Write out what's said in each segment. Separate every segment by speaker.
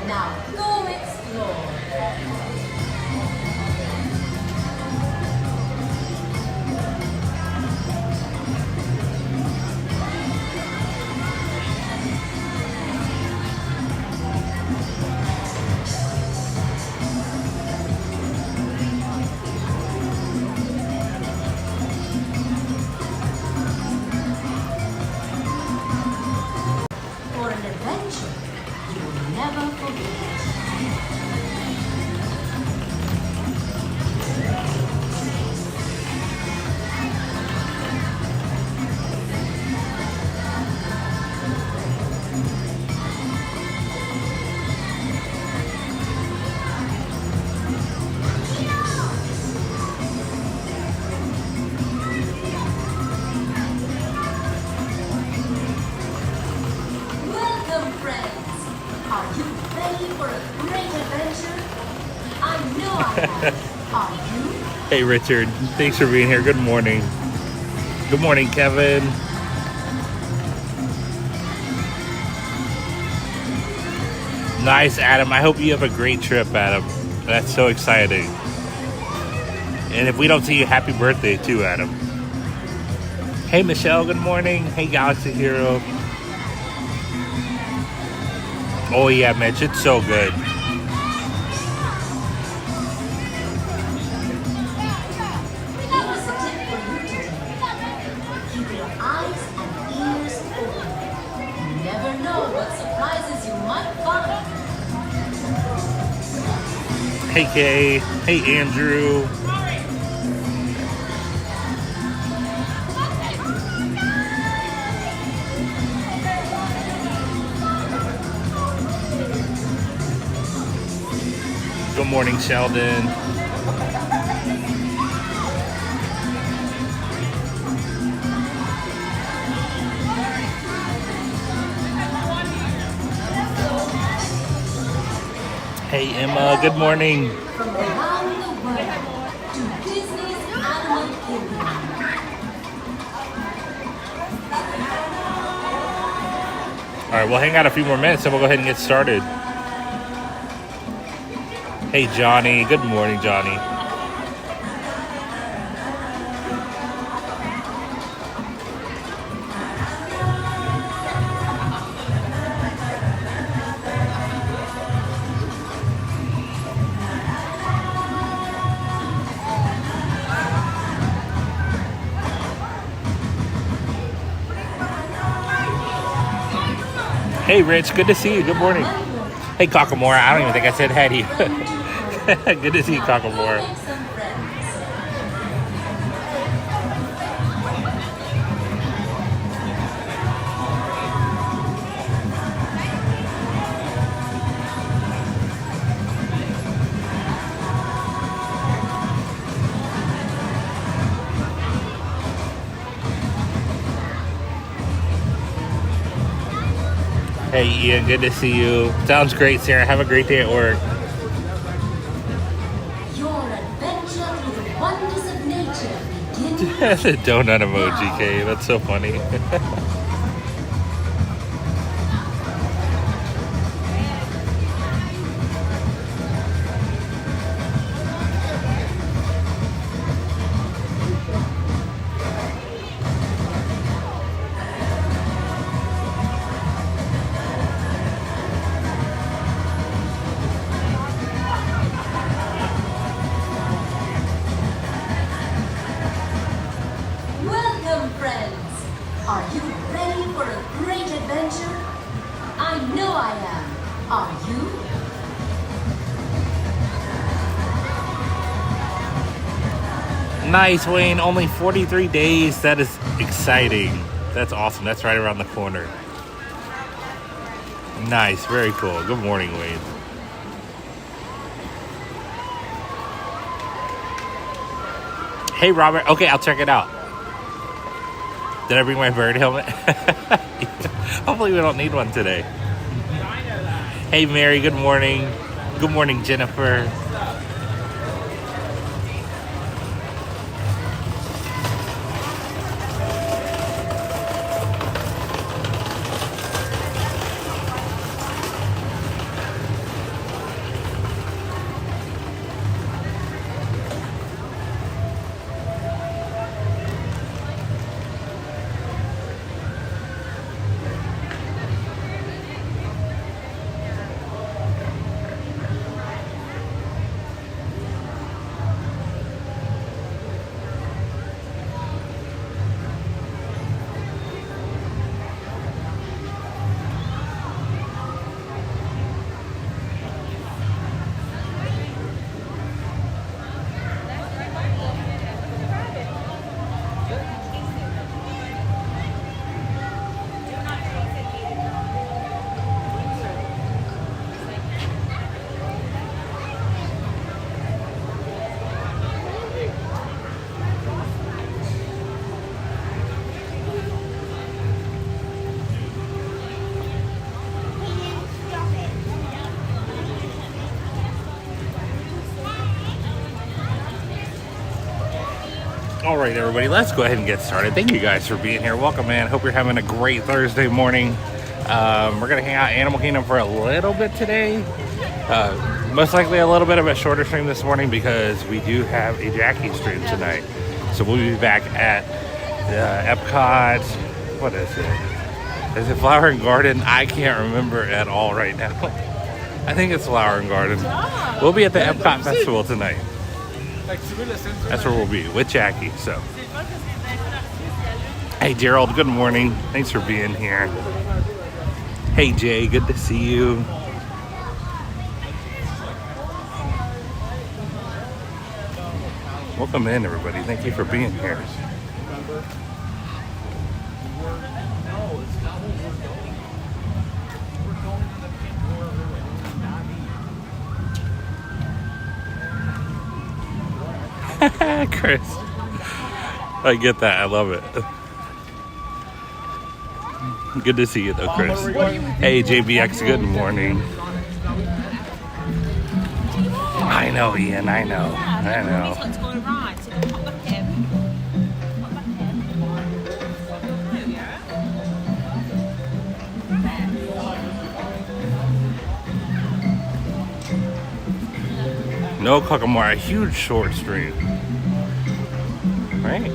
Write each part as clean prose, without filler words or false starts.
Speaker 1: Now go explore. For an adventure you will never forget. Welcome, friends. Are you ready for a great adventure? I know I am. Are you?
Speaker 2: Hey Richard, thanks for being here. Good morning. Good morning, Kevin. Nice, Adam. I hope you have a great trip, Adam. That's so exciting. And if we don't see you, happy birthday too, Adam. Hey Michelle, good morning. Hey Galaxy Hero. Oh yeah, Mitch, it's so good.
Speaker 1: Here is a tip for you today. Keep your eyes and ears open. You never know what surprises you might find.
Speaker 2: Hey Kay. Hey Andrew. Good morning, Sheldon. Hey Emma, good morning.
Speaker 1: From around the world to Disney's Animal Kingdom.
Speaker 2: All right, we'll hang out a few more minutes and we'll go ahead and get started. Hey Johnny, good morning, Johnny. Hey Rich, good to see you. Good morning. Hey Kakamora, I don't even think I said hi to you. Good to see you, Kakamora.
Speaker 1: Make some friends.
Speaker 2: Hey Ian, good to see you. Sounds great, Sarah. Have a great day at work.
Speaker 1: Your adventure through the wonders of nature begins.
Speaker 2: The donut emoji, Kay. That's so funny.
Speaker 1: Welcome, friends. Are you ready for a great adventure? I know I am. Are you?
Speaker 2: Nice, Wayne. Only 43 days. That is exciting. That's awesome. That's right around the corner. Nice. Very cool. Good morning, Wayne. Hey, Robert. Okay, I'll check it out. Did I bring my bird helmet? Hopefully we don't need one today. Hey, Mary. Good morning. Good morning, Jennifer. All right, everybody, let's go ahead and get started. Thank you guys for being here. Welcome in. Hope you're having a great Thursday morning. We're going to hang out at Animal Kingdom for a little bit today. Most likely a little bit of a shorter stream this morning because we do have a Jackie stream tonight. So we'll be back at Epcot. What is it? Is it Flower and Garden? I can't remember at all right now. I think it's Flower and Garden. We'll be at the Epcot Festival tonight. That's where we'll be with Jackie. So, hey Gerald, good morning. Thanks for being here. Hey Jay, good to see you. Welcome in, everybody. Thank you for being here. Chris, I get that. I love it. Good to see you though, Chris. Hey JBX, good morning. I know, Ian, I know. No Kakamora, a huge short stream. Right?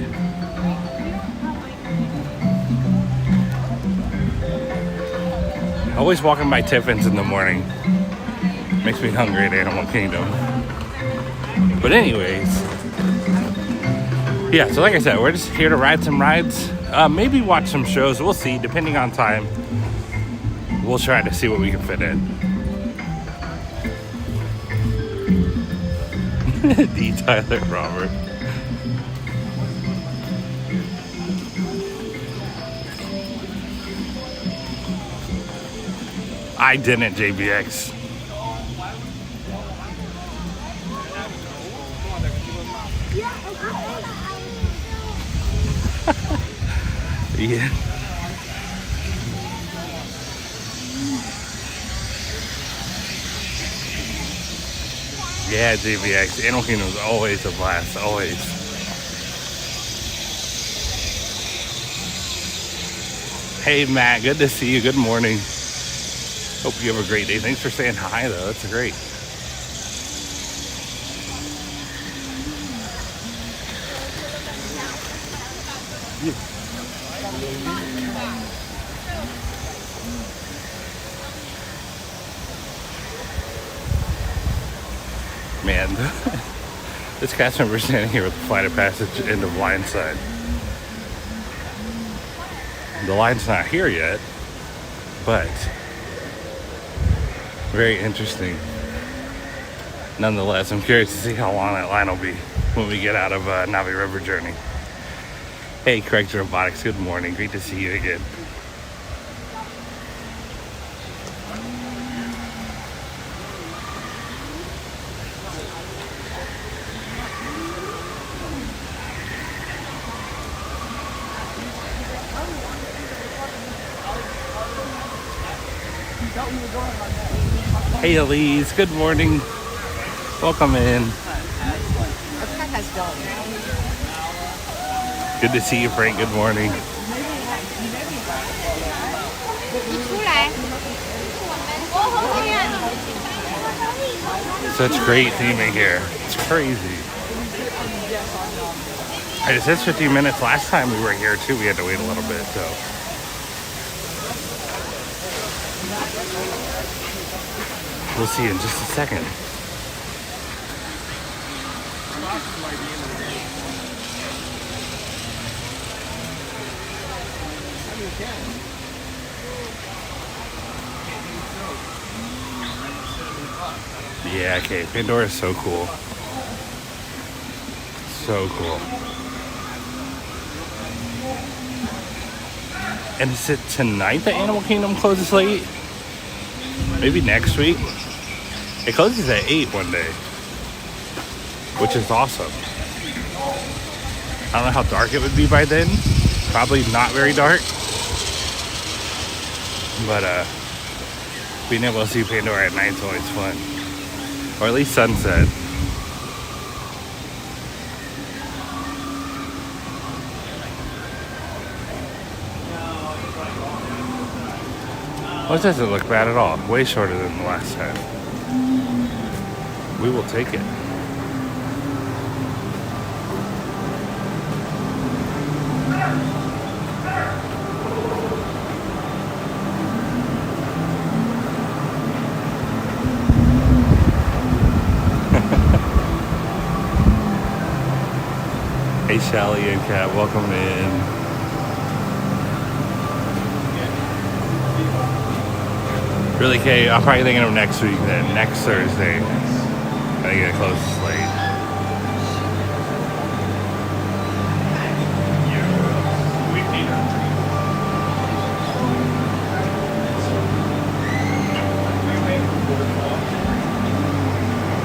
Speaker 2: Always walking by Tiffin's in the morning. Makes me hungry at Animal Kingdom. But anyways, yeah, so like I said, we're just here to ride some rides. Maybe watch some shows. We'll see, depending on time. We'll try to see what we can fit in. D. Tyler Robert. I didn't, JBX. Yeah. Yeah, JBX. Animal Kingdom is always a blast, always. Hey, Matt, good to see you. Good morning. Hope you have a great day. Thanks for saying hi, though. That's great. Man, this cast member is standing here with the Flight of Passage end of line sign. The line's not here yet, but very interesting. Nonetheless, I'm curious to see how long that line will be when we get out of Navi River Journey. Hey, Craig's Robotics, good morning. Great to see you again. Hey Elise, good morning. Welcome in. Good to see you, Frank. Good morning. Such great theming here. It's crazy. It says 15 minutes. Last time we were here too, we had to wait a little bit, so. We'll see in just a second. Yeah, okay. Pandora is so cool. So cool. And is it tonight that Animal Kingdom closes late? Maybe next week? It closes at 8 one day, which is awesome. I don't know how dark it would be by then. Probably not very dark. But being able to see Pandora at night is always fun. Or at least sunset. Well, it doesn't look bad at all. Way shorter than the last time. We will take it. Hey, Shelly and Kat, welcome in. Really, Kay, I'm probably thinking of next week then, next Thursday. I think it closes late.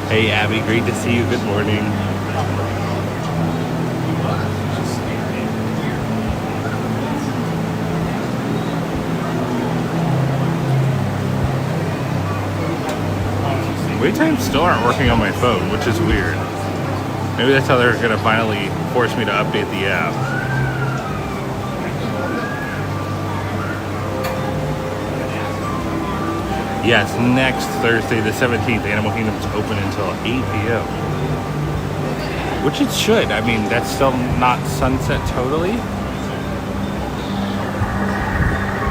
Speaker 2: Hey, Abby, great to see you. Good morning. Wait times still aren't working on my phone, which is weird. Maybe that's how they're gonna finally force me to update the app. Yes, next Thursday, the 17th, Animal Kingdom's open until 8 p.m. Which it should. I mean, that's still not sunset totally.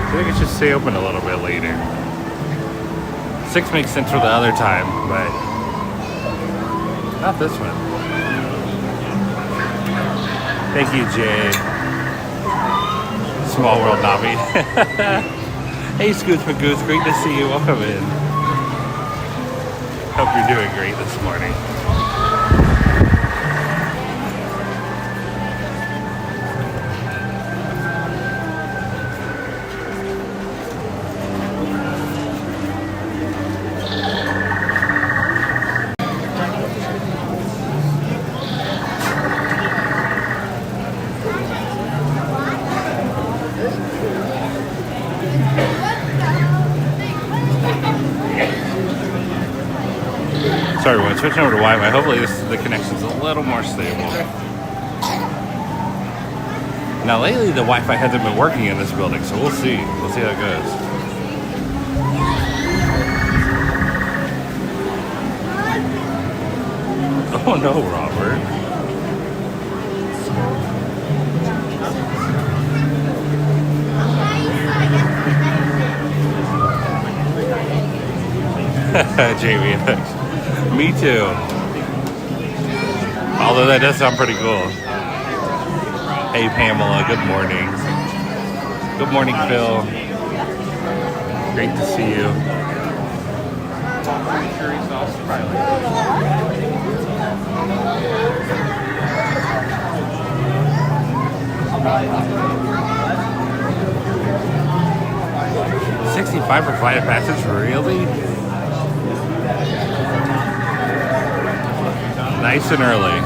Speaker 2: I think it should stay open a little bit later. 6 makes sense for the other time, but not this one. Thank you, Jay. Small World Navi. Hey, Scoots McGoose, great to see you. Welcome in. Hope you're doing great this morning. Sorry, we're switching over to Wi-Fi. Hopefully the connection's a little more stable. Now lately the Wi-Fi hasn't been working in this building, so we'll see. We'll see how it goes. Oh no, Robert. Jamie, me too. Although that does sound pretty cool. Hey Pamela, good morning. Good morning, Phil. Great to see you. $65 for flight of passage, really? Nice and early.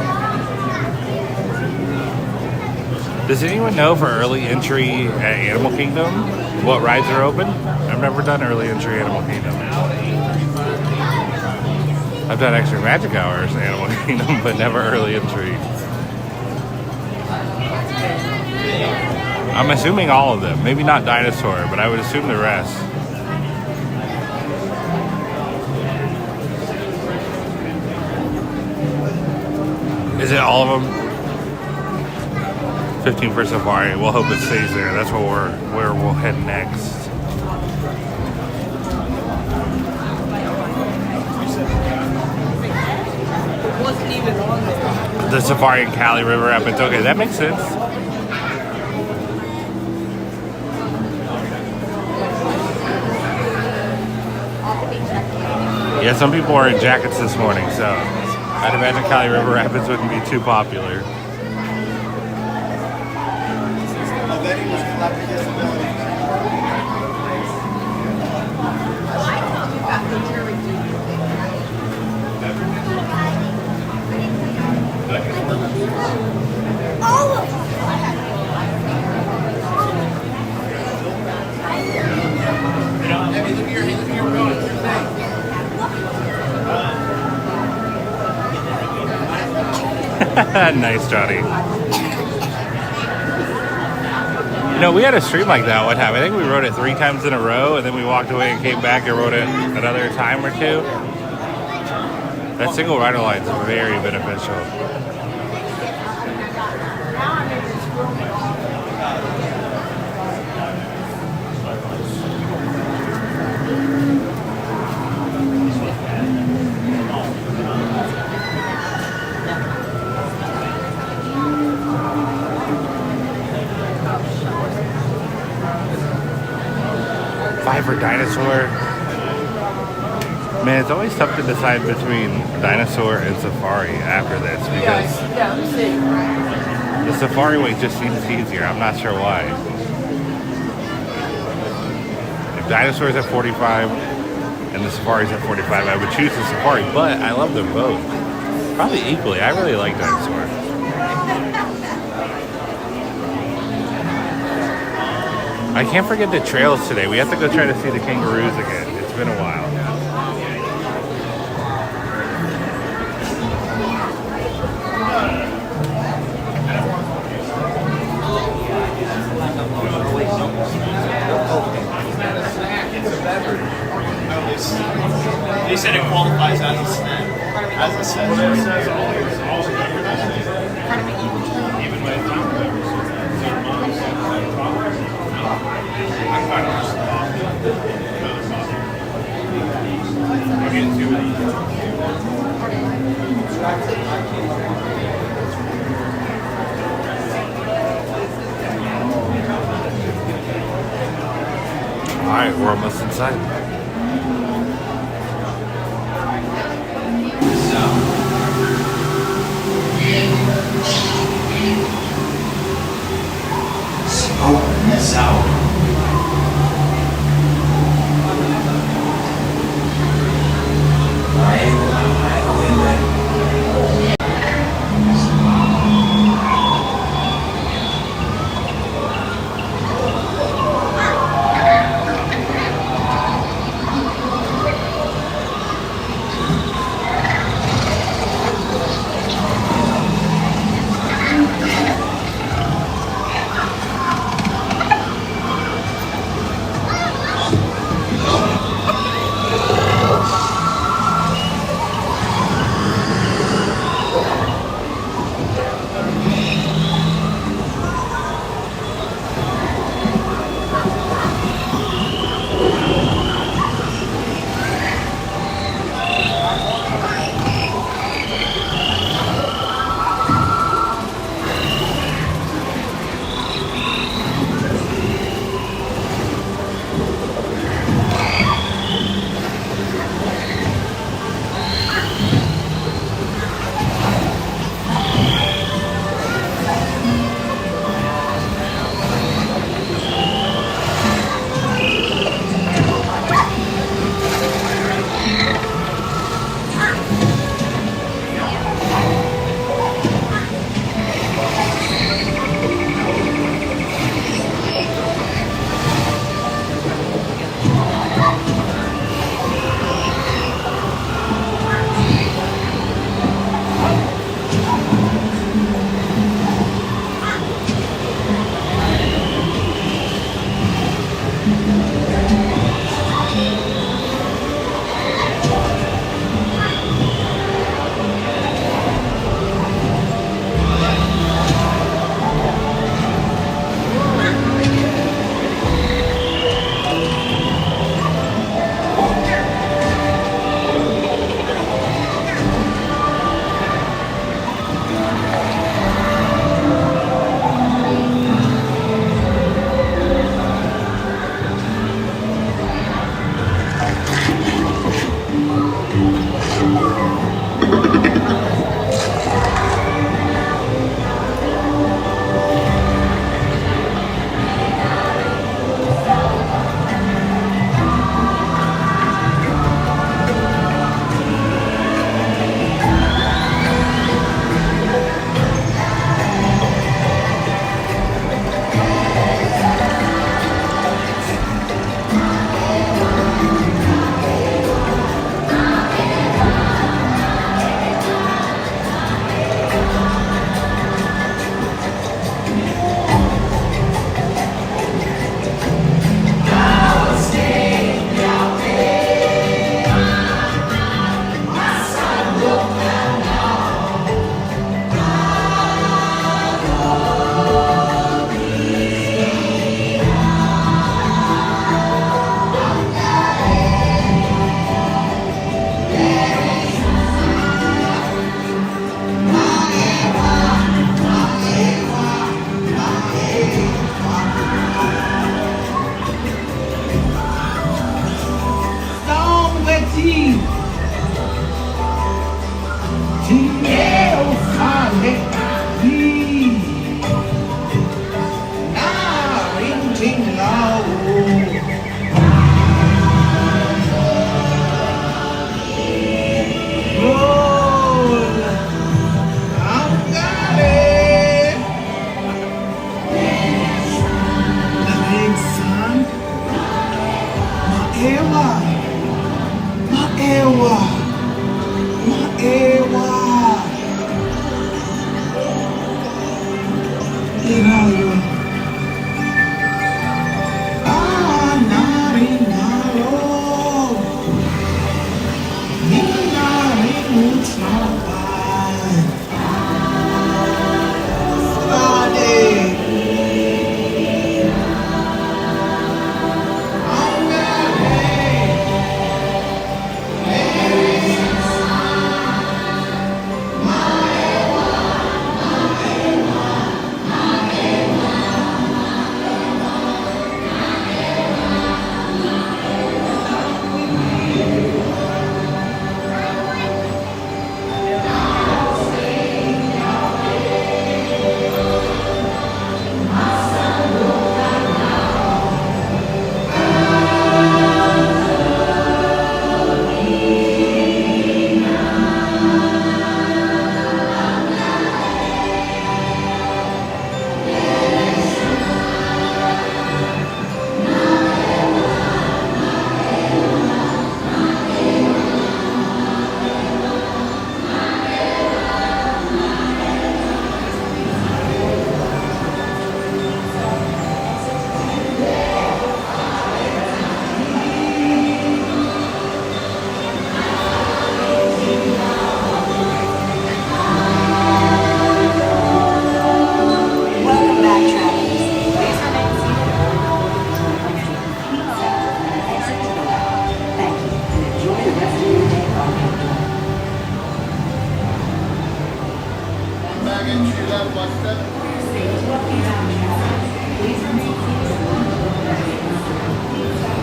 Speaker 2: Does anyone know for early entry at Animal Kingdom what rides are open? I've never done early entry at Animal Kingdom. I've done extra magic hours at Animal Kingdom, but never early entry. I'm assuming all of them. Maybe not Dinosaur, but I would assume the rest. Is it all of them? 15 for Safari. We'll hope it stays there. That's where we'll head next.
Speaker 3: It wasn't even on there.
Speaker 2: The Safari and Cali River Rapids. Okay, that makes sense. Yeah, some people are in jackets this morning, so I'd imagine Cali River Rapids wouldn't be too popular. Nice, Johnny. No, we had a stream like that one time. I think we rode it 3 times in a row, and then we walked away and came back and rode it another time or two. That single rider line is very beneficial. For Dinosaur, man, it's always tough to decide between Dinosaur and Safari after this because the Safari way just seems easier. I'm not sure why. If Dinosaur's at 45 and the Safari's at 45, I would choose the Safari, but I love them both. Probably equally. I really like Dinosaur. I can't forget the trails today. We have to go try to see the kangaroos again. It's been a while.
Speaker 4: They said it qualifies as a snack. As a snack.
Speaker 2: Alright, we're almost inside.
Speaker 4: Open this out.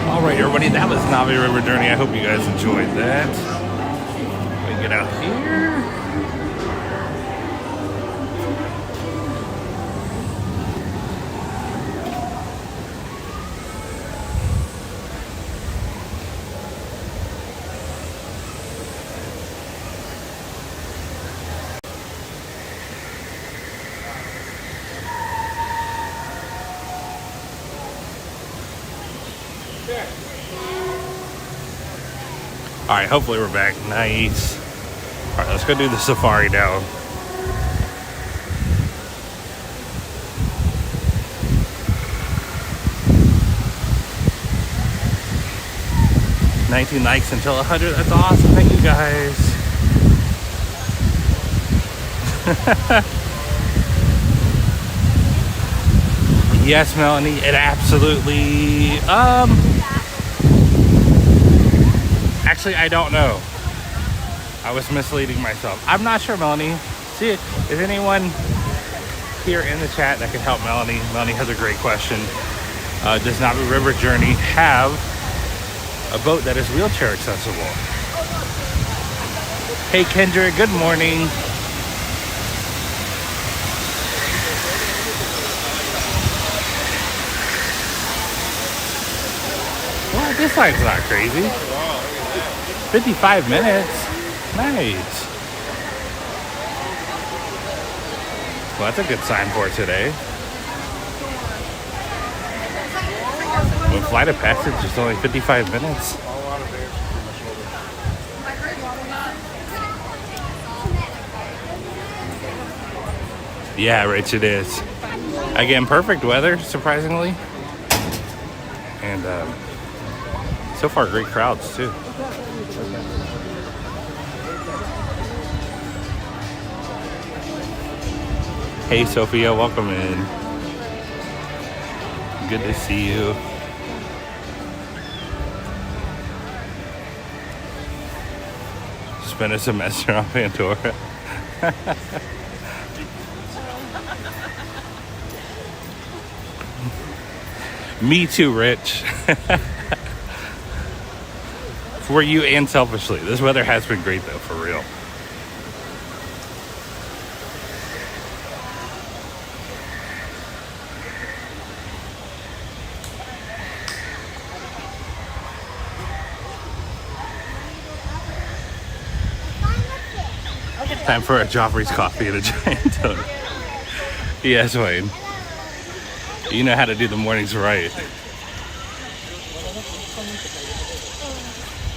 Speaker 2: All right, everybody, that was Navi River Journey. I hope you guys enjoyed that. Let me get out here. All right, hopefully we're back. Nice. All right, let's go do the safari now. $19 likes until 100. That's awesome. Thank you guys. Yes, Melanie. It absolutely. Actually, I don't know. I was misleading myself. I'm not sure, Melanie. See, is anyone here in the chat that can help Melanie? Melanie has a great question. Does Navi River Journey have a boat that is wheelchair accessible? Hey, Kendra, good morning. Well, this line's not crazy. 55 minutes. Nice. Well, that's a good sign for today. Well, Flight of Passage is only 55 minutes. Yeah, Rich, it is. Again, perfect weather, surprisingly. And so far, great crowds, too. Hey, Sophia, welcome in. Good to see you. Spend a semester on Pandora. Me too, Rich. For you and selfishly. This weather has been great, though, for real. Time for a Joffrey's coffee and a giant donut. Yes, Wayne. You know how to do the mornings right.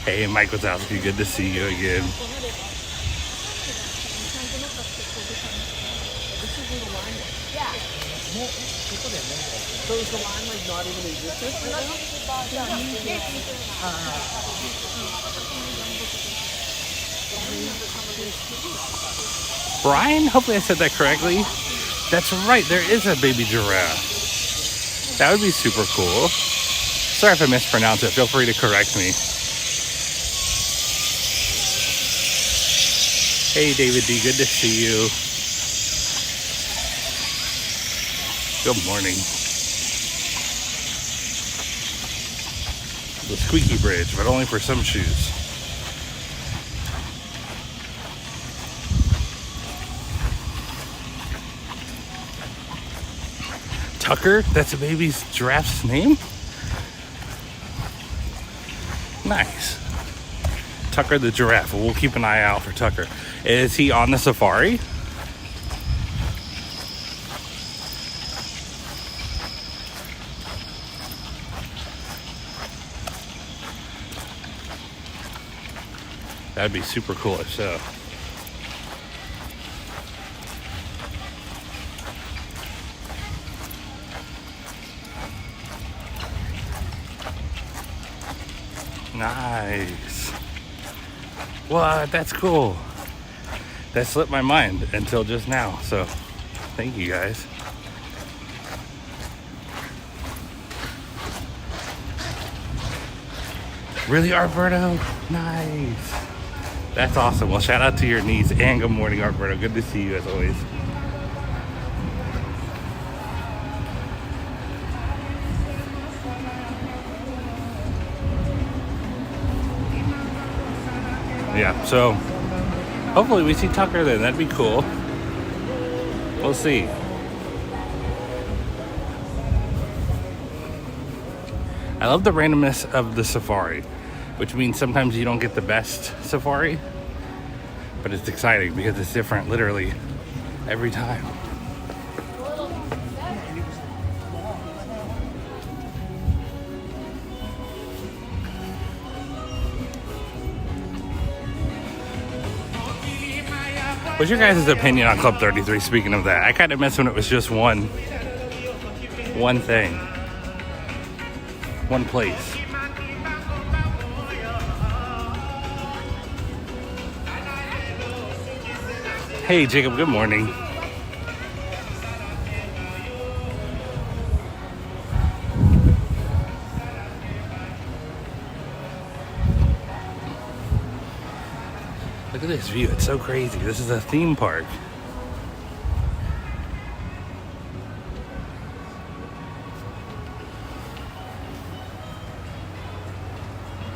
Speaker 2: Hey, Mike Wazowski, good to see you again.
Speaker 3: So is the line like not even existent?
Speaker 2: Brian, hopefully I said that correctly. That's right, there is a baby giraffe. That would be super cool. Sorry if I mispronounced it. Feel free to correct me. Hey, David D. Good to see you. Good morning. The squeaky bridge, but only for some shoes. Tucker? That's a baby's giraffe's name? Nice. Tucker the giraffe. We'll keep an eye out for Tucker. Is he on the safari? That'd be super cool if so. Nice. What? That's cool. That slipped my mind until just now. So, thank you guys. Really, Alberto? Nice. That's awesome. Well, shout out to your niece and good morning, Alberto. Good to see you as always. Yeah, so hopefully we see Tucker then. That'd be cool. We'll see. I love the randomness of the safari, which means sometimes you don't get the best safari, but it's exciting because it's different literally every time. What's your guys' opinion on Club 33? Speaking of that, I kind of miss when it was just one thing, one place. Hey Jacob, good morning. Look at this view, it's so crazy. This is a theme park.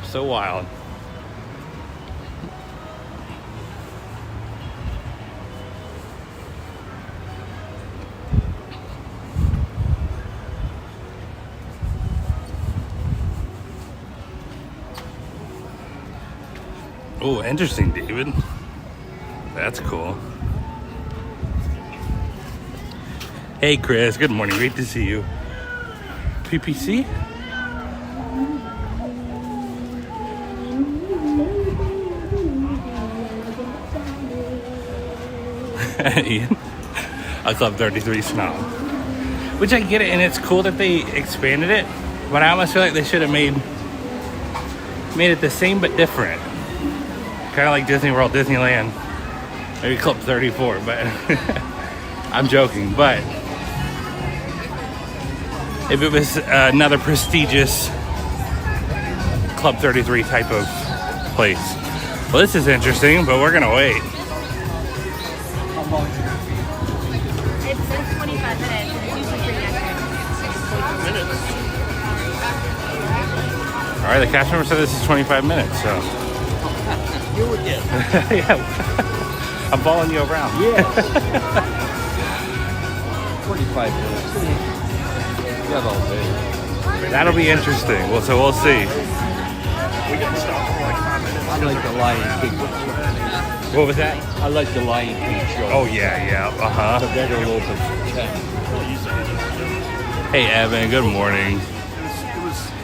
Speaker 2: So wild. Oh, interesting, David. That's cool. Hey, Chris. Good morning. Great to see you. PPC? Ian? A Club 33 snob. Which I get it, and it's cool that they expanded it, but I almost feel like they should have made it the same but different. Kind of like Disney World, Disneyland, maybe Club 34, but I'm joking. But if it was another prestigious Club 33 type of place. Well, this is interesting, but we're gonna wait.
Speaker 5: It says 25 minutes. It's usually pretty accurate.
Speaker 2: All right, the cast member said this is 25 minutes, so.
Speaker 3: You again.
Speaker 2: Yeah, I'm following you around.
Speaker 3: Yeah. 45 minutes. You got all day.
Speaker 2: That'll be interesting. Well, so we'll see.
Speaker 4: We can stop for like 5 minutes.
Speaker 3: I like the Lion King.
Speaker 2: What was that?
Speaker 3: I like the Lion King show.
Speaker 2: Oh yeah,
Speaker 3: So that'll open for 10.
Speaker 2: Hey Evan, good morning.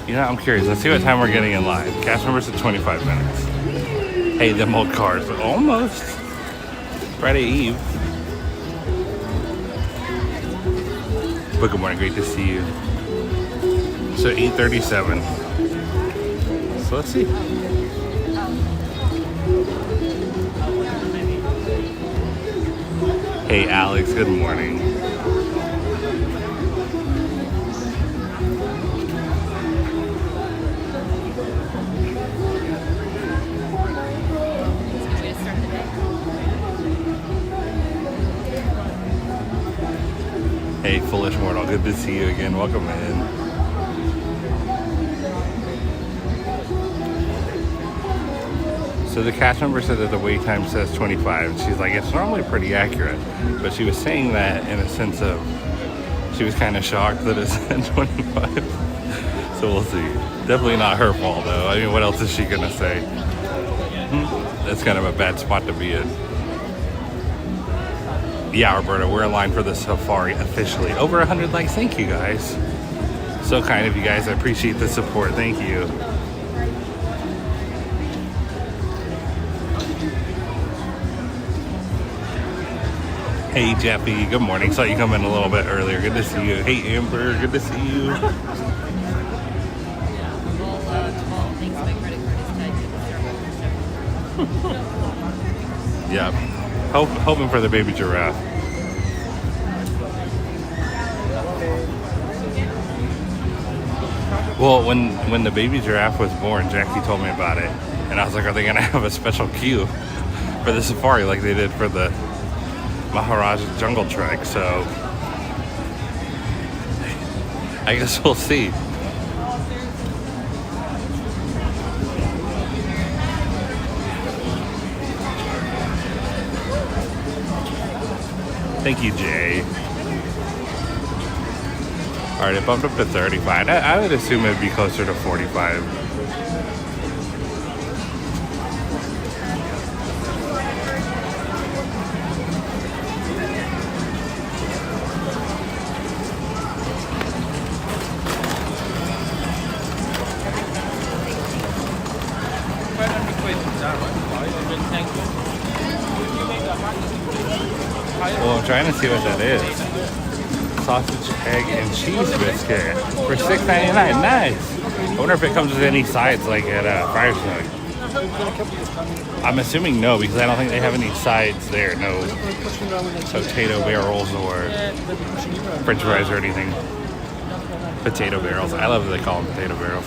Speaker 2: You know, I'm curious. Let's see what time we're getting in line. Cast members at 25 minutes. Hey, them old cars. Almost. Friday Eve. But good morning. Great to see you. So 8:37. So let's see. Hey, Alex. Good morning. Hey, Foolish Mortal, good to see you again. Welcome in. So the cast member said that the wait time says 25. And she's like, it's normally pretty accurate. But she was saying that in a sense of, she was kind of shocked that it said 25. So we'll see. Definitely not her fault though. I mean, what else is she gonna say? That's kind of a bad spot to be in. Yeah, Roberta, we're in line for the safari officially. Over 100 likes. Thank you, guys. So kind of you guys. I appreciate the support. Thank you. Hey, Jeffy. Good morning. Saw you come in a little bit earlier. Good to see you. Hey, Amber. Good to see you. Yeah. Hoping for the baby giraffe. Well, when the baby giraffe was born, Jackie told me about it. And I was like, are they going to have a special queue for the safari like they did for the Maharaja Jungle Trek? So I guess we'll see. Thank you, Jay. All right, it bumped up to 35. I would assume it'd be closer to 45. Well, I'm trying to see what that is. Sausage, egg, and cheese biscuit for $6.99. Nice. I wonder if it comes with any sides like at Fireside. I'm assuming no, because I don't think they have any sides there. No potato barrels or French fries or anything. Potato barrels. I love that they call them potato barrels.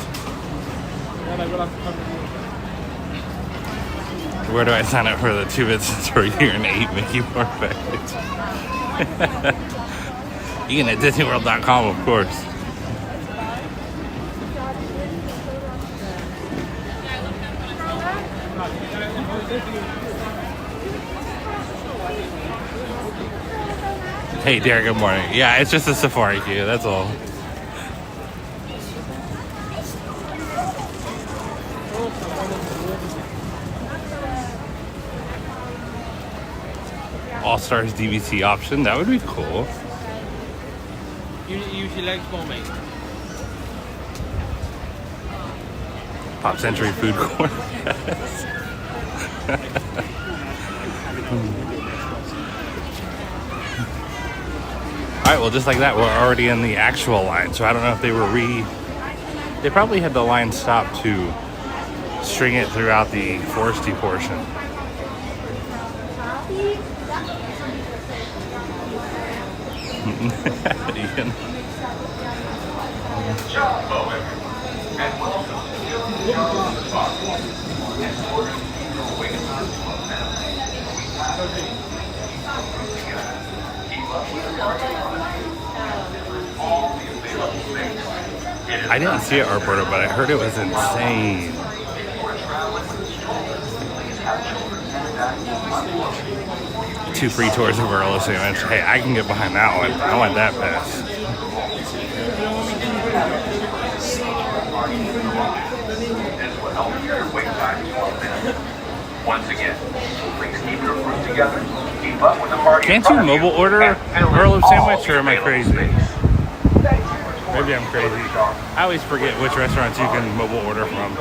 Speaker 2: Where do I sign up for the 2 bits for a year and 8 Mickey Mouse package? You can at disneyworld.com, of course. Hey, Derek, good morning. Yeah, it's just a safari queue, that's all. All-Stars DVC option, that would be cool.
Speaker 3: You select for me.
Speaker 2: Pop Century Food Court. Yes. Alright, well just like that, we're already in the actual line. So I don't know if they were they probably had the line stopped to string it throughout the foresty portion. Ian.
Speaker 6: And welcome to Kilimanjaro Safaris.
Speaker 2: I didn't see it, Roberta, but I heard it was insane. 2 free tours of Earl Sandwich. Hey, I can get behind that one. I want that pass.
Speaker 6: Once again, please keep your group together. Keep up with the party.
Speaker 2: Can't you mobile order Earl of Sandwich, or am I crazy? Maybe I'm crazy. I always forget which restaurants you can mobile order from.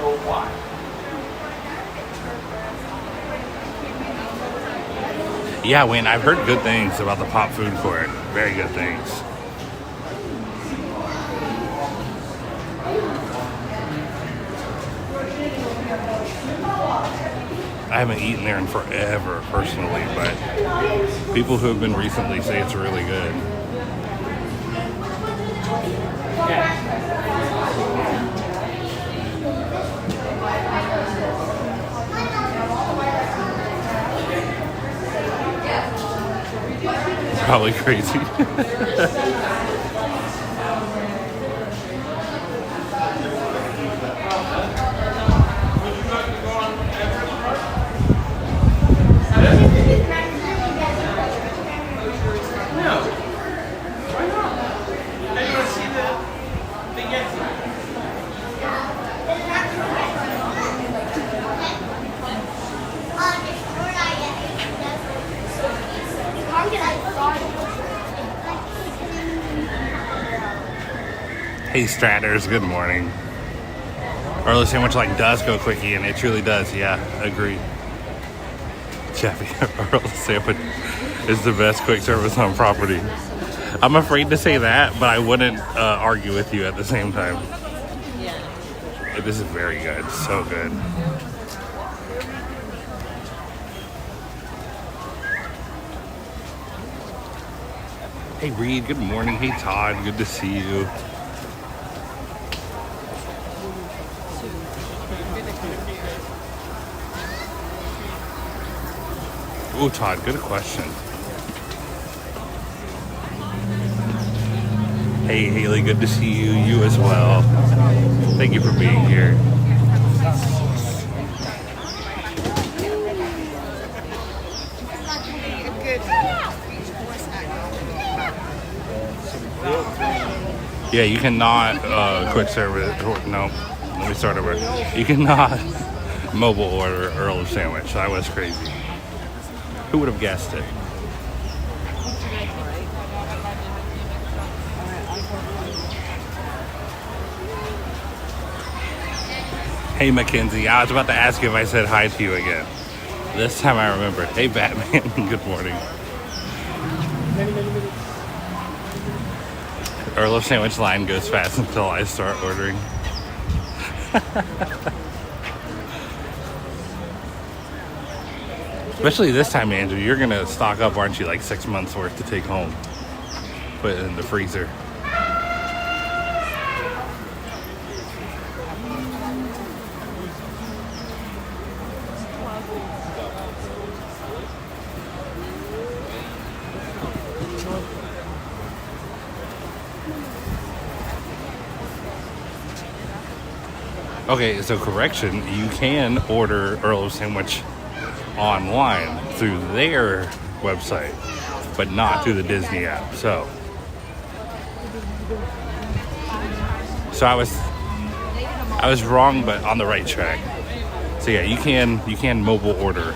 Speaker 2: Yeah, Wayne, I've heard good things about the Pop Food Court. Very good things. I haven't eaten there in forever, personally, but people who have been recently say it's really good. It's probably crazy. Hey Stratters, good morning. Early sandwich like does go quickie, and it truly does. Yeah, agree. Jeffy, Earl sandwich is the best quick service on property. I'm afraid to say that, but I wouldn't argue with you at the same time. Yeah. This is very good, so good. Hey Reed, good morning. Hey Todd, good to see you. Oh, Todd, good question. Hey, Haley, good to see you. You as well. Thank you for being here. Yeah, you cannot quick service. No, let me start over. You cannot mobile order Earl sandwich. That was crazy. Who would have guessed it? Hey Mackenzie, I was about to ask you if I said hi to you again. This time I remembered. Hey Batman, good morning. Earl sandwich line goes fast until I start ordering. Especially this time, Andrew, you're gonna stock up, aren't you? Like 6 months worth to take home. Put it in the freezer. Okay, so correction, you can order Earl sandwich online through their website, but not through the Disney app. So I was wrong, but on the right track. So yeah, you can mobile order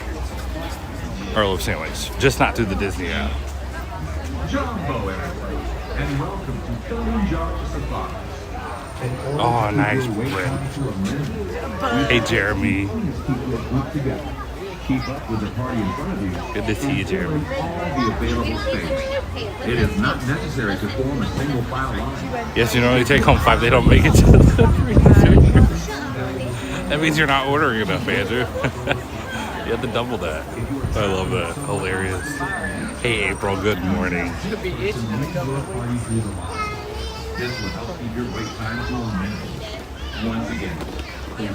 Speaker 2: Earl sandwich, just not through the Disney app.
Speaker 6: Jumbo, everybody, and welcome to Kilimanjaro Safaris.
Speaker 2: Oh, nice, Brent. Hey, Jeremy.
Speaker 6: Keep up with the party in front of you.
Speaker 2: Good to see you, Jeremy.
Speaker 6: All the available space. It is not necessary to form a single file line.
Speaker 2: Yes, you normally take home 5. They don't make it to the freezer. That means you're not ordering enough, Andrew. You have to double that. I love that. Hilarious. Hey, April. Good morning.
Speaker 6: This will help keep your wait time to a minimum. Once again,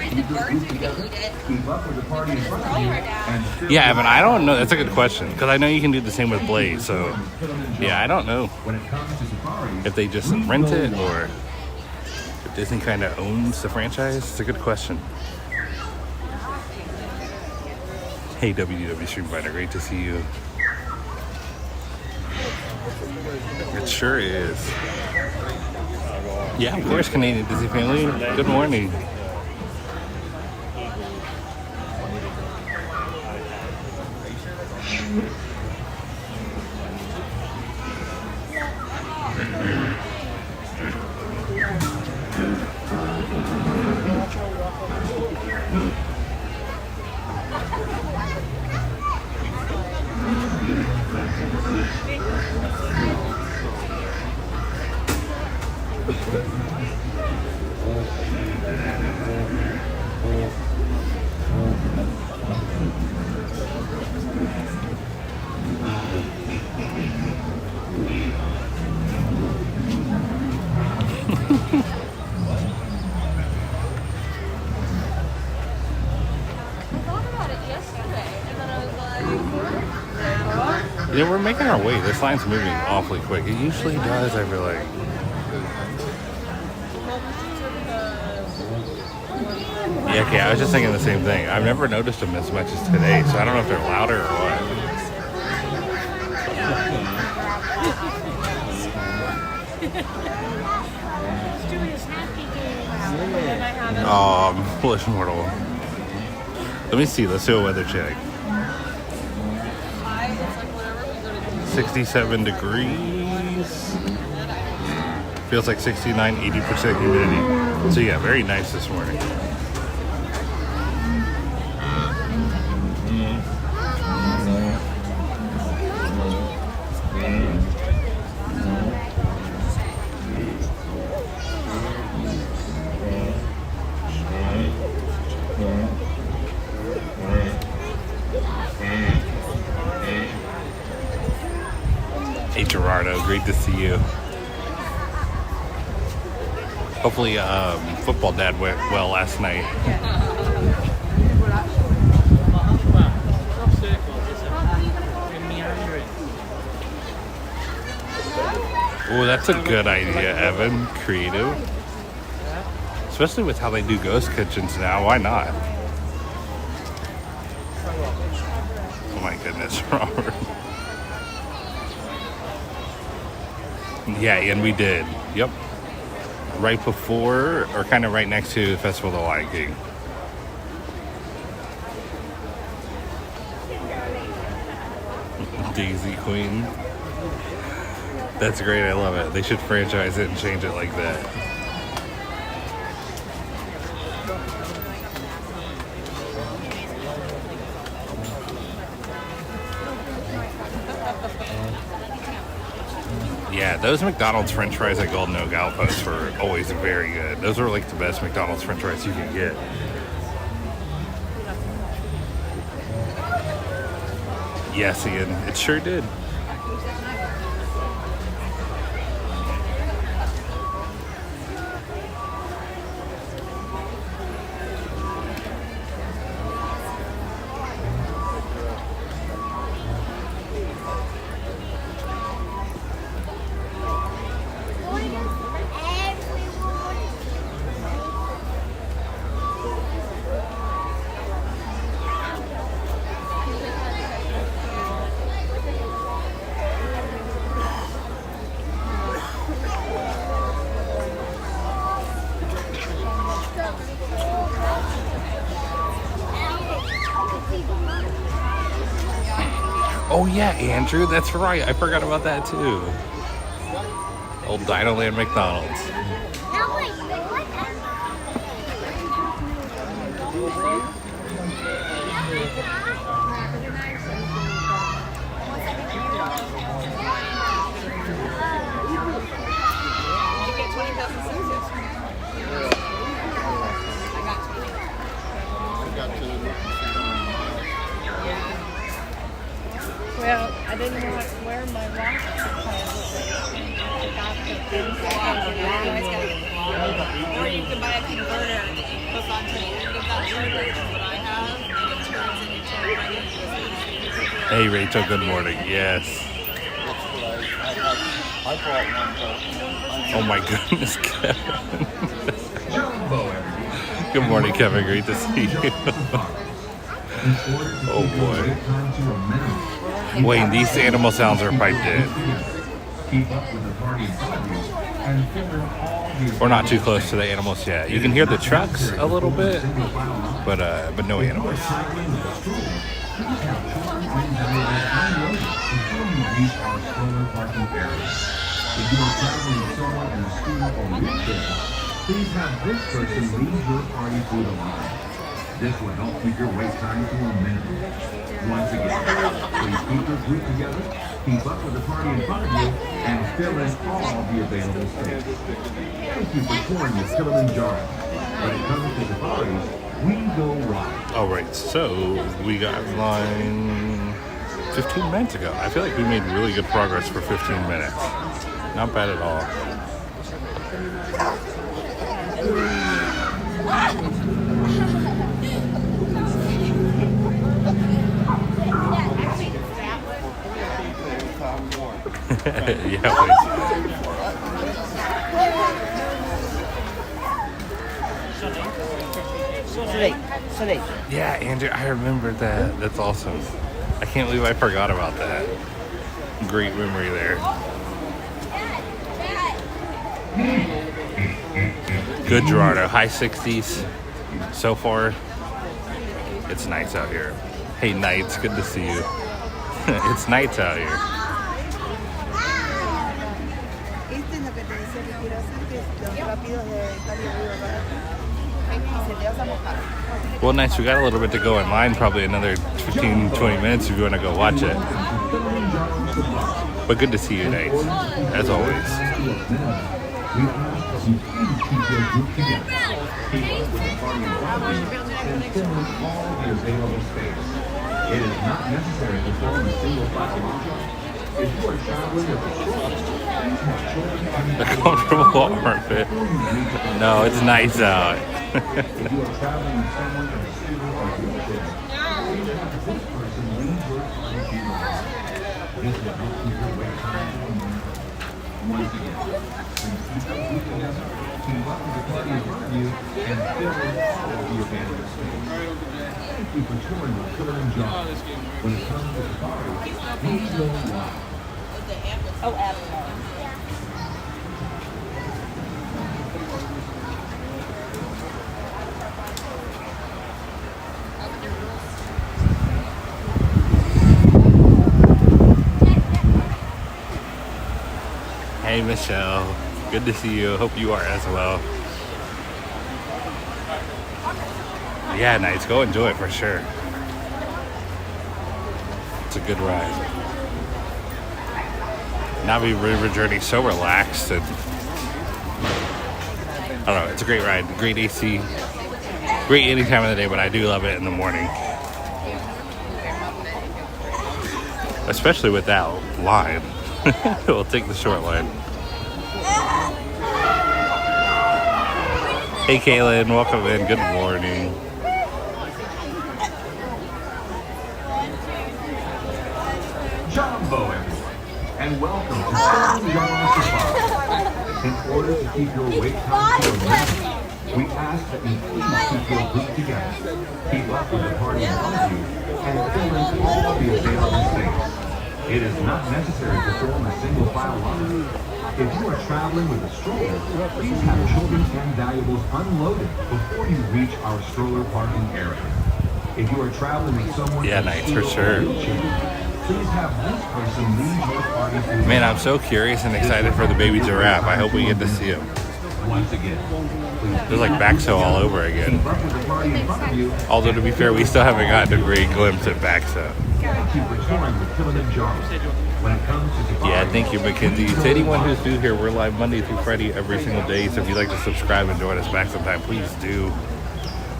Speaker 6: keep your group together, keep up with the party in front of you, and still
Speaker 2: Yeah, Evan, I don't know. That's a good question, because I know you can do the same with Blaze. So, yeah, I don't know
Speaker 6: when it comes to safaris,
Speaker 2: if they just rent it or if Disney kind of owns the franchise. It's a good question. Hey, WDW Stream Finder, great to see you. It sure is. Yeah, of course, Canadian Disney family. Good morning. Yeah, we're making our way. This line's moving awfully quick. It usually does, I feel like. Yeah, okay, I was just thinking the same thing. I've never noticed them as much as today, so I don't know if they're louder or what. Oh, foolish mortal. Let me see. Let's do a weather check. 67 degrees. Feels like 69, 80% humidity. So yeah, very nice this morning. Hey Gerardo, great to see you. Hopefully football dad went well last night. Oh, that's a good idea, Evan. Creative. Especially with how they do ghost kitchens now. Why not? Oh my goodness, Robert. Yeah, and we did. Yep. Right before, or kind of right next to the Festival of the Lion King. Daisy Queen. That's great, I love it. They should franchise it and change it like that. Yeah, those McDonald's french fries at Golden Oak Outpost were always very good. Those were like the best McDonald's french fries you could get. Yes, Ian, it sure did. Oh yeah, Andrew, that's right. I forgot about that too. Old Dinoland McDonald's.
Speaker 5: Well, I didn't know where my watch or you can buy a converter that you hook onto the end of that charger, which is what I have, and it turns into
Speaker 2: Hey Rachel, good morning. Yes. Oh my goodness, Kevin. Good morning, Kevin. Great to see you. Oh boy. Wayne, these animal sounds are piped in. We're not too close to the animals yet. You can hear the trucks a little bit, but no animals.
Speaker 6: If you are traveling solo in a scooter or wheelchair, please have this person lead your party through the line. This will help keep your wait time to a minimum. Once again, please keep your group together, keep up with the party in front of you, and fill in all the available space. Thank you for touring the Kilimanjaro. When it comes to safaris, we go wild.
Speaker 2: All right, so we got in line 15 minutes ago. I feel like we made really good progress for 15 minutes. Not bad at all. Yeah,
Speaker 3: Serene.
Speaker 2: yeah, Andrew, I remember that. That's awesome. I can't believe I forgot about that. Great memory there. Good, Gerardo. High 60s so far. It's nice out here. Hey, Knights, good to see you. It's nights out here.
Speaker 7: Este es lo que te decía que quiero hacer, que es los rápidos de Italia River, se te vas a mojar.
Speaker 2: Well, nice. We got a little bit to go in line. Probably another 15, 20 minutes if you want to go watch it. But good to see you, Knights, as always.
Speaker 6: It is not necessary to form a single platform. If you are traveling with a
Speaker 2: A comfortable armpit. No, it's nice out.
Speaker 6: if you are traveling with someone in a student or wheelchair, please have this person lead your party to your car. This will help keep your wait time to a minimum. Once again, please keep your group together, keep up with the party in front of you, and fill in all of the available space. Thank you for touring the Kilimanjaro. When it comes to safaris, we go wild.
Speaker 5: Oh, Avatar.
Speaker 2: Hey, Michelle. Good to see you. Hope you are as well. Yeah, Knights, go enjoy it for sure. It's a good ride. Navi River Journey, so relaxed, and I don't know, it's a great ride. Great AC, great any time of the day, but I do love it in the morning. Especially with that line. We'll take the short line. Hey, Kaylin, welcome in. Good morning.
Speaker 6: Jumbo, everyone, and welcome to Kilimanjaro Safaris. In order to keep your wait time to a minimum, we ask that you please keep your group together, keep up with the party in front of you, and fill in all of the available space. It is not necessary to form a single file line. If you are traveling with a stroller, please have children and valuables unloaded before you reach our stroller parking area. If you are traveling with someone
Speaker 2: Yeah,
Speaker 6: in a
Speaker 2: Knights, for
Speaker 6: scooter or
Speaker 2: sure.
Speaker 6: wheelchair, please have this person lead your party through.
Speaker 2: Man, I'm so curious and excited for the baby giraffe. I hope we get to see him.
Speaker 6: Once again,
Speaker 2: There's like Baxo all over again.
Speaker 6: keep up with the party in front of you.
Speaker 2: Although, to be fair, we still haven't gotten a great glimpse at Baxo.
Speaker 6: Thank you for touring the Kilimanjaro. When it comes to safaris,
Speaker 2: Yeah, thank you, Mackenzie. To anyone who's new here, we're live Monday through Friday every single day. So if you'd like to subscribe and join us back sometime, please do.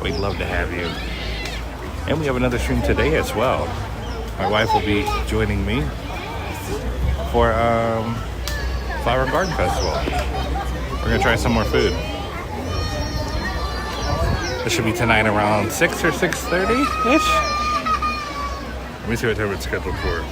Speaker 2: We'd love to have you. And we have another stream today as well. My wife will be joining me for Flower and Garden Festival. We're gonna try some more food. This should be tonight around 6 or 6:30-ish. Let me see what time it's scheduled for.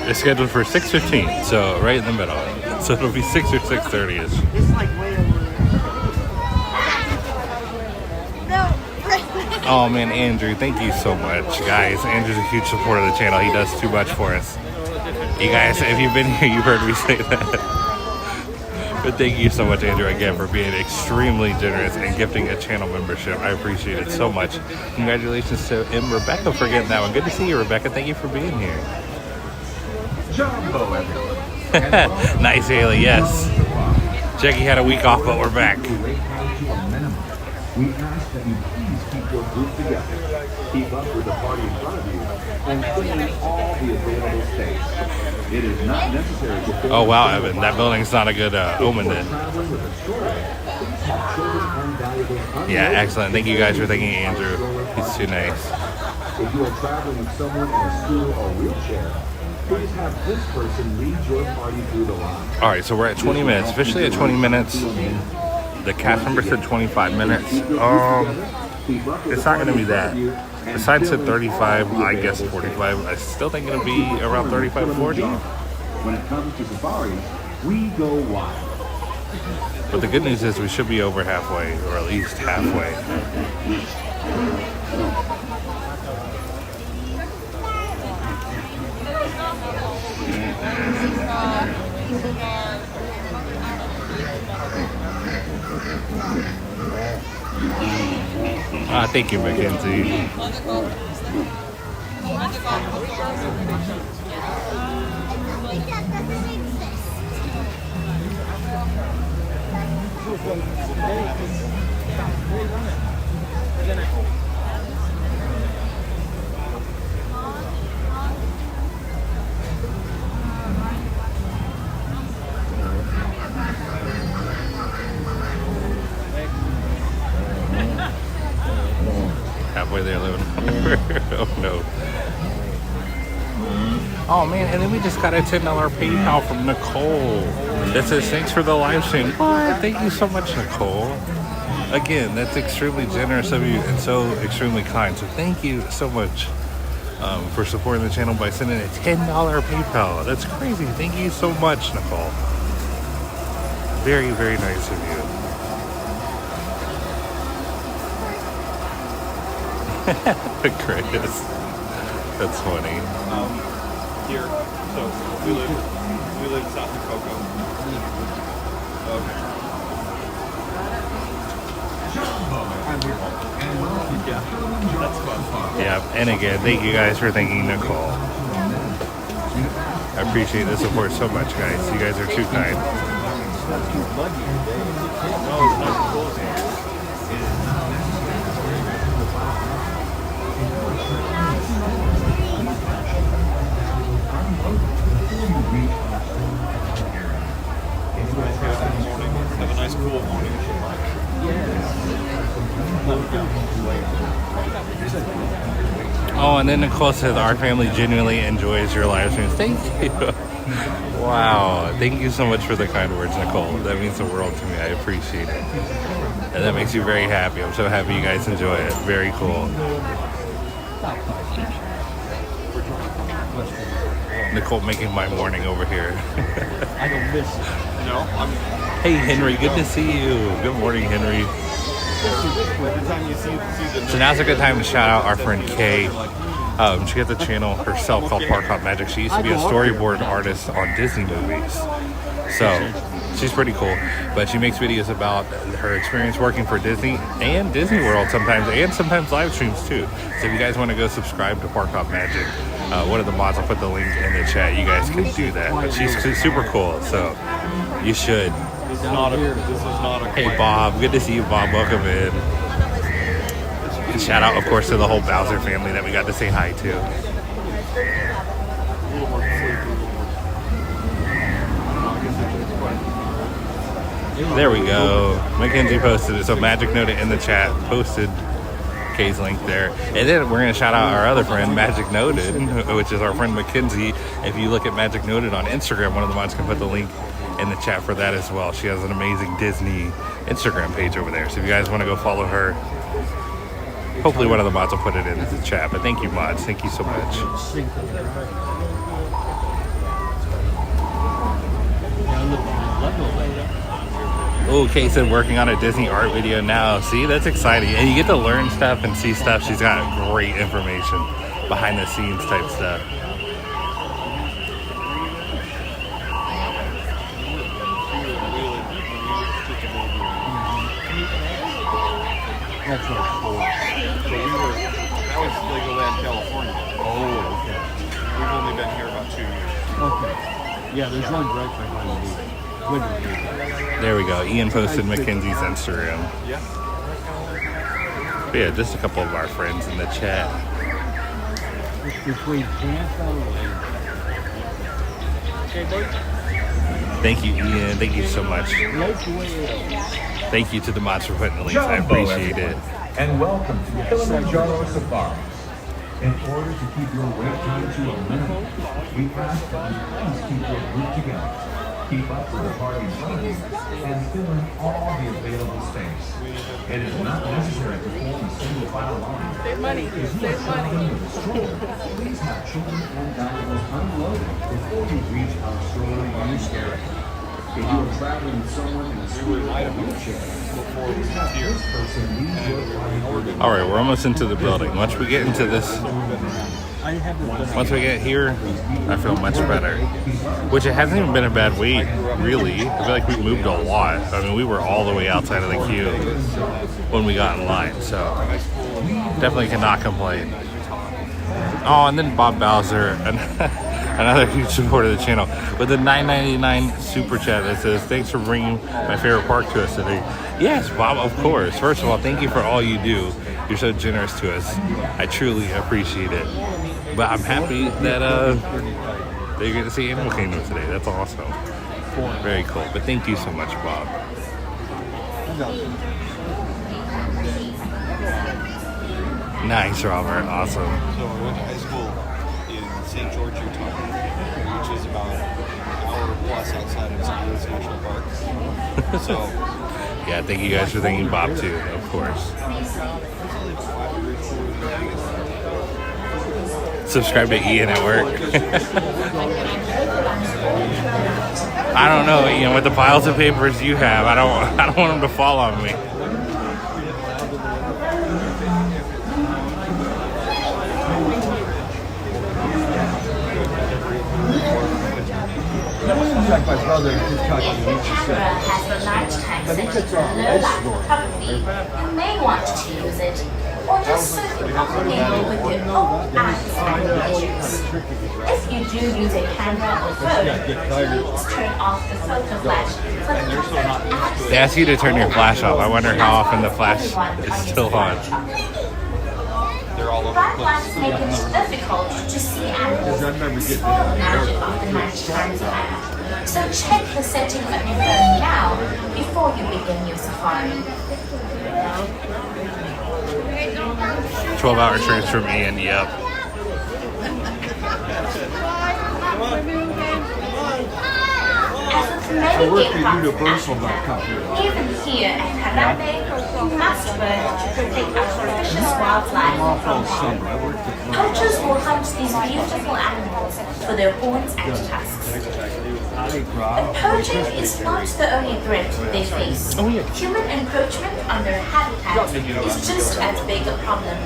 Speaker 2: It's scheduled for 6:15, so right in the middle. So it'll be 6 or 6:30-ish.
Speaker 7: It's like way over
Speaker 2: Oh man, Andrew, thank you so much, guys. Andrew's a huge supporter of the channel. He does too much for us. You guys, if you've been here, you've heard me say that. But thank you so much, Andrew, again, for being extremely generous and gifting a channel membership. I appreciate it so much. Congratulations to Rebecca for getting that one. Good to see you, Rebecca. Thank you for being here.
Speaker 6: Jumbo, everyone.
Speaker 2: Nice, Haley. Yes. Jackie had a week off, but we're back.
Speaker 6: Wait time to a minimum. We ask that you please keep your group together, keep up with the party in front of you, and clean all the available space. It is not necessary to...
Speaker 2: Oh, wow, Evan. That building's not a good omen then.
Speaker 6: Traveling with a stroller, please have children and valuables
Speaker 2: Yeah,
Speaker 6: unloaded.
Speaker 2: excellent. Thank you guys for thanking Andrew. He's too nice.
Speaker 6: If you are traveling with someone in a stool or wheelchair, please have this person lead your party through the line.
Speaker 2: All right, so we're at 20 minutes. Officially at 20 minutes. The cast member said 25 minutes. It's not going to be that. The sign said 35, I guess 45. I still think it'll be around 35, 40.
Speaker 6: When it comes to safaris, we go wild.
Speaker 2: But the good news is we should be over halfway, or at least halfway. Thank you, Mackenzie. Halfway there, living. Oh no. Oh man, and then we just got a $10 PayPal from Nicole that says thanks for the live stream. What? Thank you so much, Nicole. Again, that's extremely generous of you and so extremely kind. So thank you so much for supporting the channel by sending a $10 PayPal. That's crazy. Thank you so much, Nicole. Very, very nice of you. Chris. That's funny.
Speaker 4: Here, so we live south of Cocoa. Okay. Yeah, that's fun.
Speaker 2: Yeah, and again, thank you guys for thanking Nicole. I appreciate the support so much, guys. You guys are too kind.
Speaker 4: Oh, it's not closing. Have a nice cool morning.
Speaker 2: Oh, and then Nicole says our family genuinely enjoys your live streams. Thank you. Wow. Thank you so much for the kind words, Nicole. That means the world to me. I appreciate it. And that makes you very happy. I'm so happy you guys enjoy it. Very cool. Nicole making my morning over here.
Speaker 3: I don't miss it.
Speaker 4: No,
Speaker 2: Hey, Henry. Good to see you. Good morning, Henry.
Speaker 4: every time you see the
Speaker 2: So now's a good time to shout out our friend Kay. She has a channel herself called Park Hop Magic. She used to be a storyboard artist on Disney movies. So she's pretty cool. But she makes videos about her experience working for Disney and Disney World sometimes, and sometimes live streams too. So if you guys want to go subscribe to Park Hop Magic, one of the mods, I'll put the link in the chat. You guys can do that. But she's super cool, so you should.
Speaker 4: This is not a
Speaker 2: Hey Bob, good to see you, Bob. Welcome in. And shout out, of course, to the whole Bowser family that we got to say hi to. There we go. Mackenzie posted it, so Magic noted in the chat, posted Kay's link there. And then we're going to shout out our other friend, Magic Noted, which is our friend Mackenzie. If you look at Magic Noted on Instagram, one of the mods can put the link in the chat for that as well. She has an amazing Disney Instagram page over there. So if you guys want to go follow her, hopefully one of the mods will put it in the chat. But thank you, mods. Thank you so much. Oh, Kay said working on a Disney art video now. See, that's exciting. And you get to learn stuff and see stuff. She's got great information, behind the scenes type stuff.
Speaker 3: That's not cool.
Speaker 4: So that was Legoland, California.
Speaker 3: Oh, okay.
Speaker 4: We've only been here about 2 years.
Speaker 3: Okay. Yeah, there's one right behind me.
Speaker 2: There we go. Ian posted Mackenzie's Instagram.
Speaker 4: Yeah.
Speaker 2: But yeah, just a couple of our friends in the chat.
Speaker 3: It's between Tampa and
Speaker 2: Thank you, Ian. Thank you so much.
Speaker 3: Lake Wales.
Speaker 2: Thank you to the mods for putting the links. I appreciate it.
Speaker 6: And welcome to Kilimanjaro Safaris. In order to keep your wait time to a minimum, we ask that you please keep your group together. Keep up with the party running and fill in all the available space. It is not necessary to form a single file line.
Speaker 5: Save money.
Speaker 6: If you are
Speaker 5: Save money.
Speaker 6: traveling with a stroller, please have children and valuables unloaded before you reach our stroller use area. If you are traveling with someone in a scooter or wheelchair, please have this person leave your party order.
Speaker 2: All right, we're almost into the building. Once we get into this,
Speaker 3: I haven't been.
Speaker 2: once we get here, I feel much better. Which it hasn't even been a bad wait, really. I feel like we moved a lot. I mean, we were all the way outside of the queue when we got in line, so definitely cannot complain. Oh, and then Bob Bowser, another huge supporter of the channel, with a $9.99 super chat that says, "Thanks for bringing my favorite park to us today." Yes, Bob, of course. First of all, thank you for all you do. You're so generous to us. I truly appreciate it. But I'm happy that you're going to see Animal Kingdom today. That's awesome. Very cool. But thank you so much, Bob. Nice, Robert. Awesome.
Speaker 4: So I went to high school in St. George, Utah, which is about an hour plus outside of St. Louis National Park. So
Speaker 2: Yeah, thank you guys for thanking Bob too, of course. Subscribe to Ian at work. I don't know, Ian, with the piles of papers you have, I don't want him to fall on me.
Speaker 3: Like my brother just talked to me.
Speaker 1: Pandora has a large tank set to low light property. You may want to use it, or just simply comfortable with your own eyes and issues. If you do use a camera or phone, please turn off the photo flash for the comfort.
Speaker 2: They ask you to turn your flash off. I wonder how often the flash is still on.
Speaker 4: they're all over the
Speaker 1: Bright
Speaker 4: place.
Speaker 1: lights make it difficult to see animals and spoil the magic of the night times app. So check the settings on your phone now before you begin your safari.
Speaker 2: 12-hour trips from Ian, yep.
Speaker 1: As with many game parks in Africa, even here at Harambe, you must learn to protect our precious wildlife from harm. Poachers will hunt these beautiful animals for their horns and tusks. But poaching is not the only threat they face. Human encroachment on their habitat is just as big a problem.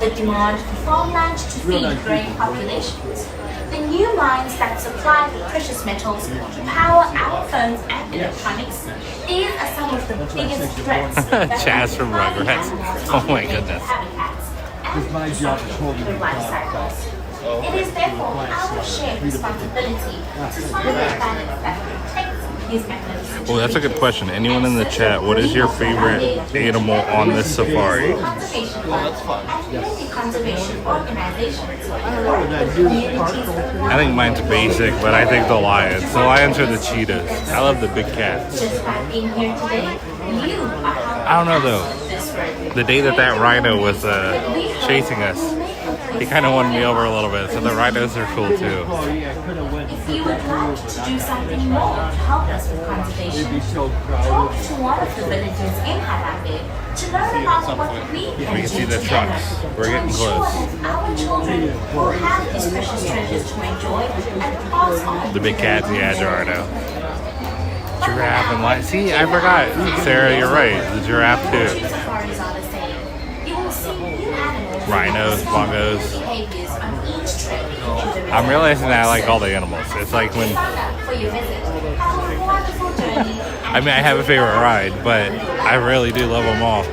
Speaker 1: The demand for farmland to feed growing populations, the new mines that supply the precious metals to power our phones and electronics, these are some of the biggest threats that
Speaker 2: Chaz from Rugrats. Oh my goodness.
Speaker 1: habitats and their life cycles. It is therefore our shared responsibility to find a balance that protects these magnificent
Speaker 2: Well, that's a good question. Anyone in the chat, what is your favorite animal on this safari?
Speaker 1: conservation funds and community conservation organizations.
Speaker 2: I think mine's basic, but I think the lions. The lions are the cheetahs. I love the big cats.
Speaker 1: Just by being here today, you are
Speaker 2: I don't know though.
Speaker 1: this road.
Speaker 2: The day that rhino was chasing us, he kind of won me over a little bit. So the rhinos are cool too.
Speaker 1: If you would like to do something more to help us with conservation, talk to one of the villagers in Harambe to learn about what we can
Speaker 2: We can see the
Speaker 1: do
Speaker 2: trucks.
Speaker 1: together
Speaker 2: We're
Speaker 1: to
Speaker 2: getting
Speaker 1: ensure
Speaker 2: close.
Speaker 1: that our children will have these precious treasures to enjoy and pass on.
Speaker 2: The big cats, yeah, Gerardo. Giraffe and lion. See, I forgot. Sarah, you're right. The giraffe too.
Speaker 1: Safaris are the same. You will see new animals,
Speaker 2: Rhinos, bongos.
Speaker 1: behaviors on each trip.
Speaker 2: I'm realizing that I like all the animals. It's like when,
Speaker 1: Sign up for your visit. Have a wonderful journey.
Speaker 2: I mean, I have a favorite ride, but I really do love them all.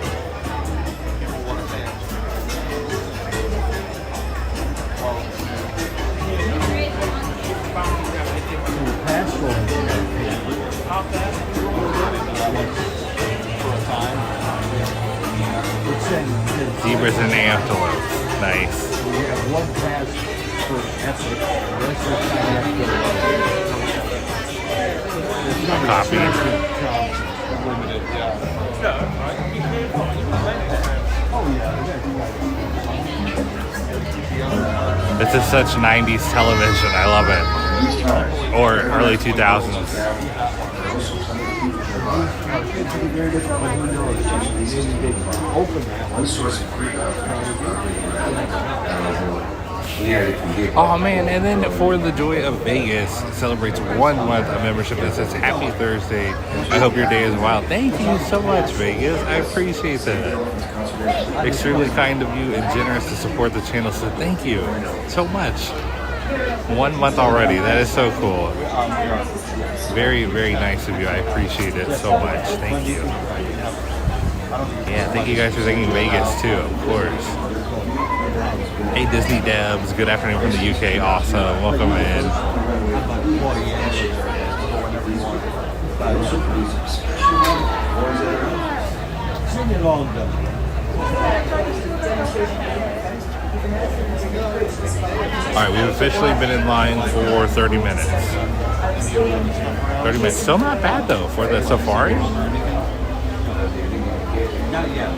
Speaker 2: Zebras and antelopes. Nice.
Speaker 3: We have one pass for Epic. The rest of the time you have to
Speaker 2: Copy.
Speaker 4: Limited, yeah.
Speaker 2: This is such 90s television. I love it. Or early 2000s. Oh man, and then for the Joy of Vegas celebrates 1 month of membership that says Happy Thursday. I hope your day is wild. Thank you so much, Vegas. I appreciate that. Extremely kind of you and generous to support the channel, so thank you so much. 1 month already. That is so cool. Very, very nice of you. I appreciate it so much. Thank you. Yeah, thank you guys for thanking Vegas too, of course. Hey Disney Debs, good afternoon from the UK. Awesome. Welcome in. Alright, we've officially been in line for 30 minutes. 30 minutes. Still not bad though for the safari.
Speaker 3: Not yet.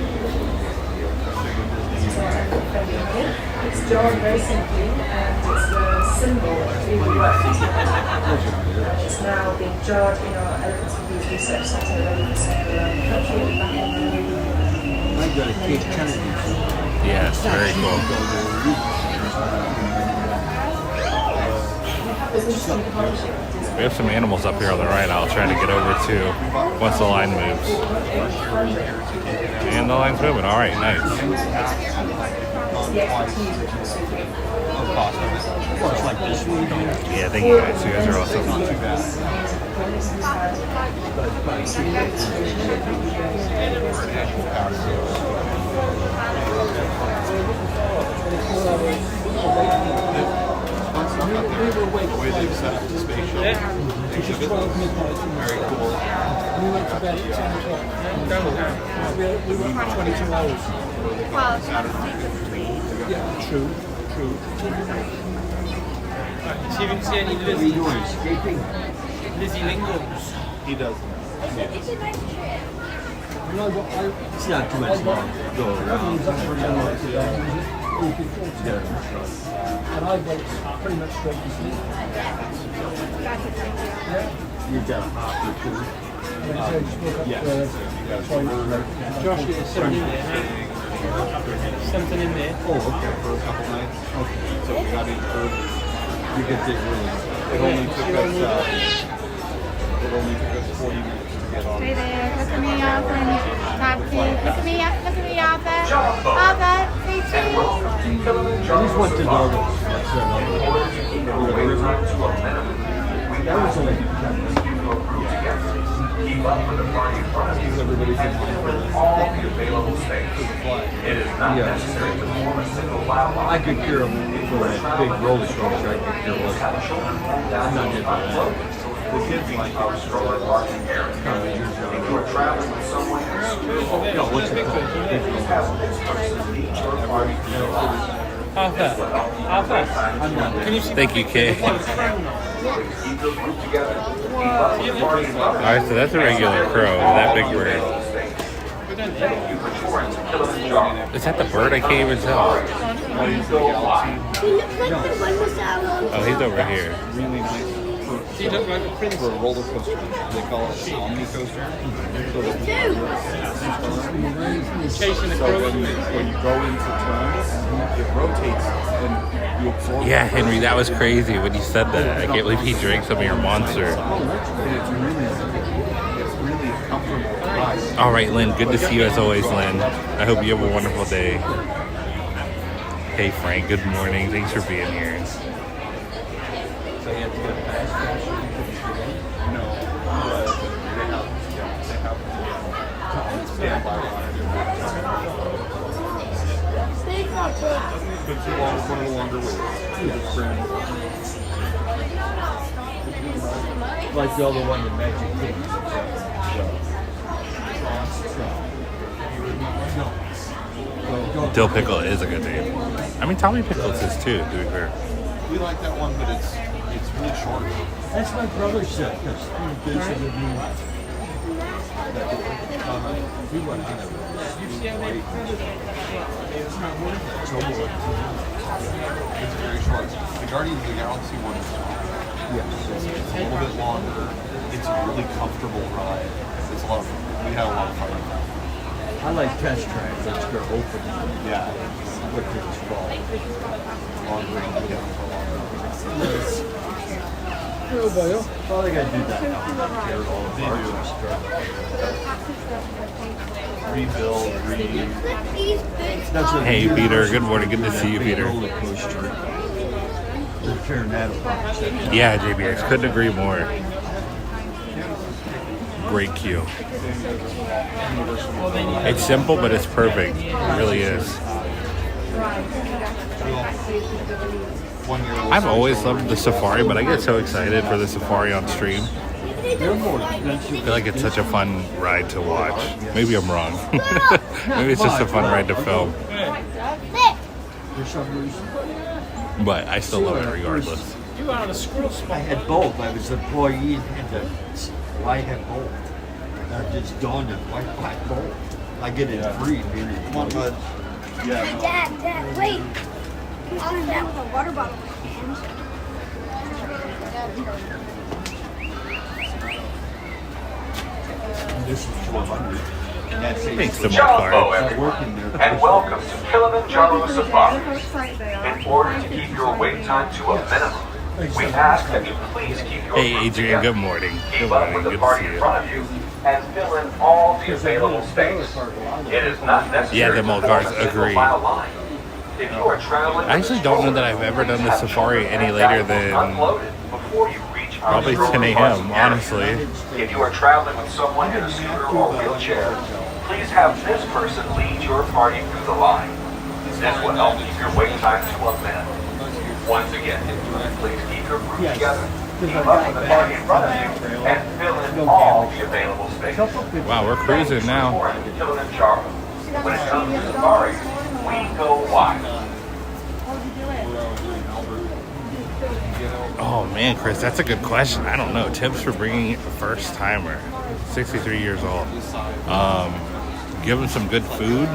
Speaker 8: It's drawn very simply, and it's the symbol of who we are. It's now being jarred in our Elephants for Views Research Centre, ready for sale hopefully back in
Speaker 3: I got a Cape Kennedy.
Speaker 2: Yes, very cool. We have some animals up here on the right I'll try to get over to once the line moves. And the line's moving. All right, nice. Yeah, thank you guys. You guys are awesome.
Speaker 4: The way they've set up the spaceship exhibit, very cool.
Speaker 9: We went to bed at 10 o'clock. We were 22 hours. Yeah, true.
Speaker 10: So you didn't see any Lizzie Lingles?
Speaker 4: He does.
Speaker 3: It's not too much long to go around.
Speaker 9: And I went pretty much straight to sleep.
Speaker 3: You've got a hop or two.
Speaker 9: Josh, there's something in there. Something in there.
Speaker 3: Oh, okay.
Speaker 4: For a couple nights. Okay. So we got in early.
Speaker 3: You get there early.
Speaker 4: It only took us 40 minutes to get on.
Speaker 11: Stay there. Look at me, Arthur. Look at me, Arthur. Arthur, say cheese.
Speaker 3: I just went to Darwin. That was only
Speaker 6: Keep up with the party in front of you.
Speaker 4: Everybody's in line for
Speaker 6: All the available space. It is not necessary to form a single file line.
Speaker 3: I could cure him for that big roller coaster. I could cure him. I'm not getting that.
Speaker 6: The kids like our stroller parking area. If you are traveling with someone who's
Speaker 3: What's it called?
Speaker 10: Arthur, can you see?
Speaker 2: Thank you, Kay.
Speaker 6: keep the group together. Keep up with the party in front of you.
Speaker 2: Alright, so that's a regular crow, that big bird.
Speaker 6: Thank you for touring Kilimanjaro.
Speaker 2: Is that the bird? I can't even tell. Oh, he's over here.
Speaker 4: really nice
Speaker 10: He looked like a prince.
Speaker 4: for a roller coaster. They call it an omni coaster.
Speaker 10: Chasing the
Speaker 4: So
Speaker 10: crow.
Speaker 4: when you go into turns, it rotates and you absorb.
Speaker 2: Yeah, Henry, that was crazy when you said that. I can't believe he drank some of your monster.
Speaker 4: And it's really a comfortable ride.
Speaker 2: All right, Lynn, good to see you as always, Lynn. I hope you have a wonderful day. Hey, Frank, good morning. Thanks for being here.
Speaker 3: So you have to get a fast pass.
Speaker 4: No, they have It's one of the longer ways. It's brand new.
Speaker 3: Like the other one, the Magic Kingdom. So
Speaker 2: Dill pickle is a good name. I mean, Tommy Pickles is too, to be fair.
Speaker 4: We like that one, but it's really short.
Speaker 3: That's my brother's set. That's busy with me. He went out of it. It's not worth it. It's over.
Speaker 4: It's very short. The Guardians of the Galaxy one is it's a little bit longer. It's a really comfortable ride. It's a lot of fun. We had a lot of fun.
Speaker 3: I like test tracks. That's their open.
Speaker 4: Yeah.
Speaker 3: What it's called. Long range. Well, they gotta do that now. Tear all the parts and stuff. Rebuild, That's what
Speaker 2: Hey, Peter. Good morning. Good to see you, Peter.
Speaker 3: roller coaster. They're tearing that apart.
Speaker 2: Yeah, JBX. Couldn't agree more. Great queue. It's simple, but it's perfect. It really is. I've always loved the safari, but I get so excited for the safari on stream. I feel like it's such a fun ride to watch. Maybe I'm wrong. Maybe it's just a fun ride to film. But I still love it regardless.
Speaker 10: You are on a squirrel spot.
Speaker 3: I had both. I was an employee and had to. Why have both? That just dawned on why both? I get it free.
Speaker 4: Come on, bud. Yeah.
Speaker 11: Dad, wait. I'm down with a water bottle.
Speaker 3: This is 400. And that's it.
Speaker 2: Thanks to more
Speaker 6: Hello,
Speaker 2: cards.
Speaker 6: everyone, and welcome to Kilimanjaro Safaris. In order to keep your wait time to a minimum, we ask that you please keep your
Speaker 2: Hey,
Speaker 6: group
Speaker 2: Adrian.
Speaker 6: together.
Speaker 2: Good morning. Good
Speaker 6: Keep up
Speaker 2: morning.
Speaker 6: with the
Speaker 2: Good to
Speaker 6: party
Speaker 2: see
Speaker 6: in
Speaker 2: you.
Speaker 6: front of you and fill in all the available space. It is not necessary
Speaker 2: Yeah, the
Speaker 6: to form
Speaker 2: Mulgars
Speaker 6: a single
Speaker 2: agree.
Speaker 6: file line. If you are traveling,
Speaker 2: I actually don't know that I've ever done the safari any later than probably 10 a.m., honestly.
Speaker 6: If you are traveling with someone in a scooter or wheelchair, please have this person lead your party through the line. This will help keep your wait time to a minimum. Once again, please keep your group together, keep up with the party in front of you, and fill in all the available space.
Speaker 2: Wow, we're cruising now.
Speaker 6: Kilimanjaro. When it comes to safaris, we go wild.
Speaker 2: Oh man, Chris, that's a good question. I don't know. Tips for bringing a first timer, 63 years old. Give them some good food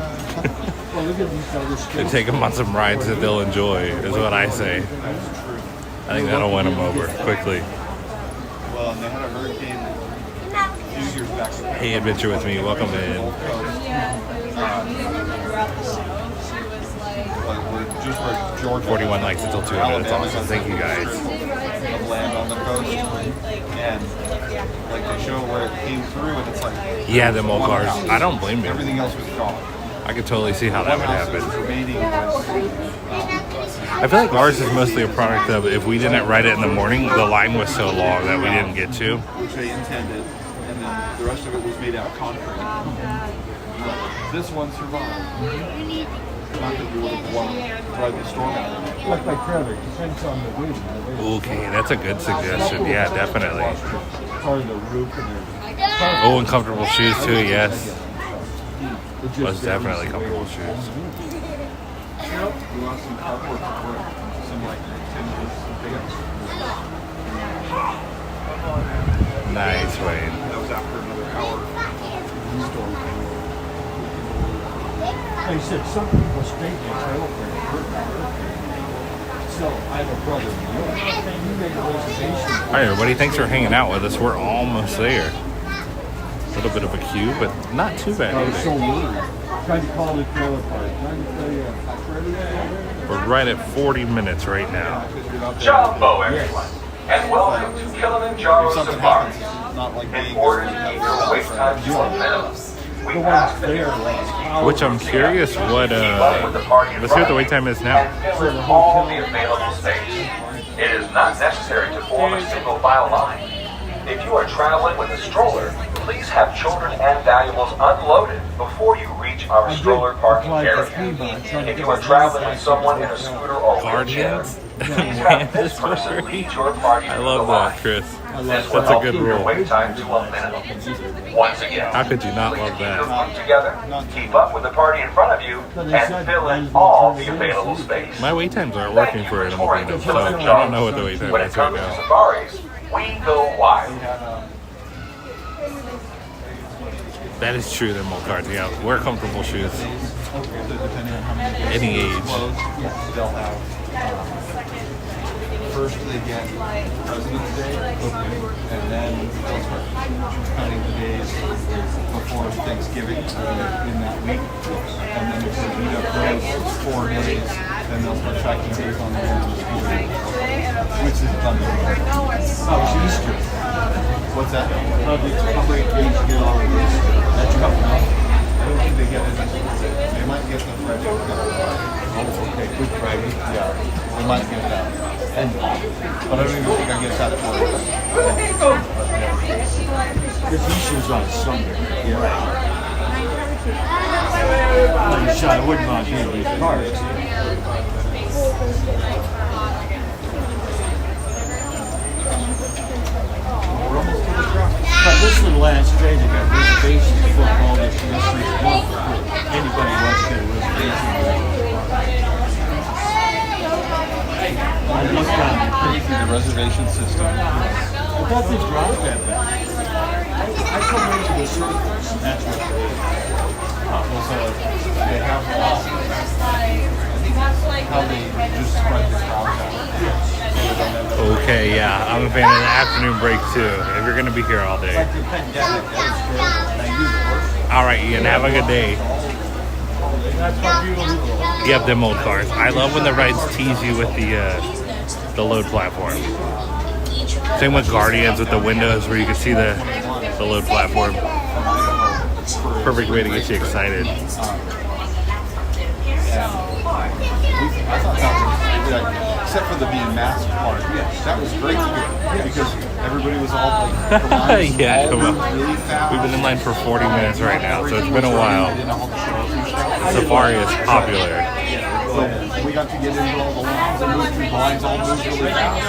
Speaker 2: and take them on some rides that they'll enjoy, is what I say. I think that'll win them over quickly.
Speaker 4: Well, and they had a hurricane a few years back.
Speaker 2: Hey, Adventure With Me, welcome in.
Speaker 4: Just where Georgia
Speaker 2: 41 likes until 200. That's awesome. Thank you guys.
Speaker 4: Of land on the coast, and like they show where it came through, and it's like
Speaker 2: Yeah, the mole
Speaker 4: one
Speaker 2: cars.
Speaker 4: house.
Speaker 2: I don't blame you.
Speaker 4: Everything else was gone.
Speaker 2: I could totally see how that
Speaker 4: One
Speaker 2: would
Speaker 4: house that was
Speaker 2: happen.
Speaker 4: remaining was
Speaker 2: I feel like ours is mostly a product of if we didn't ride it in the morning, the line was so long that we didn't get to.
Speaker 4: which they intended, and then the rest of it was made out of concrete. This one survived. Not that we would have won ride the storm out of it.
Speaker 3: Like my trailer, depends on the wind.
Speaker 2: Okay, that's a good suggestion. Yeah, definitely.
Speaker 3: Part of the roof and everything.
Speaker 2: Oh, and comfortable shoes too, yes. Most definitely comfortable shoes.
Speaker 4: We lost some cardboard for some like timbers and things.
Speaker 2: Nice, Wayne.
Speaker 4: That was after another hour storm.
Speaker 3: Like I said, some people stay in trail for a hurricane. So I have a brother in New York. You made a reservation.
Speaker 2: All right, everybody. Thanks for hanging out with us. We're almost there. A little bit of a queue, but not too bad
Speaker 3: I was so
Speaker 2: either.
Speaker 3: worried. Trying to call the trailer park. Trying to tell you
Speaker 2: We're right at 40 minutes right now.
Speaker 6: Jumbo, everyone, and welcome to Kilimanjaro
Speaker 4: If something happens,
Speaker 6: Safaris.
Speaker 4: it's not like
Speaker 6: In
Speaker 4: being
Speaker 6: order to keep your wait time to a minimum, we ask that you please keep your
Speaker 2: Which I'm
Speaker 6: group together,
Speaker 2: curious what,
Speaker 6: keep up with the party in
Speaker 2: let's see what the
Speaker 6: front
Speaker 2: wait time is now.
Speaker 6: and fill in all the available space. It is not necessary to form a single file line. If you are traveling with a stroller, please have children and valuables unloaded before you reach our stroller parking area. If you are traveling with someone in a scooter or wheelchair,
Speaker 2: Mandatory. I love that, Chris. That's a good rule.
Speaker 6: Wait time to a minute. Once again,
Speaker 2: How could you not love that?
Speaker 6: group together, keep up with the party in front of you, and fill in all the available space.
Speaker 2: My wait times aren't working for Animal Kingdom, so I don't know what the wait time
Speaker 6: When it
Speaker 2: is right
Speaker 6: comes to
Speaker 2: now.
Speaker 6: safaris, we go wild.
Speaker 2: That is true, they're more cards. Yeah, wear comfortable shoes.
Speaker 4: Depending on how many days
Speaker 2: Any
Speaker 4: they're
Speaker 2: age.
Speaker 4: closed, they'll have first they get President's Day, and then they'll start counting the days before Thanksgiving in that week. And then if they meet up those 4 days, then they'll start tracking days on the end of the school year, which is Sunday.
Speaker 3: Oh, Easter.
Speaker 4: What's that?
Speaker 3: How many days you get on Easter?
Speaker 4: That's coming up. I don't think they get it. They might get the Friday.
Speaker 3: Oh, okay, Good Friday.
Speaker 4: Yeah, they might get that. But I don't even think I get that for it.
Speaker 3: Because Easter's on Sunday. Yeah. Like I said, I wouldn't mind being in these cards. But this is the last day they got reservations for all this week's month. Anybody wants to get a reservation. I looked on
Speaker 4: The reservation system.
Speaker 3: I thought they dropped that back. I come into the circles, and that's what it is.
Speaker 4: They have how they just spread the crowds out.
Speaker 2: Okay, yeah, I'm a fan of the afternoon break too. If you're gonna be here all day.
Speaker 3: Like the pandemic, that was great. Now you
Speaker 2: All right, Ian, have a good day.
Speaker 3: That's what beautiful.
Speaker 2: You have them old cars. I love when the rides tease you with the load platform. Same with Guardians with the windows where you can see the load platform. Perfect way to get you excited.
Speaker 4: I thought that was good, except for the being masked part. That was great because everybody was all like,
Speaker 2: Yeah,
Speaker 4: all
Speaker 2: well,
Speaker 4: really fast.
Speaker 2: we've been in line for 40 minutes right now, so it's been a while. Safari is popular.
Speaker 4: So we got to get into all the lines and move through lines, all moved really fast.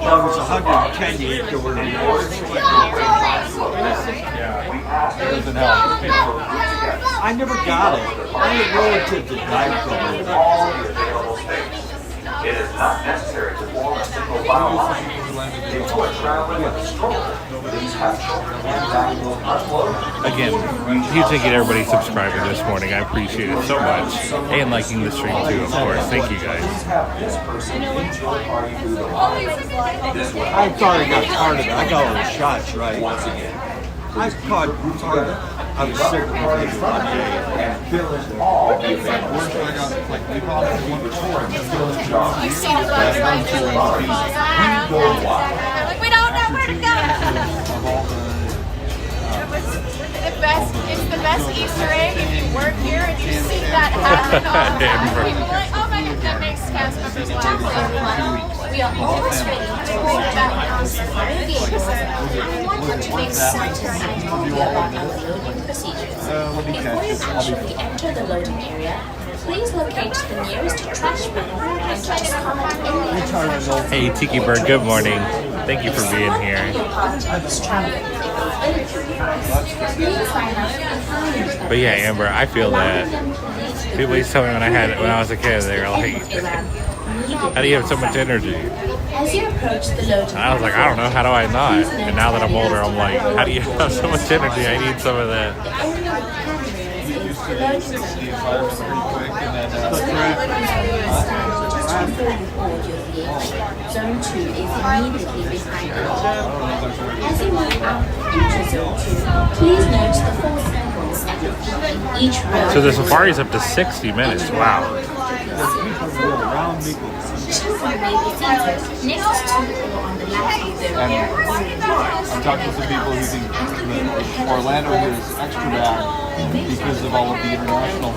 Speaker 3: That was 110 years to where we were.
Speaker 4: It doesn't help.
Speaker 3: I never got it. I had a relative that died from it.
Speaker 6: All the available space. It is not necessary to form a single file line. If you are traveling with a stroller, please have children and valuable unload.
Speaker 2: Again, huge thank you to everybody subscribing this morning. I appreciate it so much. And liking the stream too, of course. Thank you guys.
Speaker 6: Have this person enjoy party through the line. This way.
Speaker 3: I thought I got tired of it. I got all the shots right.
Speaker 6: Once again,
Speaker 3: I caught I was sick of it one day.
Speaker 6: and fill in all the available
Speaker 4: Where's I got like we bought one tour.
Speaker 5: You see the bus like this?
Speaker 6: We go wild.
Speaker 5: Like, we don't know where to go.
Speaker 4: Of all
Speaker 5: It's the best Easter egg if you work here and you see that happen all the time. People are like, oh my god, that makes cast members laugh.
Speaker 1: We are almost ready to roll back our safari vehicles. I want to make certain that you know about our loading procedures. Before you actually enter the loading area, please locate the nearest trash bin and just comment in the trash.
Speaker 2: Hey, Tiki Bird, good morning. Thank you for being here.
Speaker 1: Your party is traveling with please sign up behind.
Speaker 2: But yeah, Amber, I feel that. People used to tell me when I was a kid, they were like, how do you have so much energy?
Speaker 1: As you approach the loading
Speaker 2: And I was like, I don't know, how do I not? And now that I'm older, I'm like, how do you have so much energy? I need some of that.
Speaker 1: Zone 2 is immediately behind you. As you move out into Zone 2, please note the 4 circles at your feet in each row.
Speaker 2: So the safari's up to 60 minutes. Wow.
Speaker 1: Children may be seated next to or on the left of the
Speaker 4: I'm talking to some people who think that Orlando here is extra bad because of all of the international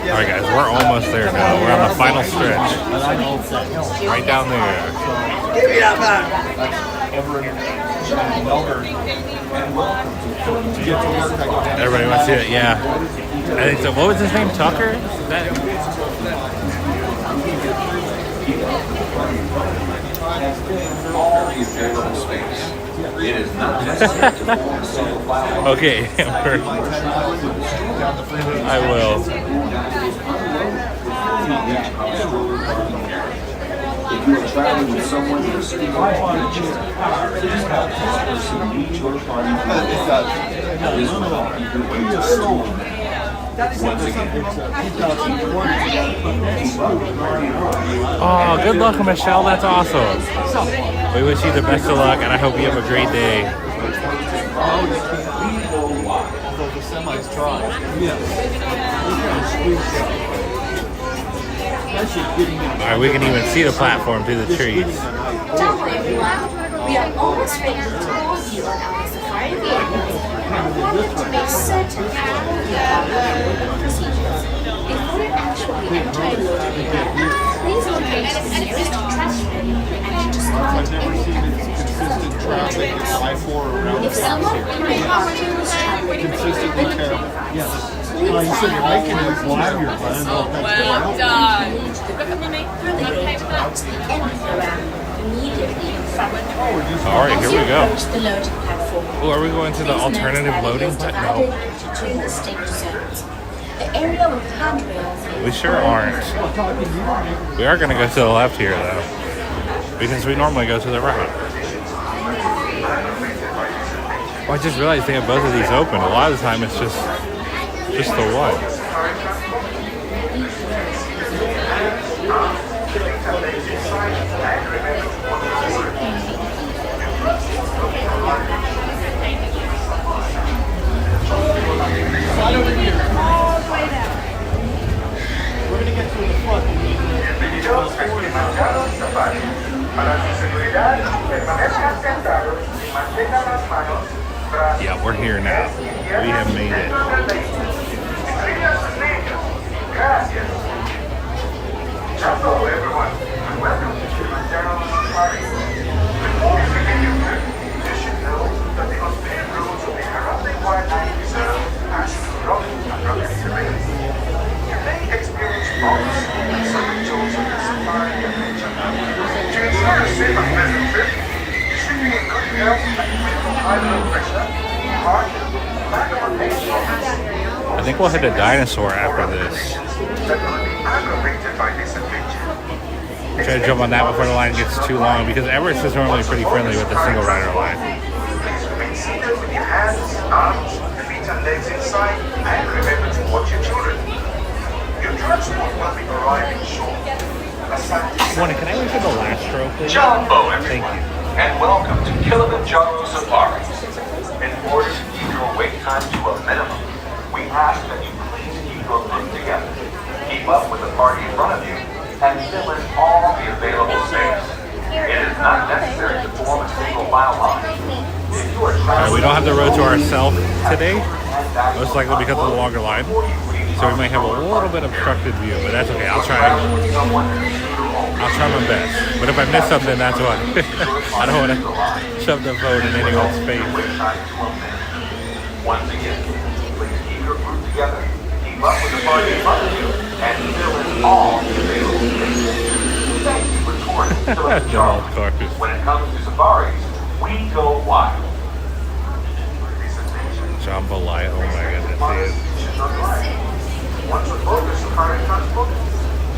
Speaker 2: Alright guys, we're almost there now. We're on the final stretch. Right down there.
Speaker 3: Give me that back.
Speaker 4: and Melbourne. And welcome to get to work. I go down.
Speaker 2: Everybody wants to see it, yeah. I think so. What was his name? Tucker? Is that
Speaker 6: All the available space. It is not necessary to form a single file.
Speaker 2: okay? I will.
Speaker 6: If you are traveling with someone who is speaking English, please help this person meet your party. This will you can wait just once again.
Speaker 2: Oh, good luck, Michelle. That's awesome. We wish you the best of luck, and I hope you have a great day.
Speaker 4: The semis try.
Speaker 2: All right, we can even see the platform through the trees.
Speaker 1: Ciao everyone, we are almost ready to tour you on our safari vehicle. We wanted to make certain that all the procedures before you actually enter the vehicle. Please locate the nearest trash bin and just collect any
Speaker 4: Consistent traffic, I-4 around
Speaker 1: If someone in your party was traveling
Speaker 4: consistently terrible. You said you're making it live, you're fine.
Speaker 5: Well done. Look at me.
Speaker 1: through the gate out to the end of the ramp, immediately in front of you.
Speaker 2: All right, here we go.
Speaker 1: Approach the loading platform.
Speaker 2: Oh, are we going to the
Speaker 1: Please note
Speaker 2: alternative
Speaker 1: that it
Speaker 2: loading
Speaker 1: is
Speaker 2: platform?
Speaker 1: divided
Speaker 2: No,
Speaker 1: into two distinct zones. The area with handrails is
Speaker 2: we sure aren't. We are going to go to the left here, though, because we normally go to the right. Oh, I just realized they have both of these open. A lot of the time, it's just the one.
Speaker 9: We're going to get to the front.
Speaker 12: Bienvenidos a Kilimanjaro Safaris. Para su seguridad, permanezcan sentados y mantengan las manos, brazos.
Speaker 2: Yeah, we're here now. We have made it.
Speaker 12: Inclina sus niños. Gracias. Hello, everyone, and welcome to Kilimanjaro Safaris. Before we begin your trip, you should know that the unpaved roads of the Harambe Wildlife Reserve pass through rough and rugged terrain. You may experience bumps and some jolts on your safari adventure. To ensure a safe and pleasant trip, you should be in good health and free from high blood pressure, heart, lack of attention.
Speaker 2: I think we'll head to Dinosaur after this.
Speaker 12: That will be aggravated by this adventure.
Speaker 2: Try to jump on that before the line gets too long, because Everest is normally pretty friendly with the single rider line.
Speaker 12: Please remain seated with your hands, arms, feet and legs inside, and remember to watch your children. Your transport will be arriving shortly.
Speaker 2: Morning, can I look at the last row, please?
Speaker 6: Jumbo,
Speaker 2: Thank
Speaker 6: everyone,
Speaker 2: you.
Speaker 6: and welcome to Kilimanjaro Safaris. In order to keep your wait time to a minimum, we ask that you please keep your group together, keep up with the party in front of you, and fill in all the available space. It is not necessary to form a single file line. If you are traveling,
Speaker 2: We don't have the road to ourselves today, most likely because of the longer line. So we might have a little bit obstructed view, but that's okay. I'll try my best. But if I miss something, that's why. I don't want to shove the phone in anyone's face.
Speaker 6: once again, please keep your group together, keep up with the party in front of you, and fill in all the available space. Thank you for touring Kilimanjaro. When it comes to safaris, we go wild.
Speaker 2: Jambalaya, oh my goodness, dude.
Speaker 12: Once aboard the safari transport,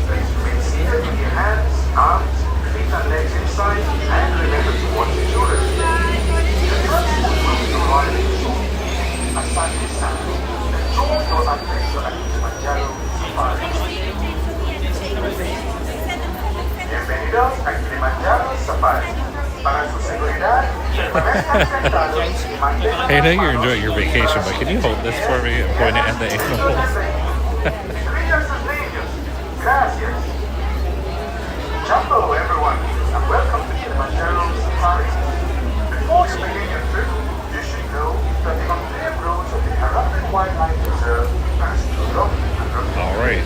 Speaker 12: please remain seated with your hands, arms, feet and legs inside, and remember to watch your children. The transport will be arriving shortly. Aside this sound, enjoy your adventure at Kilimanjaro Safari. Bienvenidos a Kilimanjaro Safari. Para su seguridad, permanezcan sentados y mantengan
Speaker 2: Hey, I know you're enjoying your vacation, but can you hold this for me and point it at the animals?
Speaker 12: Gracias. Jumbo, everyone, and welcome to Kilimanjaro Safaris. Before you begin your trip, you should know that the unpaved roads of the Harambe Wildlife Reserve pass through rough and rugged.
Speaker 2: All right.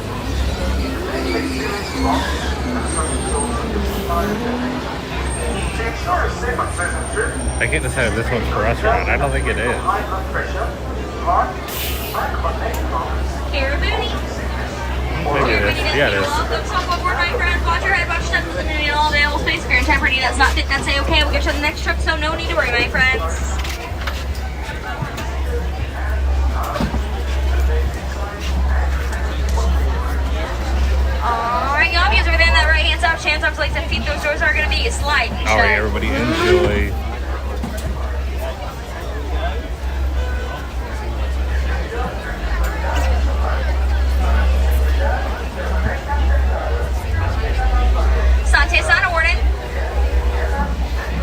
Speaker 12: You may experience bumps and some jolts on your safari adventure. To ensure a safe and pleasant trip,
Speaker 2: I can't decide if this one's for us or not. I don't think it is.
Speaker 13: Caraboonie.
Speaker 2: Maybe it is. Yeah, it is.
Speaker 13: Welcome to on board, my friends. Watch your head, watch your step, listen to all available space. If your temporary does not fit, then say okay. We'll get you to the next truck, so no need to worry, my friends. Alright, y'all, because over there in that right hand side, chance up to like 10 feet, those doors are going to be sliding shut.
Speaker 2: Alright, everybody enjoy.
Speaker 13: Sante Sana Warden.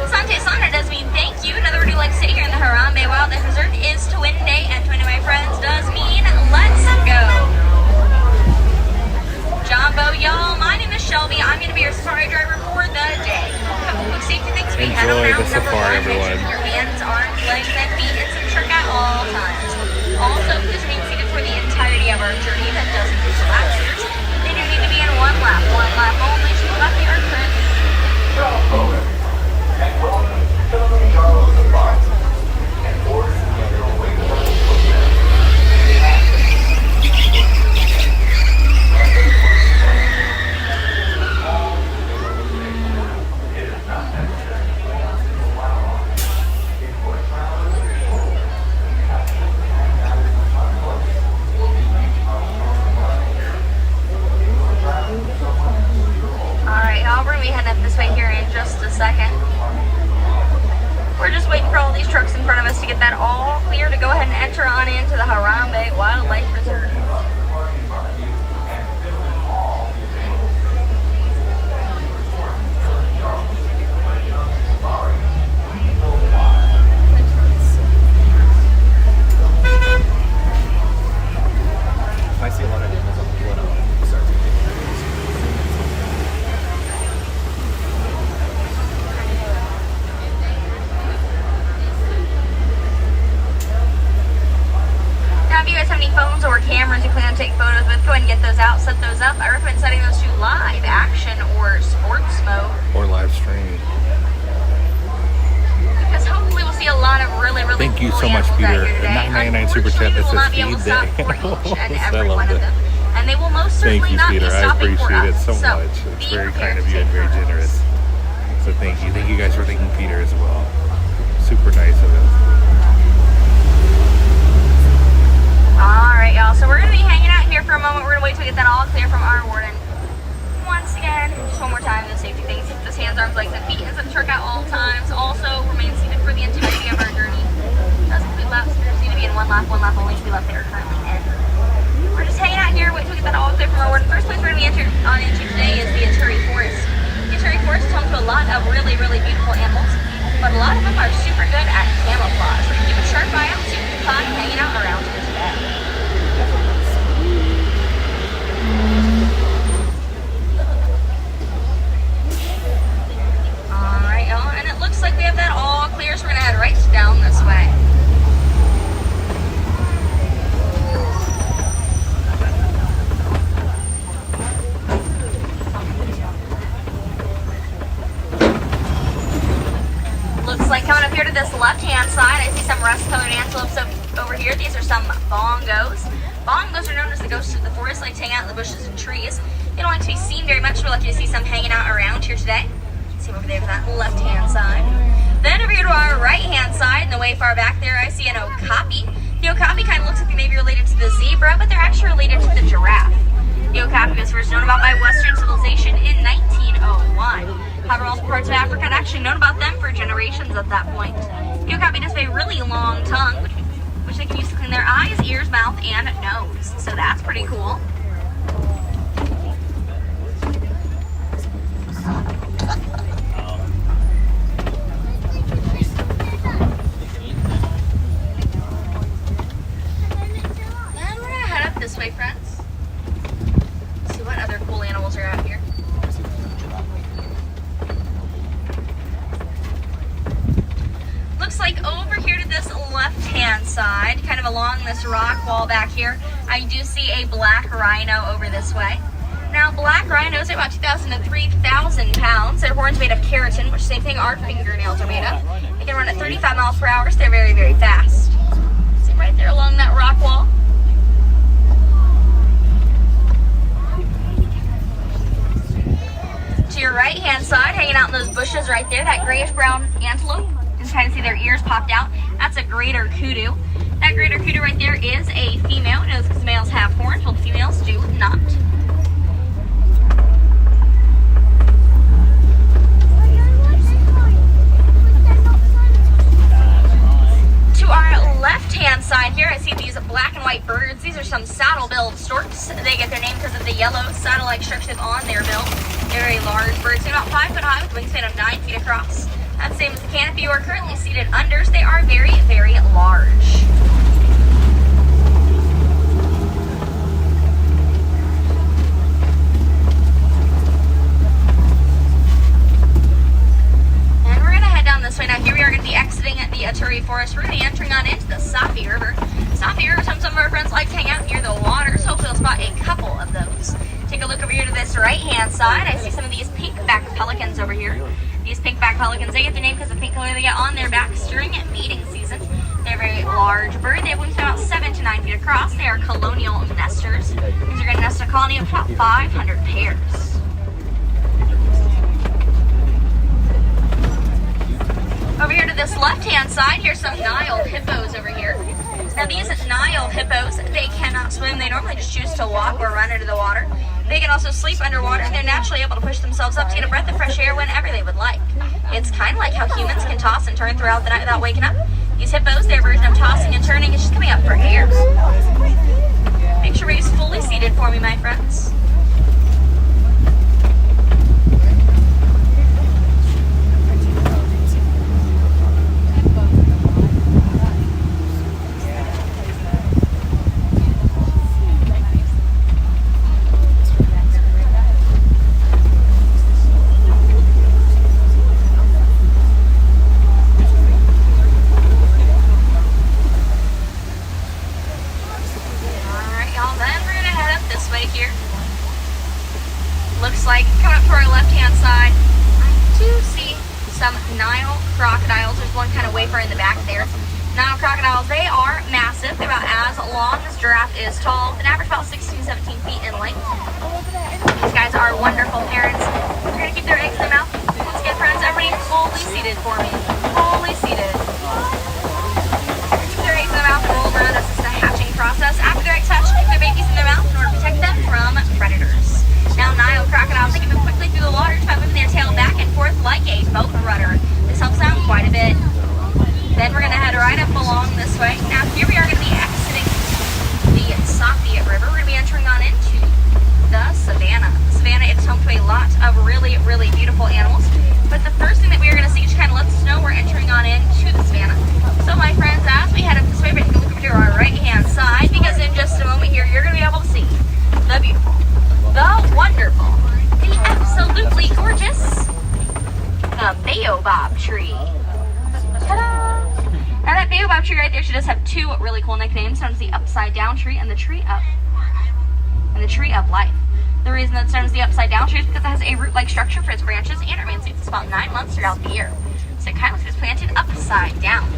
Speaker 13: Sante Sana does mean thank you. Another word you like to say here in the Harambe Wildlife Reserve is Twin Day, and Twin Day, my friends, does mean let's go. Jumbo, y'all. My name is Shelby. I'm going to be your safari driver for the day. Couple quick safety things for you. Head on
Speaker 2: Enjoy
Speaker 13: around
Speaker 2: the
Speaker 13: number
Speaker 2: safari,
Speaker 13: one. Make sure
Speaker 2: everyone.
Speaker 13: your hands, arms, legs, and feet in some trick at all times. Also, please remain seated for the entirety of our journey. That does include collapsers. They do need to be in one lap only. To the left, they are currently.
Speaker 12: And welcome to Kilimanjaro Safaris. In order to keep your weight from
Speaker 13: Alright, y'all, we're going to be heading up this way here in just a second. We're just waiting for all these trucks in front of us to get that all clear to go ahead and enter on into the Harambe Wildlife Reserve.
Speaker 4: I see a lot of animals on the floor now. Start to get
Speaker 13: Now, if you guys have any phones or cameras you plan to take photos with, go ahead and get those out, set those up. I recommend setting those to live, action, or sports mode.
Speaker 2: Or live stream.
Speaker 13: Because hopefully we'll see a lot of really
Speaker 2: Thank you
Speaker 13: cool
Speaker 2: so much,
Speaker 13: animals out
Speaker 2: Peter.
Speaker 13: here today.
Speaker 2: $9.99 super chat that
Speaker 13: Unfortunately, we will
Speaker 2: says
Speaker 13: not be able to
Speaker 2: feed
Speaker 13: stop
Speaker 2: day.
Speaker 13: for each and
Speaker 2: I
Speaker 13: every
Speaker 2: love
Speaker 13: one of
Speaker 2: that.
Speaker 13: them. And they will most
Speaker 2: Thank
Speaker 13: certainly
Speaker 2: you,
Speaker 13: not
Speaker 2: Peter.
Speaker 13: be
Speaker 2: I
Speaker 13: stopping for
Speaker 2: appreciate it
Speaker 13: us.
Speaker 2: so
Speaker 13: So,
Speaker 2: much. It's
Speaker 13: be
Speaker 2: very
Speaker 13: prepared
Speaker 2: kind of
Speaker 13: to
Speaker 2: you and
Speaker 13: take
Speaker 2: very
Speaker 13: photos.
Speaker 2: generous. So thank you. Thank you guys for thanking Peter as well. Super nice of him.
Speaker 13: Alright, y'all. So we're going to be hanging out here for a moment. We're going to wait till we get that all clear from our warden. Once again, just one more time, the safety things. Keep those hands, arms, legs, and feet in the truck at all times. Also, remain seated for the entirety of our journey. Does include laps. We need to be in one lap only. To be left there currently in. We're just hanging out here, wait till we get that all clear from our warden. First place we're going to be on into today is the Aturi Forest. The Aturi Forest is home to a lot of really, really beautiful animals, but a lot of them are super good at camouflage. We're going to keep a sharp eye out, see if we can find hanging out around here today. Alright, y'all, and it looks like we have that all clear, so we're going to head right down this way. Looks like coming up here to this left-hand side, I see some rust-colored antelopes over here. These are some bongos. Bongos are known as the ghosts of the forest, like to hang out in the bushes and trees. They don't like to be seen very much. We're lucky to see some hanging out around here today. See them over there to that left-hand side. Then over here to our right-hand side, and the way far back there, I see an okapi. The okapi kind of looks like they may be related to the zebra, but they're actually related to the giraffe. The okapi was first known about by Western civilization in 1901. However, also parts of Africa had actually known about them for generations at that point. The okapi does have a really long tongue, which they can use to clean their eyes, ears, mouth, and nose. So that's pretty cool. Then we're gonna head up this way, friends. See what other cool animals are out here. Looks like over here to this left-hand side, kind of along this rock wall back here, I do see a black rhino over this way. Now, black rhinos are about 2,000 to 3,000 pounds. Their horns made of keratin, which same thing our fingernails are made of. They can run at 35 miles per hour, so they're very, very fast. See right there along that rock wall. To your right-hand side, hanging out in those bushes right there, that grayish-brown antelope. You can kind of see their ears popped out. That's a greater kudu. That greater kudu right there is a female. It knows because males have horns, while the females do not. To our left-hand side here, I see these black and white birds. These are some saddle-billed storks. They get their name because of the yellow saddle-like structures on their bill. They're very large birds. They're about 5 foot high with a wingspan of 9 feet across. That's the same as the canopy you are currently seated under. So they are very, very large. And we're going to head down this way. Now here we are going to be exiting the Aturi Forest. We're going to be entering on into the Safi River. Safi River is some of our friends like to hang out near the water, so hopefully we'll spot a couple of those. Take a look over here to this right-hand side. I see some of these pink-backed pelicans over here. These pink-backed pelicans, they get their name because of the pink color they get on their backs during mating season. They're a very large bird. They have wingspan about 7 to 9 feet across. They are colonial nesters. These are going to nest a colony of about 500 pairs. Over here to this left-hand side, here's some Nile hippos over here. Now these Nile hippos, they cannot swim. They normally just choose to walk or run into the water. They can also sleep underwater. They're naturally able to push themselves up to get a breath of fresh air whenever they would like. It's kind of like how humans can toss and turn throughout the night without waking up. These hippos, their version of tossing and turning is just coming up for air. Make sure everybody's fully seated for me, my friends. Looks like, coming up to our left-hand side, I do see some Nile crocodiles. There's one kind of way far in the back there. Nile crocodiles, they are massive. They're about as long as giraffe is tall, an average about 16 to 17 feet in length. These guys are wonderful parents. They're going to keep their eggs in their mouth. Once again, friends, everybody fully seated for me. Fully seated. Keep their eggs in their mouth and roll around. This is the hatching process. After their eggs hatch, keep their babies in their mouth in order to protect them from predators. Now, Nile crocodiles, they can move quickly through the water by moving their tail back and forth like a boat rudder. This helps out quite a bit. Then we're going to head right up along this way. Now, here we are going to be exiting the Safi River. We're going to be entering on into the savannah. The savannah is home to a lot of really, really beautiful animals. But the first thing that we are going to see just kind of lets us know we're entering on into the savannah. So, my friends, as we head up this way, we're going to look over to our right-hand side, because in just a moment here, you're going to be able to see the beautiful, the wonderful, the absolutely gorgeous, the baobab tree. Ta-da! Now that baobab tree right there, she does have two really cool nicknames, known as the upside down tree and the tree of life. The reason that's known as the upside down tree is because it has a root-like structure for its branches and it remains seeds about 9 months throughout the year. So it kind of looks like it's planted upside down.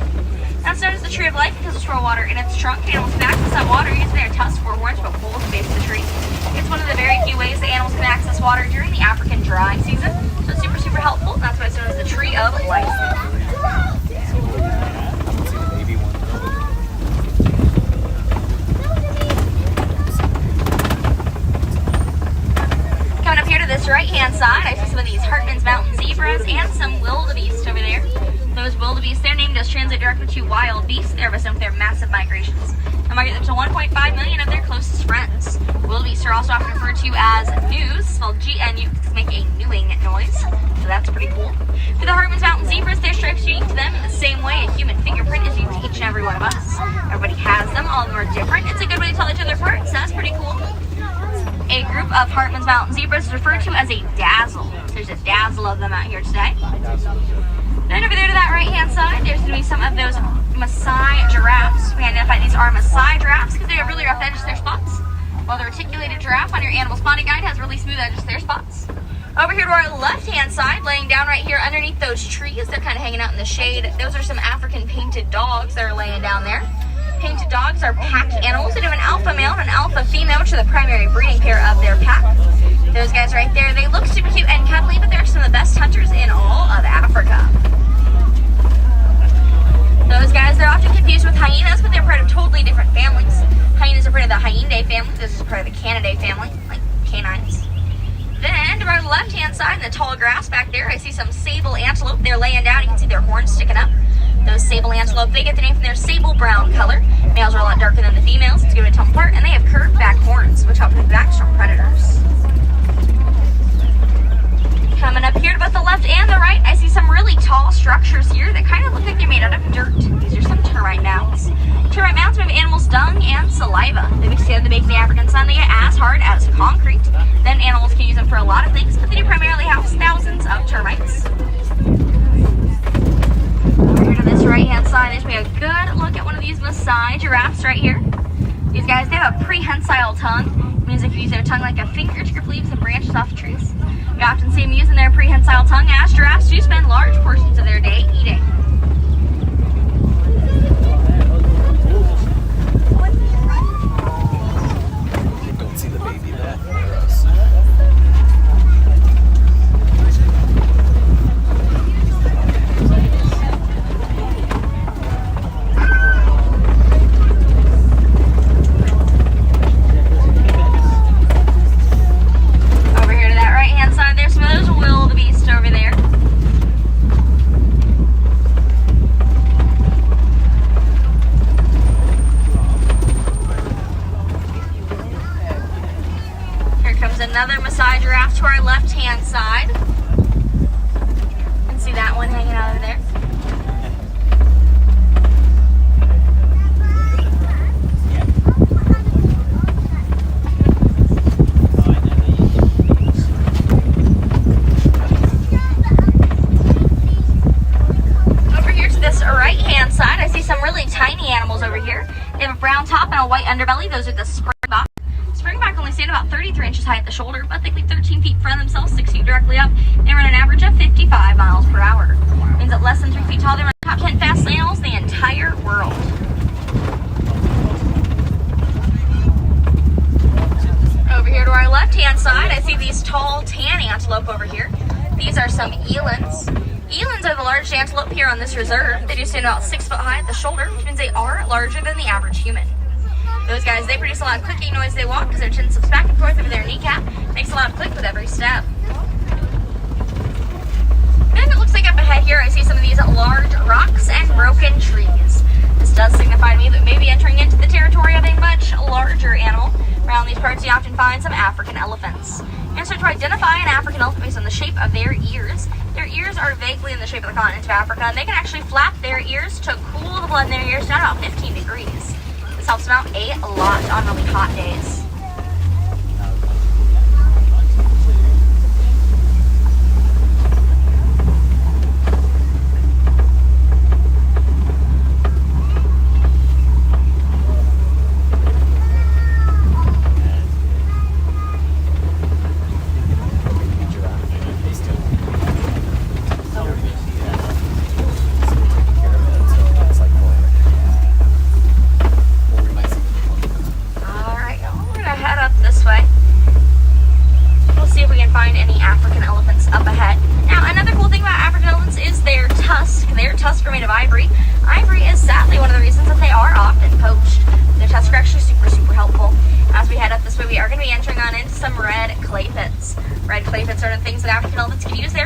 Speaker 13: Now it's known as the tree of life because it'll store water in its trunk. Animals can access that water using their tusks or horns but pull at the base of the tree. It's one of the very few ways that animals can access water during the African dry season. So it's super, super helpful. That's why it's known as the tree of life. Coming up here to this right-hand side, I see some of these Hartman's Mountain zebras and some wildebeest over there. Those wildebeest, their name does translate directly to wild beasts. They're known for their massive migrations. They migrate up to 1.5 million of their closest friends. Wildebeest are also often referred to as gnu's, spelled G-N-U, because they make a newing noise. So that's pretty cool. For the Hartman's Mountain zebras, their stripes are unique to them in the same way a human fingerprint is unique to each and every one of us. Everybody has them, all of them are different. It's a good way to tell each other apart, so that's pretty cool. A group of Hartman's Mountain zebras is referred to as a dazzle. There's a dazzle of them out here today. Then over there to that right-hand side, there's going to be some of those Maasai giraffes. We identify these are Maasai giraffes because they have really rough edges to their spots. while the reticulated giraffe on your animal spotting guide has really smooth edges to their spots. Over here to our left-hand side, laying down right here underneath those trees, they're kind of hanging out in the shade. Those are some African painted dogs that are laying down there. Painted dogs are pack animals. They have an alpha male and an alpha female, which are the primary breeding pair of their pack. Those guys right there, they look super cute and cuddly, but they're some of the best hunters in all of Africa. Those guys, they're often confused with hyenas, but they're part of totally different families. Hyenas are part of the Hyaenidae family. This is part of the Canidae family, like canines. Then, to our left-hand side, in the tall grass back there, I see some sable antelope. They're laying down. You can see their horns sticking up. Those sable antelope, they get their name from their sable brown color. Males are a lot darker than the females. It's good to tell them apart. And they have curved back horns, which help protect backs from predators. Coming up here to both the left and the right, I see some really tall structures here that kind of look like they're made out of dirt. These are some termite mounds. Termite mounds made of animals' dung and saliva. They mix together to make the African sun. They get as hard as concrete. Then animals can use them for a lot of things, but they do primarily house thousands of termites. Over here to this right-hand side, there's a good look at one of these Maasai giraffes right here. These guys, they have a prehensile tongue. It means they can use their tongue like a finger to grip leaves and branches off trees. We often see them using their prehensile tongue as giraffes do spend large portions of their day eating.
Speaker 14: Don't see the baby there.
Speaker 13: Over here to that right-hand side, there's some of those wildebeest over there. Here comes another Maasai giraffe to our left-hand side. You can see that one hanging out over there. Right-hand side, I see some really tiny animals over here. They have a brown top and a white underbelly. Those are the springbok. Springbok only stand about 33 inches high at the shoulder, but they leap 13 feet in front of themselves, 6 feet directly up. They run an average of 55 miles per hour. It means that less than 3 feet tall, they run the top 10 fastest animals in the entire world. Over here to our left-hand side, I see these tall tan antelope over here. These are some elands. Elands are the largest antelope here on this reserve. They do stand about 6 foot high at the shoulder, which means they are larger than the average human. Those guys, they produce a lot of clicking noise as they walk because their chin slips back and forth over their kneecap. Makes a lot of click with every step. Then it looks like up ahead here, I see some of these large rocks and broken trees. This does signify to me that we may be entering into the territory of a much larger animal. Around these parts, you often find some African elephants. And so to identify an African elephant based on the shape of their ears are vaguely in the shape of the continent of Africa, and they can actually flap their ears to cool the blood in their ears down about 15 degrees. This helps them out a lot on really hot days.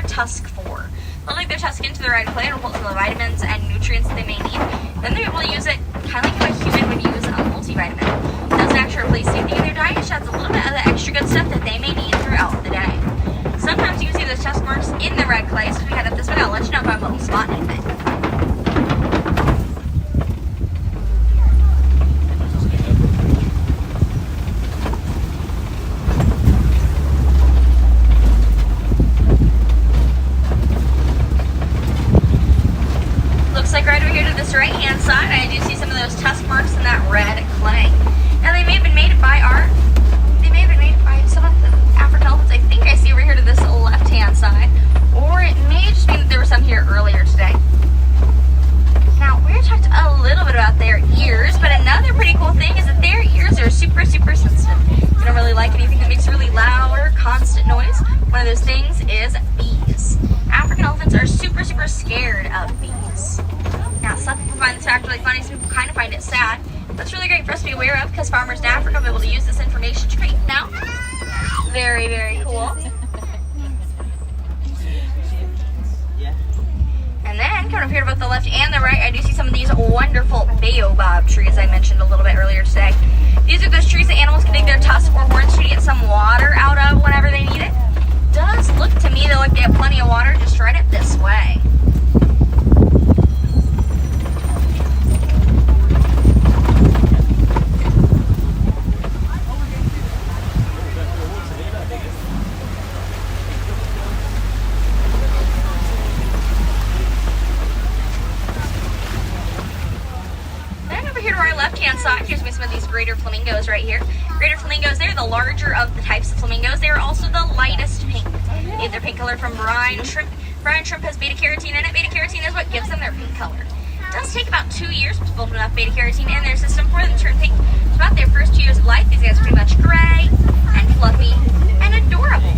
Speaker 13: Tusk for. They'll dig their tusk into the right clay and pull some of the vitamins and nutrients that they may need. Then they're able to use it kind of like how a human would use a multivitamin. It doesn't actually replace anything in their diet, it adds a little bit of the extra good stuff that they may need throughout the day. Sometimes you can see those tusk marks in the red clay, so as we head up this way, I'll let you know if I won't spot anything. Right-hand side, I do see some of those tusk marks in that red clay. Now, they may have been made by our That's really great for us to be aware of because farmers in Africa will be able to use this information to create now. Very, very cool. And then coming up here to both the left and the right, I do see some of these wonderful baobab trees I mentioned a little bit earlier today. These are those trees that animals can dig their tusks or horns to get some water out of whenever they need it. Does look to me though like they have plenty of water just right up this way. Side. Here's some of these greater flamingos right here. Greater flamingos, they're the larger of the types of flamingos. They're also the lightest pink. They have their pink color from brine shrimp. Brine shrimp has beta carotene in it. Beta carotene is what gives them their pink color. It does take about 2 years to build enough beta carotene in their system for them to turn pink. So about their first 2 years of life, these guys are pretty much gray and fluffy and adorable.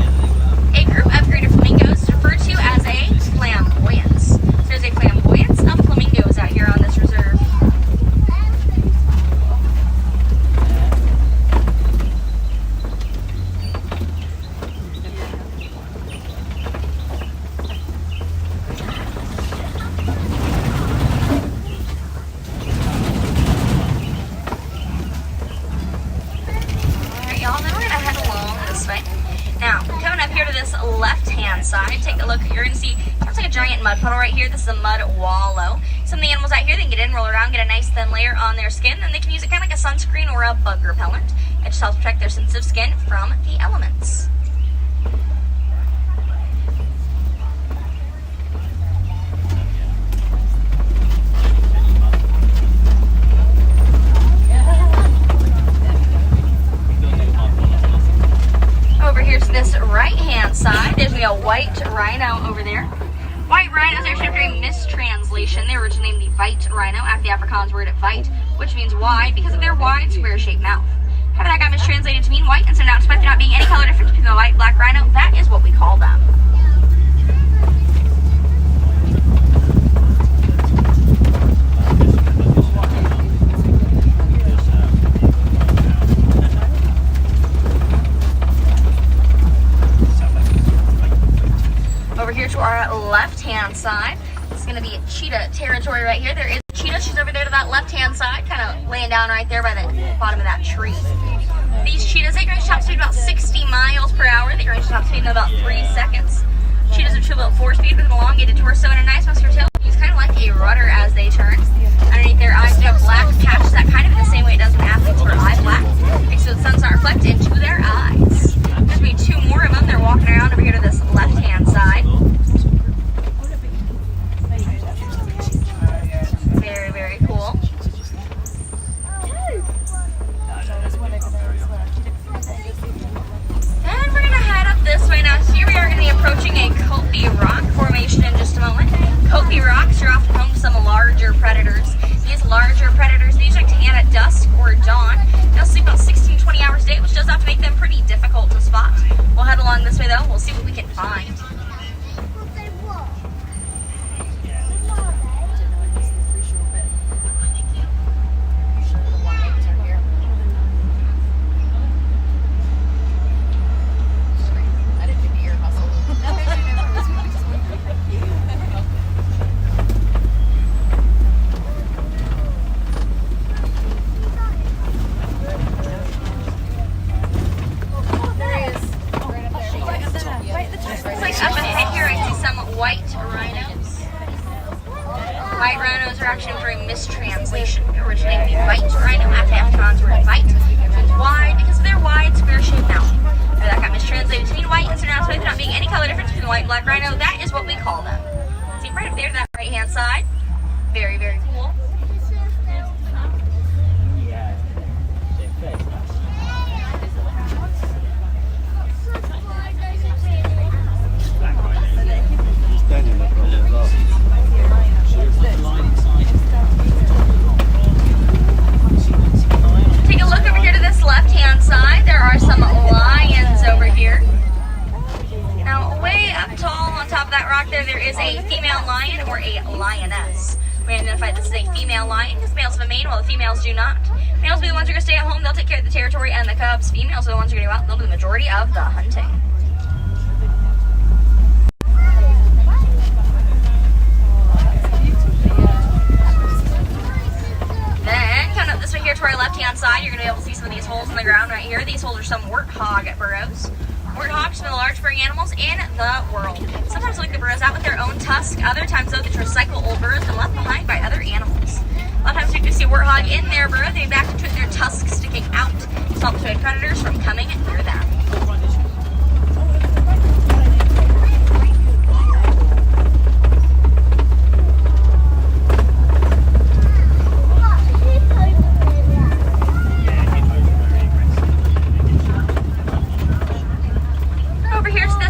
Speaker 13: A group of greater flamingos is referred to as a flamboyance. So there's a flamboyance of flamingos out here on this reserve. Side, take a look. You're going to see sounds like a giant mud puddle right here. This is a mud wallow. Some of the animals out here, they can get in, roll around, get a nice thin layer on their skin, and they can use it kind of like a sunscreen or a bug repellent. It just helps protect their sensitive skin from the elements. Over here to this right-hand side, there's going to be a white rhino over there. White rhinos are actually a mistranslation. They originally named the white rhino after the Afrikaans word "white," which means wide because of their wide, square-shaped mouth. However, that got mistranslated to mean white, and so now despite there not being any color difference between the white and black rhino, that is what we call them. Over here to our left-hand side, it's going to be cheetah territory right here. There is a cheetah. She's over there to that left-hand side, kind of laying down right there by the bottom of that tree. These cheetahs, they range top speed about 60 miles per hour. They range top speed in about 3 seconds. Cheetahs are triple at 4-speed with an elongated torso and a nice muscular tail. It's kind of like a rudder as they turn. Underneath their eyes, they have black patches that kind of in the same way it does when athletes wear eye black, so the sun's not reflected into their eyes. There's going to be 2 more of them. They're walking around over here to this left-hand side. Very, very cool. And we're going to head up this way now. So here we are going to be approaching a Kopi rock formation in just a moment. Kopi rocks are often home to some larger predators. These larger predators, they usually like to hunt at dusk or dawn. They'll sleep about 16 to 20 hours a day, which does have to make them pretty difficult to spot. We'll head along this way though. We'll see what we can find. White rhinos are actually a mistranslation. Originating the white rhino after Afrikaans word white, which means wide because of their wide, square-shaped mouth. That got mistranslated to mean white, and so now despite there not being any color difference between the white and black rhino, that is what we call them. See right up there to that right-hand side. Very, very cool. Take a look over here to this left-hand side. There are some lions over here. Now, way up tall on top of that rock there is a female lion or a lioness. We identify this as a female lion because males have a mane while the females do not. Males will be the ones who are going to stay at home. They'll take care of the territory and the cubs. Females are the ones who are going to go out. They'll do the majority of the hunting. Then, coming up this way here to our left-hand side, you're going to be able to see some of these holes in the ground right here. These holes are some warthog burrows. Warthogs are some of the largest burrowing animals in the world. Sometimes they leave the burrows out with their own tusk. Other times, though, they recycle old burrows and left behind by other animals. A lot of times, you can see a warthog in their burrow. They back into it, their tusks sticking out to stop the predators from coming near them.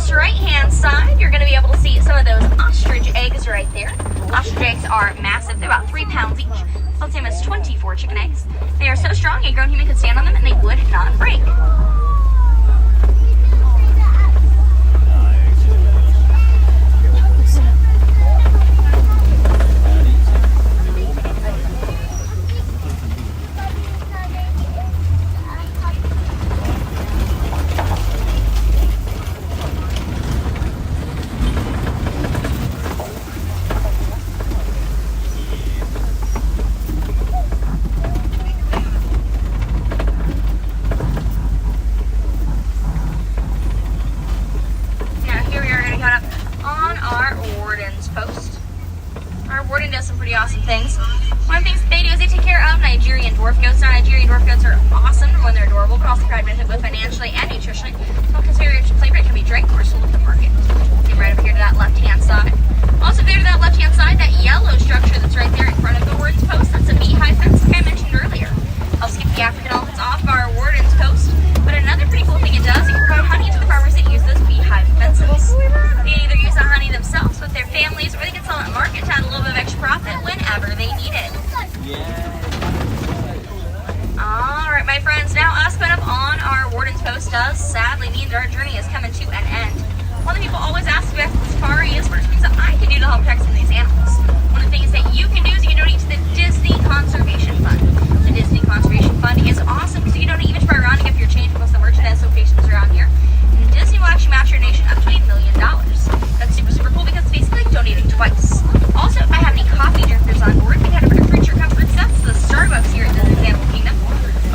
Speaker 13: Right-hand side, you're going to be able to see some of those ostrich eggs right there. Ostrich eggs are massive. They're about 3 pounds each. About the same as 24 chicken eggs. They are so strong, a grown human could stand on them and they would not break. Awesome things. One of the things they do is they take care of Nigerian dwarf goats. Now, Nigerian dwarf goats are awesome when they're adorable, but also provide benefit both financially and nutritionally. So consider flavor, it can be drank or sold at the market. Get right over here to that left-hand side. Also there to that left-hand side, that yellow structure that's right there in front of the warden's post, that's a beehive fence, like I mentioned earlier. Helps keep the African elephants off of our warden's post. But another pretty cool thing it does, it can provide honey to the farmers that use those beehive fences. They can either use the honey themselves with their families, or they can sell it at market to add a little bit of extra profit whenever they need it. Alright, my friends, now us put up on our warden's post does sadly mean that our journey is coming to an end. One thing people always ask me after the safari is what are things that I can do to help protect some of these animals. One of the things that you can do is you can donate to the Disney Conservation Fund. The Disney Conservation Fund is awesome because you can donate even to our rounding up your change for most of the merchandise locations around here. And Disney will actually match your donation up to $1 million. That's super, super cool because it's basically like donating twice. Also, if I have any coffee drinkers on board, we head over to Creature Comforts. That's the Starbucks here at Disney's Animal Kingdom.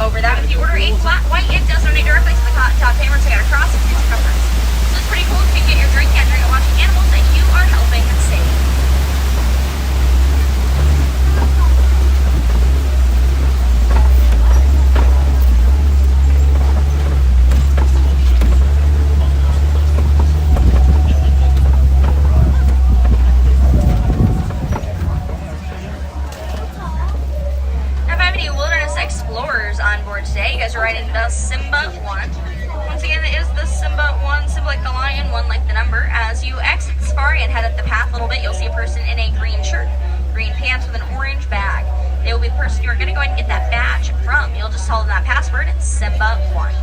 Speaker 13: Over that, if you order a flat white, it does donate directly to the top hammers. I got across Creature Comforts. So it's pretty cool if you get your drink and drink watching animals that you are helping save. On board today. You guys are riding the Simba 1. Once again, it is the Simba 1, Simba like the lion, 1 like the number. As you exit the safari and head up the path a little bit, you'll see a person in a green shirt, green pants with an orange bag. They will be the person you're going to go ahead and get that badge from. You'll just tell them that password. It's Simba 1.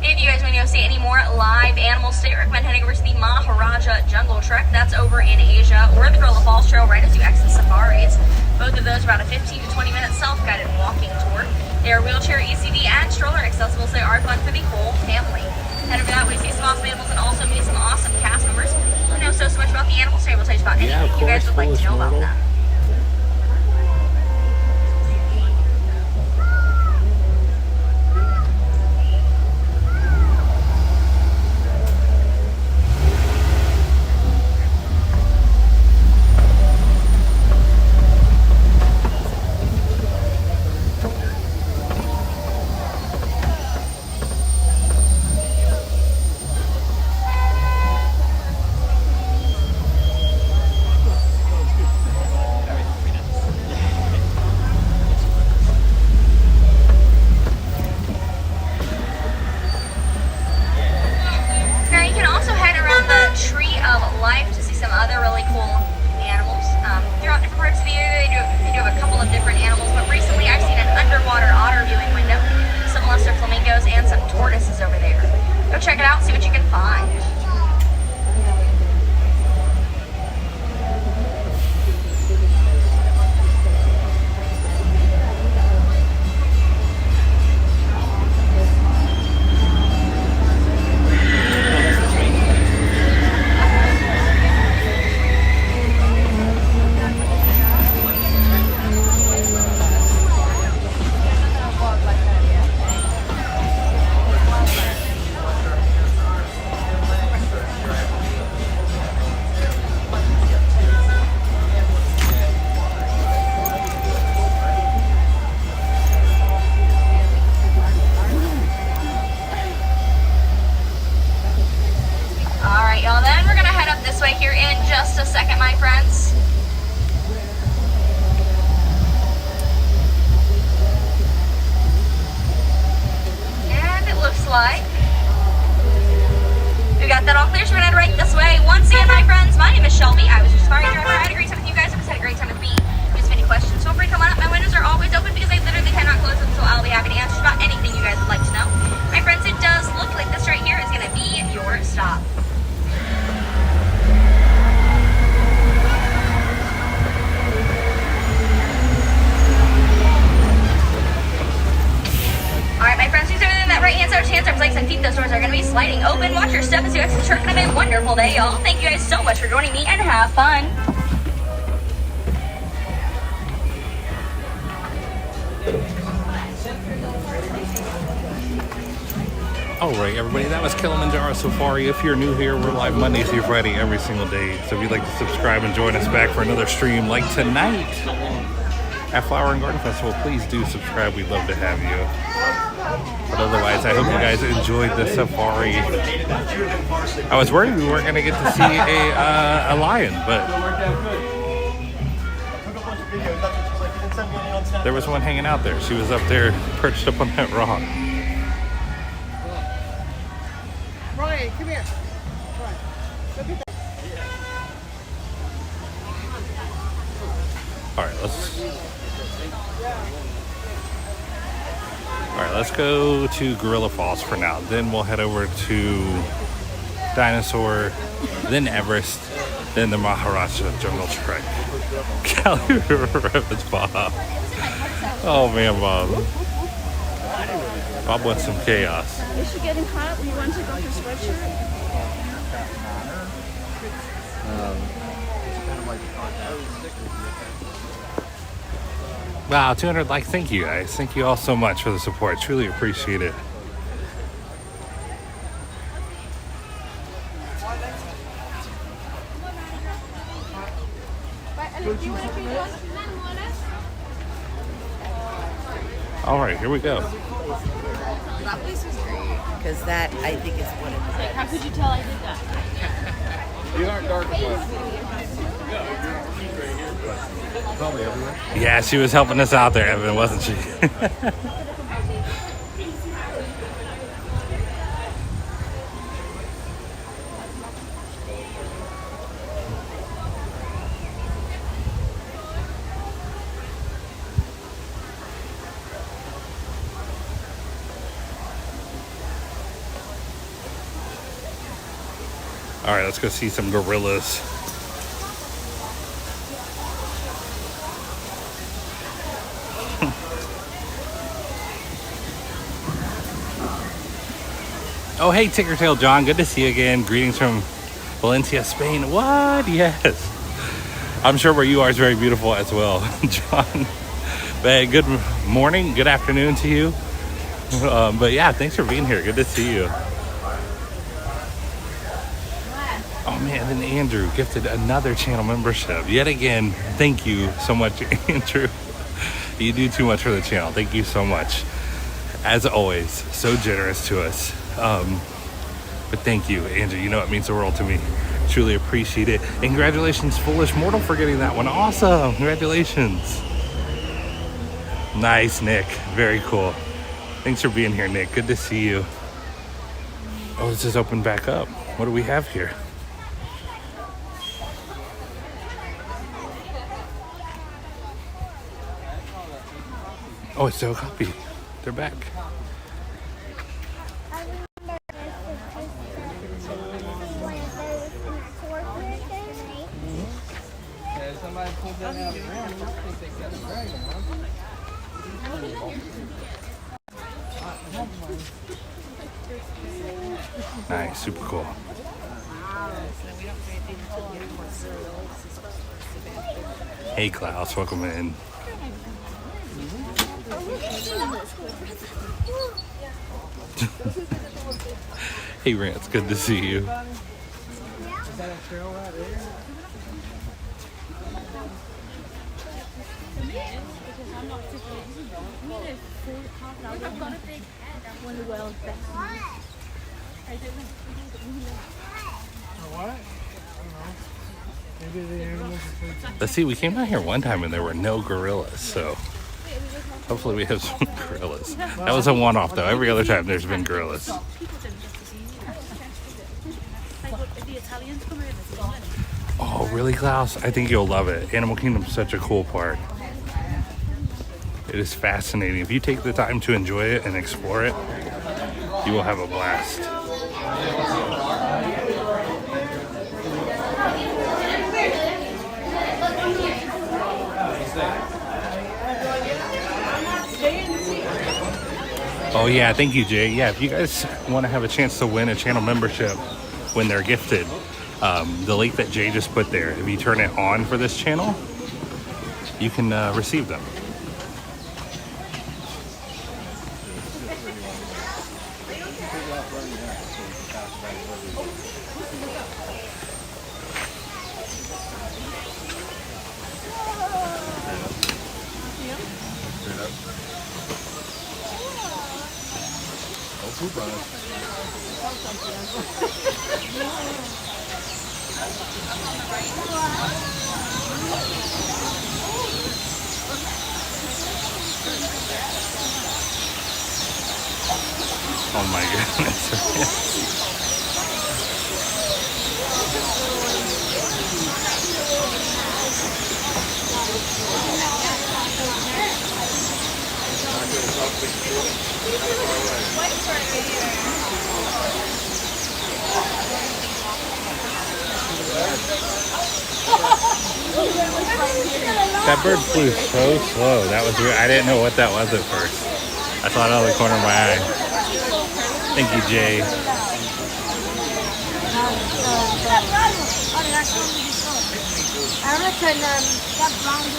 Speaker 13: If you guys want to see any more live animals today, I recommend heading over to the Maharaja Jungle Trek. That's over in Asia, or the Gorilla Falls Trail right as you exit safaris. Both of those are about a 15 to 20 minute self-guided walking tour. They are wheelchair, ECV, and stroller accessible, so they are fun for the whole family. Head over that way, see some awesome animals, and also meet some awesome cast members who know so much about the animals, so they will tell you about anything you guys would like to know about them. Throughout different parts of the area, they do have a couple of different animals, but recently I've seen an underwater otter viewing window. and some tortoises over there. Go check it out, see what you can find. Just a second, my friends. And it looks like we got that all clear, so we're gonna head right this way. Once again, my friends, my name is Shelby. I was your safari driver. I had a great time with you guys. I just had a great time with me. If you have any questions, feel free to come on up. My windows are always open because I literally cannot close them, so I'll be happy to answer about anything you guys would like to know. My friends, it does look like this right here is gonna be your stop. Alright, my friends, please everything on that right hand side, hands up, legs and feet. Those doors are going to be sliding open. Watch your step as you exit the church, and have a wonderful day, y'all. Thank you guys so much for joining me, and have fun.
Speaker 2: Alright, everybody, that was Kilimanjaro Safari. If you're new here, we're live Monday through Friday every single day. So if you'd like to subscribe and join us back for another stream like tonight at Flower and Garden Festival, please do subscribe. We'd love to have you. But otherwise, I hope you guys enjoyed the safari. I was worried we weren't going to get to see a lion, but there was one hanging out there. She was up there, perched up on that rock.
Speaker 7: Ryan, come here. Look at that.
Speaker 2: All right, let's go to Gorilla Falls for now. Then we'll head over to Dinosaur, then Everest, then the Maharaja Jungle Trek. Callie Ribbons, Bob. Oh man, Bob. Bob wants some chaos.
Speaker 11: Is she getting hot? We want to go for sweatshirt?
Speaker 2: Wow, 200 likes. Thank you guys. Thank you all so much for the support. Truly appreciate it. All right, here we go.
Speaker 15: That place was great because that I think is what it is.
Speaker 11: Like, how could you tell I did that?
Speaker 4: You aren't dark enough.
Speaker 3: Probably everywhere.
Speaker 2: Yeah, she was helping us out there, Evan, wasn't she? All right, let's go see some gorillas. Oh, hey, Tickertail John. Good to see you again. Greetings from Valencia, Spain. What? Yes. I'm sure where you are is very beautiful as well, John. But good morning, good afternoon to you. But yeah, thanks for being here. Good to see you. Oh man, then Andrew gifted another channel membership. Yet again, thank you so much, Andrew. You do too much for the channel. Thank you so much. As always, so generous to us. But thank you, Andrew. You know it means the world to me. Truly appreciate it. And congratulations, Foolish Mortal, for getting that one. Awesome. Congratulations. Nice, Nick. Very cool. Thanks for being here, Nick. Good to see you. Oh, let's just open back up. What do we have here? Oh, it's still a copy. They're back.
Speaker 9: pulled that out of the ground. I think they got a dragon, huh?
Speaker 2: Nice, super cool. Hey Klaus, welcome in. Hey Rance, good to see you.
Speaker 9: Is that a trail right there?
Speaker 11: I've got a big one of the world's best.
Speaker 9: What? Maybe the animals are food.
Speaker 2: Let's see, we came down here one time and there were no gorillas, so hopefully we have some gorillas. That was a one-off though. Every other time there's been gorillas. Oh, really, Klaus? I think you'll love it. Animal Kingdom's such a cool park. It is fascinating. If you take the time to enjoy it and explore it, you will have a blast. Oh yeah, thank you, Jay. Yeah, if you guys want to have a chance to win a channel membership when they're gifted, the link that Jay just put there, if you turn it on for this channel, you can receive them. Oh my goodness. That bird flew so slow. That was weird. I didn't know what that was at first. I saw it out of the corner of my eye. Thank you, Jay.
Speaker 11: I reckon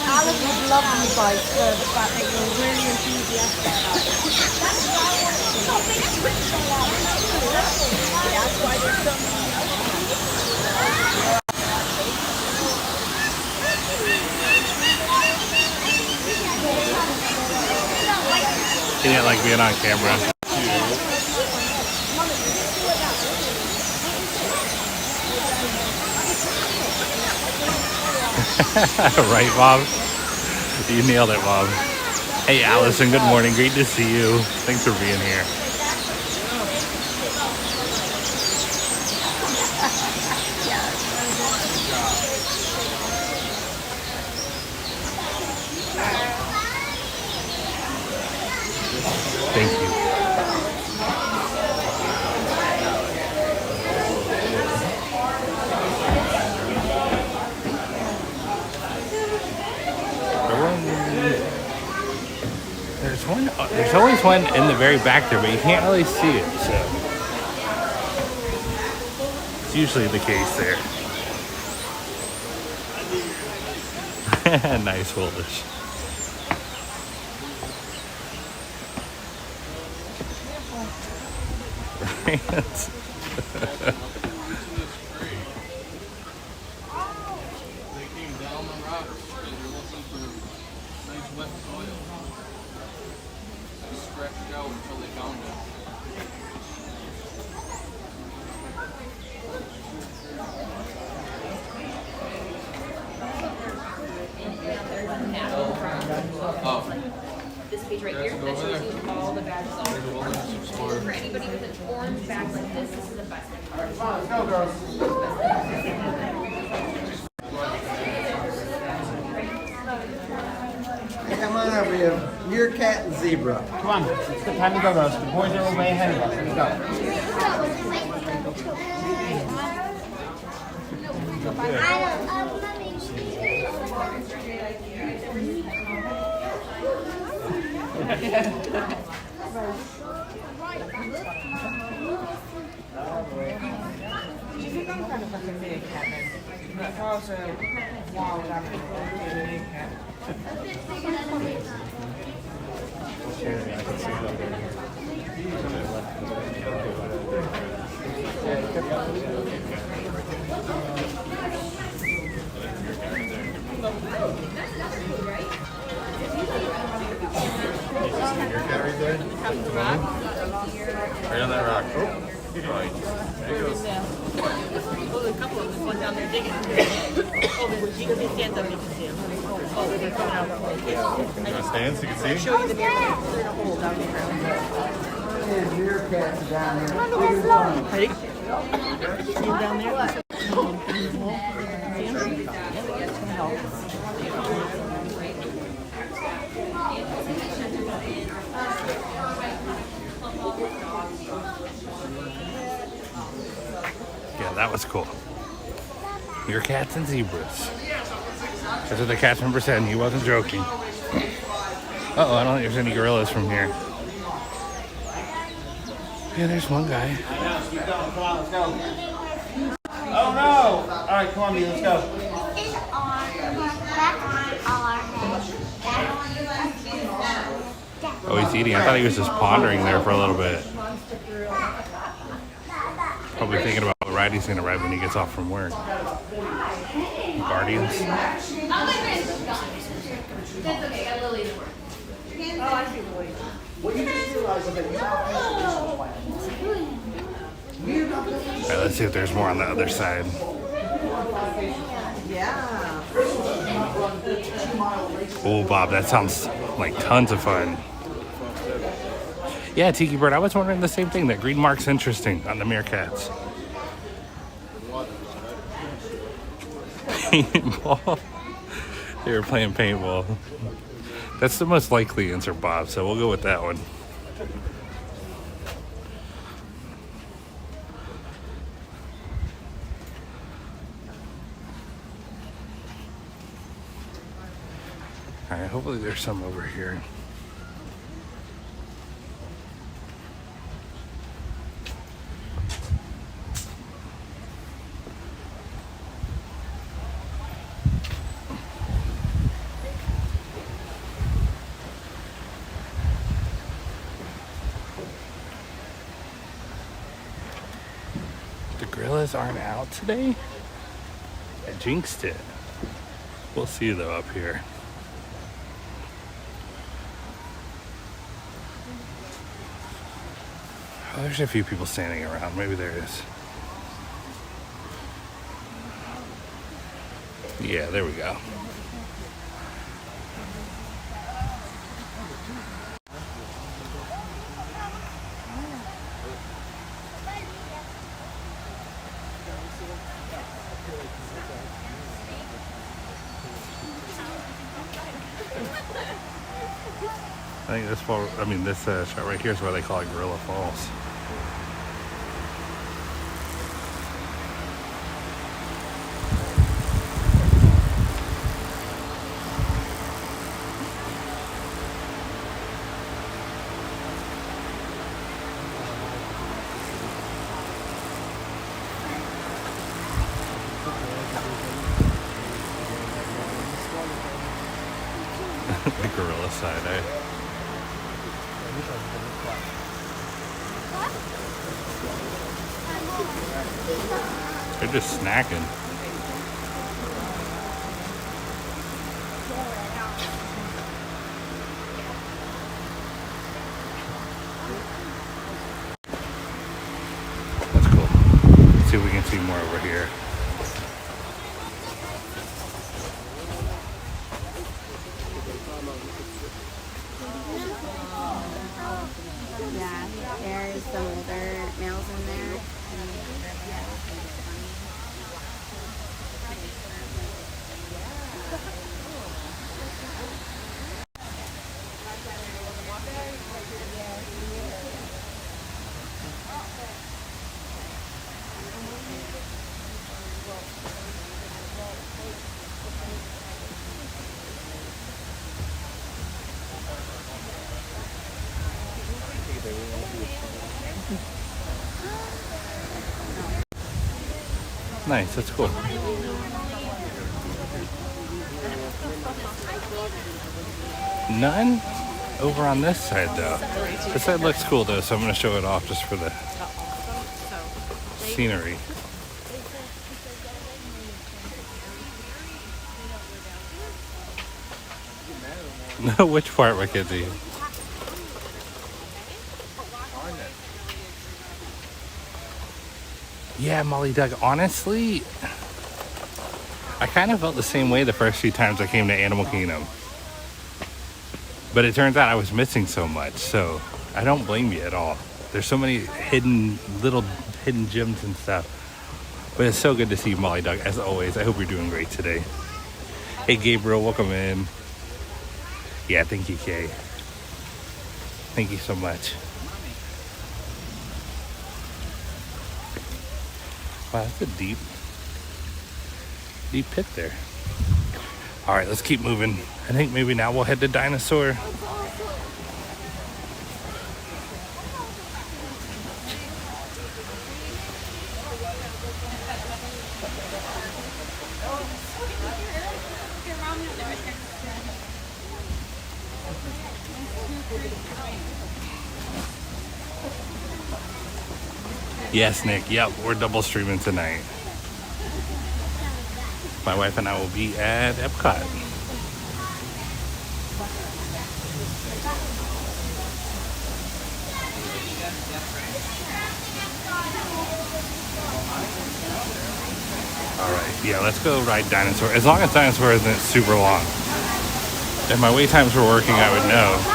Speaker 11: Alan would love you guys for the fact that you're really enthusiastic. That's why there's so many.
Speaker 2: He didn't like being on camera. Right, Bob? You nailed it, Bob. Hey, Allison, good morning. Great to see you. Thanks for being here. Thank you. There's always one in the very back there, but you can't really see it, so it's usually the case there. Nice foolish.
Speaker 16: This page right here that shows you all the bags on. For anybody with an orange bag like this, this is the best thing.
Speaker 12: Let's go, girls.
Speaker 17: Come on over here. Meerkat and zebra.
Speaker 9: Come on, it's the time to go, girls. The boys are way ahead of us. Let's go.
Speaker 7: You think I'm kind of like a meerkat then? If I was a wild animal, I'd be a meerkat.
Speaker 4: Right on that rock. Oh, right. There it goes.
Speaker 18: Oh, there's a couple of them. One down there digging. Oh, you can stand up, you can see them. Oh, they're coming out that way.
Speaker 4: You want to stand so you can see?
Speaker 18: Show you the meerkat. They're in a hole down there.
Speaker 17: There's meerkats down there.
Speaker 18: Ready? See them down there?
Speaker 2: Yeah, that was cool. Your cats and zebras. That's what the cast member said, and he wasn't joking. Uh-oh, I don't think there's any gorillas from here. Yeah, there's one guy.
Speaker 17: Keep going, come on, let's go. Oh no! Alright, come on, me, let's go.
Speaker 2: Oh, he's eating. I thought he was just pondering there for a little bit. Probably thinking about what ride he's going to ride when he gets off from work. Guardians.
Speaker 16: That's okay, got Lily to work.
Speaker 18: Oh, I see Lily.
Speaker 17: What you just realized is that you don't have
Speaker 2: Alright, let's see if there's more on the other side.
Speaker 7: Yeah.
Speaker 2: Oh, Bob, that sounds like tons of fun. Yeah, Tiki Bird, I was wondering the same thing. That green mark's interesting on the meerkats. Paintball. They were playing paintball. That's the most likely answer, Bob, so we'll go with that one. Alright, hopefully there's some over here. Gorillas aren't out today? I jinxed it. We'll see though up here. Oh, there's a few people standing around. Maybe there is. Yeah, there we go. I think this fall, I mean this shot right here is why they call it Gorilla Falls. The gorilla side, eh? They're just snacking. That's cool. Let's see if we can see more over here.
Speaker 19: Yeah, there's some older males in there.
Speaker 2: Nice, that's cool. None over on this side though. This side looks cool though, so I'm going to show it off just for the scenery. No, which part, Mackenzie? Yeah, Molly Doug, honestly, I kind of felt the same way the first few times I came to Animal Kingdom. But it turns out I was missing so much, so I don't blame you at all. There's so many little hidden gems and stuff. But it's so good to see you, Molly Doug, as always. I hope you're doing great today. Hey, Gabriel, welcome in. Yeah, thank you, Kay. Thank you so much. Wow, that's a deep pit there. All right, let's keep moving. I think maybe now we'll head to Dinosaur. Yes, Nick. Yep, we're double streaming tonight. My wife and I will be at Epcot. All right, yeah, let's go ride Dinosaur. As long as Dinosaur isn't super long. If my wait times were working, I would know.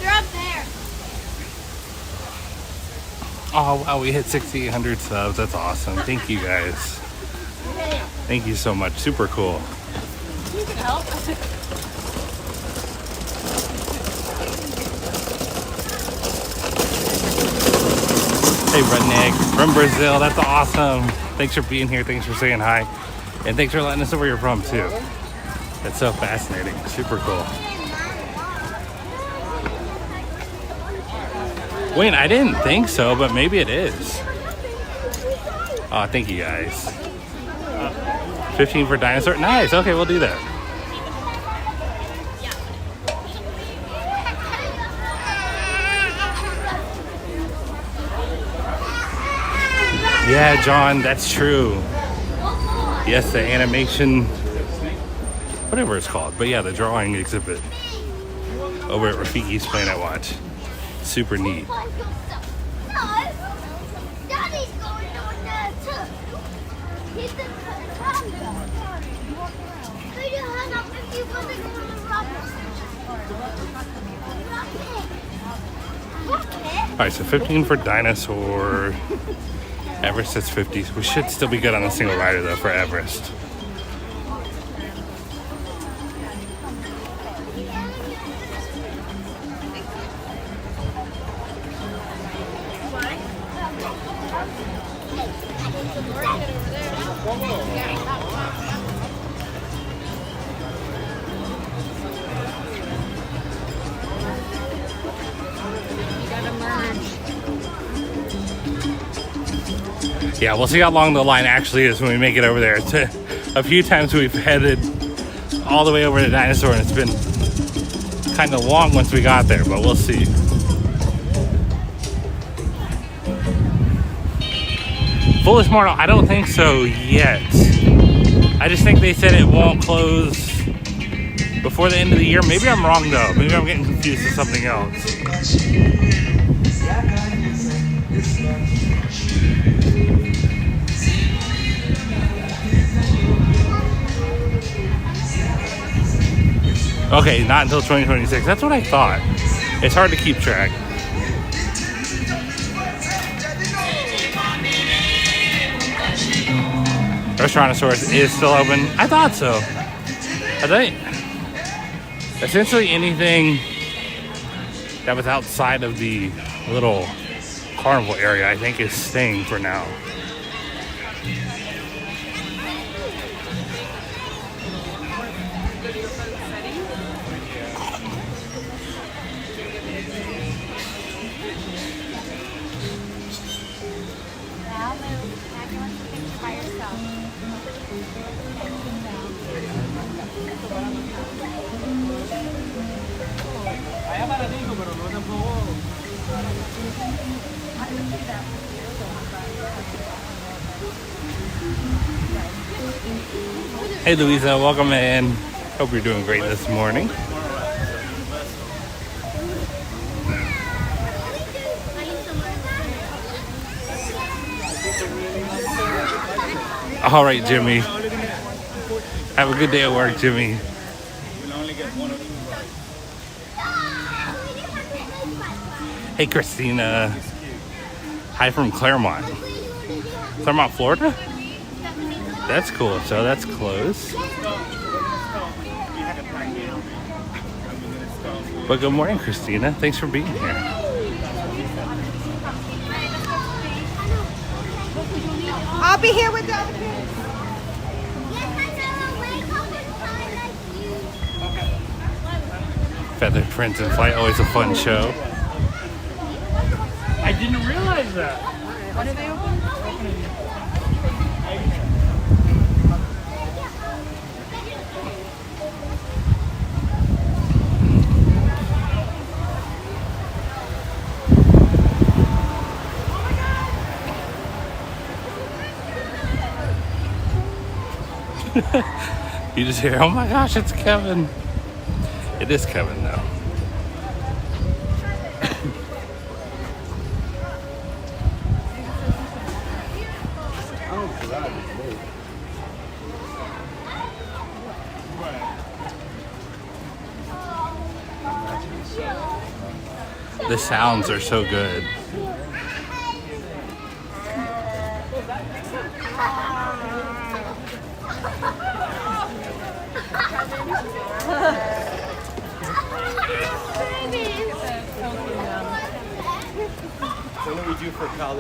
Speaker 5: They're up there.
Speaker 2: Oh, wow, we hit 6,800 subs. That's awesome. Thank you, guys. Thank you so much. Super cool.
Speaker 5: You can help.
Speaker 2: Hey, Redneck from Brazil. That's awesome. Thanks for being here. Thanks for saying hi. And thanks for letting us know where you're from, too. That's so fascinating. Super cool. Wait, I didn't think so, but maybe it is. Oh, thank you, guys. 15 for Dinosaur. Nice. Okay, we'll do that. Yeah, John, that's true. Yes, the animation, whatever it's called. But yeah, the drawing exhibit over at Rafiki's Planet Watch. Super neat.
Speaker 20: Daddy's going on there too. He's the Could you hang up if you want to go on the rocket?
Speaker 2: All right, so 15 for Dinosaur. Everest says 50. We should still be good on a single rider though for Everest. Yeah, we'll see how long the line actually is when we make it over there. A few times we've headed all the way over to Dinosaur and it's been kind of long once we got there, but we'll see. Foolish Mortal, I don't think so yet. I just think they said it won't close before the end of the year. Maybe I'm wrong though. Maybe I'm getting confused with something else. Okay, not until 2026. That's what I thought. It's hard to keep track. Restaurantosaurus is still open. I thought so. I think Essentially anything that was outside of the little carnival area, I think, is staying for now. Hey Louisa, welcome in. Hope you're doing great this morning. All right, Jimmy. Have a good day at work, Jimmy. Hey, Christina. Hi from Claremont. Claremont, Florida? That's cool. So that's close. But good morning, Christina. Thanks for being here.
Speaker 11: I'll be here with the other kids.
Speaker 2: Feathered Friends in Flight, always a fun show.
Speaker 10: I didn't realize that.
Speaker 11: When are they open?
Speaker 2: You just hear, oh my gosh, it's Kevin. It is Kevin, though. The sounds are so good.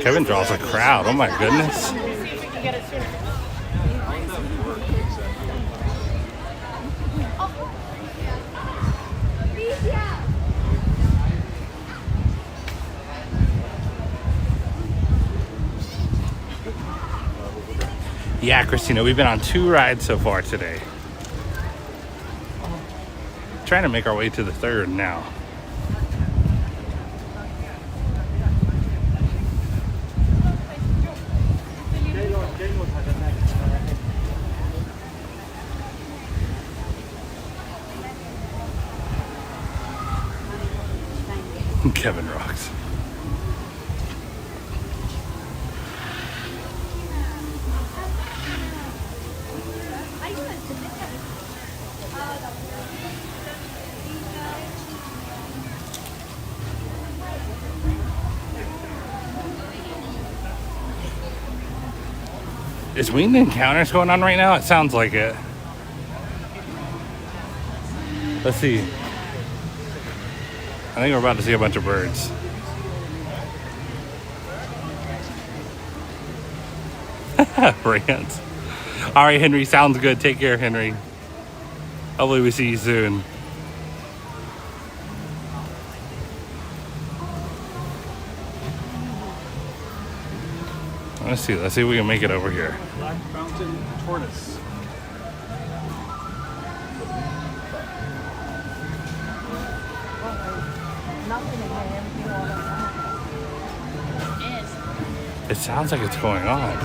Speaker 2: Kevin draws a crowd. Oh my goodness. Yeah, Christina, we've been on 2 rides so far today. Trying to make our way to the 3rd now. Kevin rocks. Is Winged Encounters going on right now? It sounds like it. Let's see. I think we're about to see a bunch of birds. Rants. All right, Henry. Sounds good. Take care, Henry. Hopefully we see you soon. Let's see if we can make it over here.
Speaker 4: Black Mountain Tortoise.
Speaker 2: It sounds like it's going on.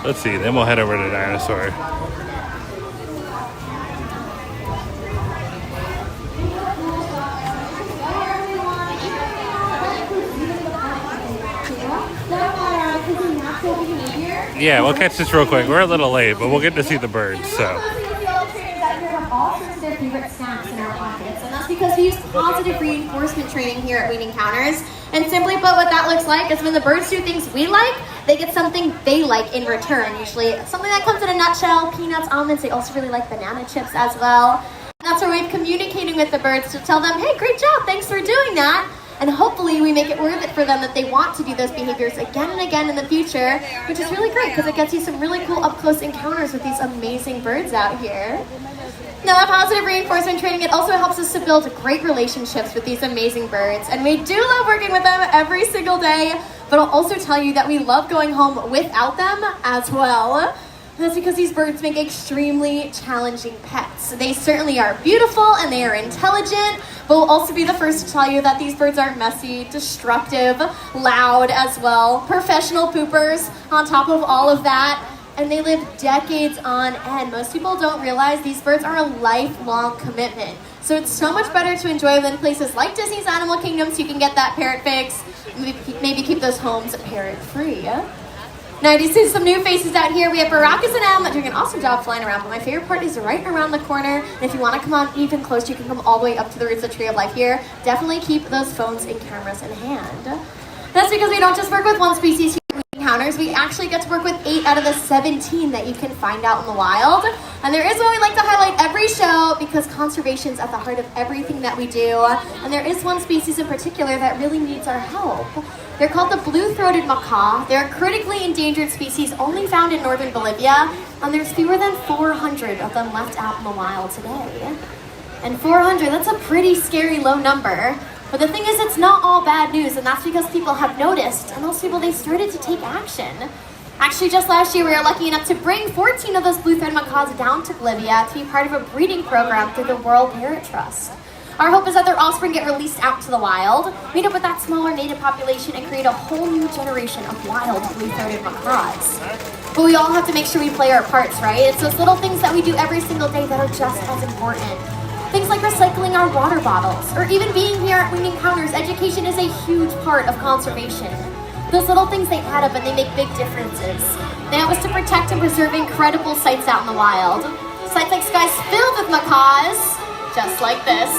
Speaker 2: Let's see, then we'll head over to Dinosaur. Yeah, we'll catch this real quick. We're a little late, but we'll get to see the birds, so.
Speaker 21: all sorts of their favorite snacks in our pockets. And that's because we use positive reinforcement training here at Wean Encounters. And simply put, what that looks like is when the birds do things we like, they get something they like in return. Usually something that comes in a nutshell, peanuts, almonds. They also really like banana chips as well. And that's our way of communicating with the birds to tell them, hey, great job, thanks for doing that. And hopefully we make it worth it for them that they want to do those behaviors again and again in the future, which is really great because it gets you some really cool up-close encounters with these amazing birds out here. Now, that positive reinforcement training, it also helps us to build great relationships with these amazing birds. And we do love working with them every single day, but I'll also tell you that we love going home without them as well. That's because these birds make extremely challenging pets. They certainly are beautiful and they are intelligent, but we'll also be the first to tell you that these birds aren't messy, destructive, loud as well, professional poopers on top of all of that, and they live decades on end. Most people don't realize these birds are a lifelong commitment. So it's so much better to enjoy them in places like Disney's Animal Kingdom so you can get that parrot fix, maybe keep those homes parrot-free. Now I do see some new faces out here. We have Baracus and Em doing an awesome job flying around, but my favorite part is right around the corner. And if you want to come on even closer, you can come all the way up to the roots of Tree of Life here. Definitely keep those phones and cameras in hand. That's because we don't just work with one species here at Wean Encounters. We actually get to work with 8 out of the 17 that you can find out in the wild. And there is one we like to highlight every show because conservation is at the heart of everything that we do. And there is one species in particular that really needs our help. They're called the blue-throated macaw. They're a critically endangered species only found in northern Bolivia, and there's fewer than 400 of them left out in the wild today. And 400, that's a pretty scary low number. But the thing is, it's not all bad news, and that's because people have noticed, and those people, they started to take action. Actually, just last year, we were lucky enough to bring 14 of those blue-throated macaws down to Bolivia to be part of a breeding program through the World Parrot Trust. Our hope is that their offspring get released out to the wild, meet up with that smaller native population, and create a whole new generation of wild blue-throated macaws. But we all have to make sure we play our parts, right? It's those little things that we do every single day that are just as important. Things like recycling our water bottles, or even being here at Wean Encounters. Education is a huge part of conservation. Those little things, they add up and they make big differences. They help us to protect and preserve incredible sites out in the wild. Sites like skies filled with macaws, just like this.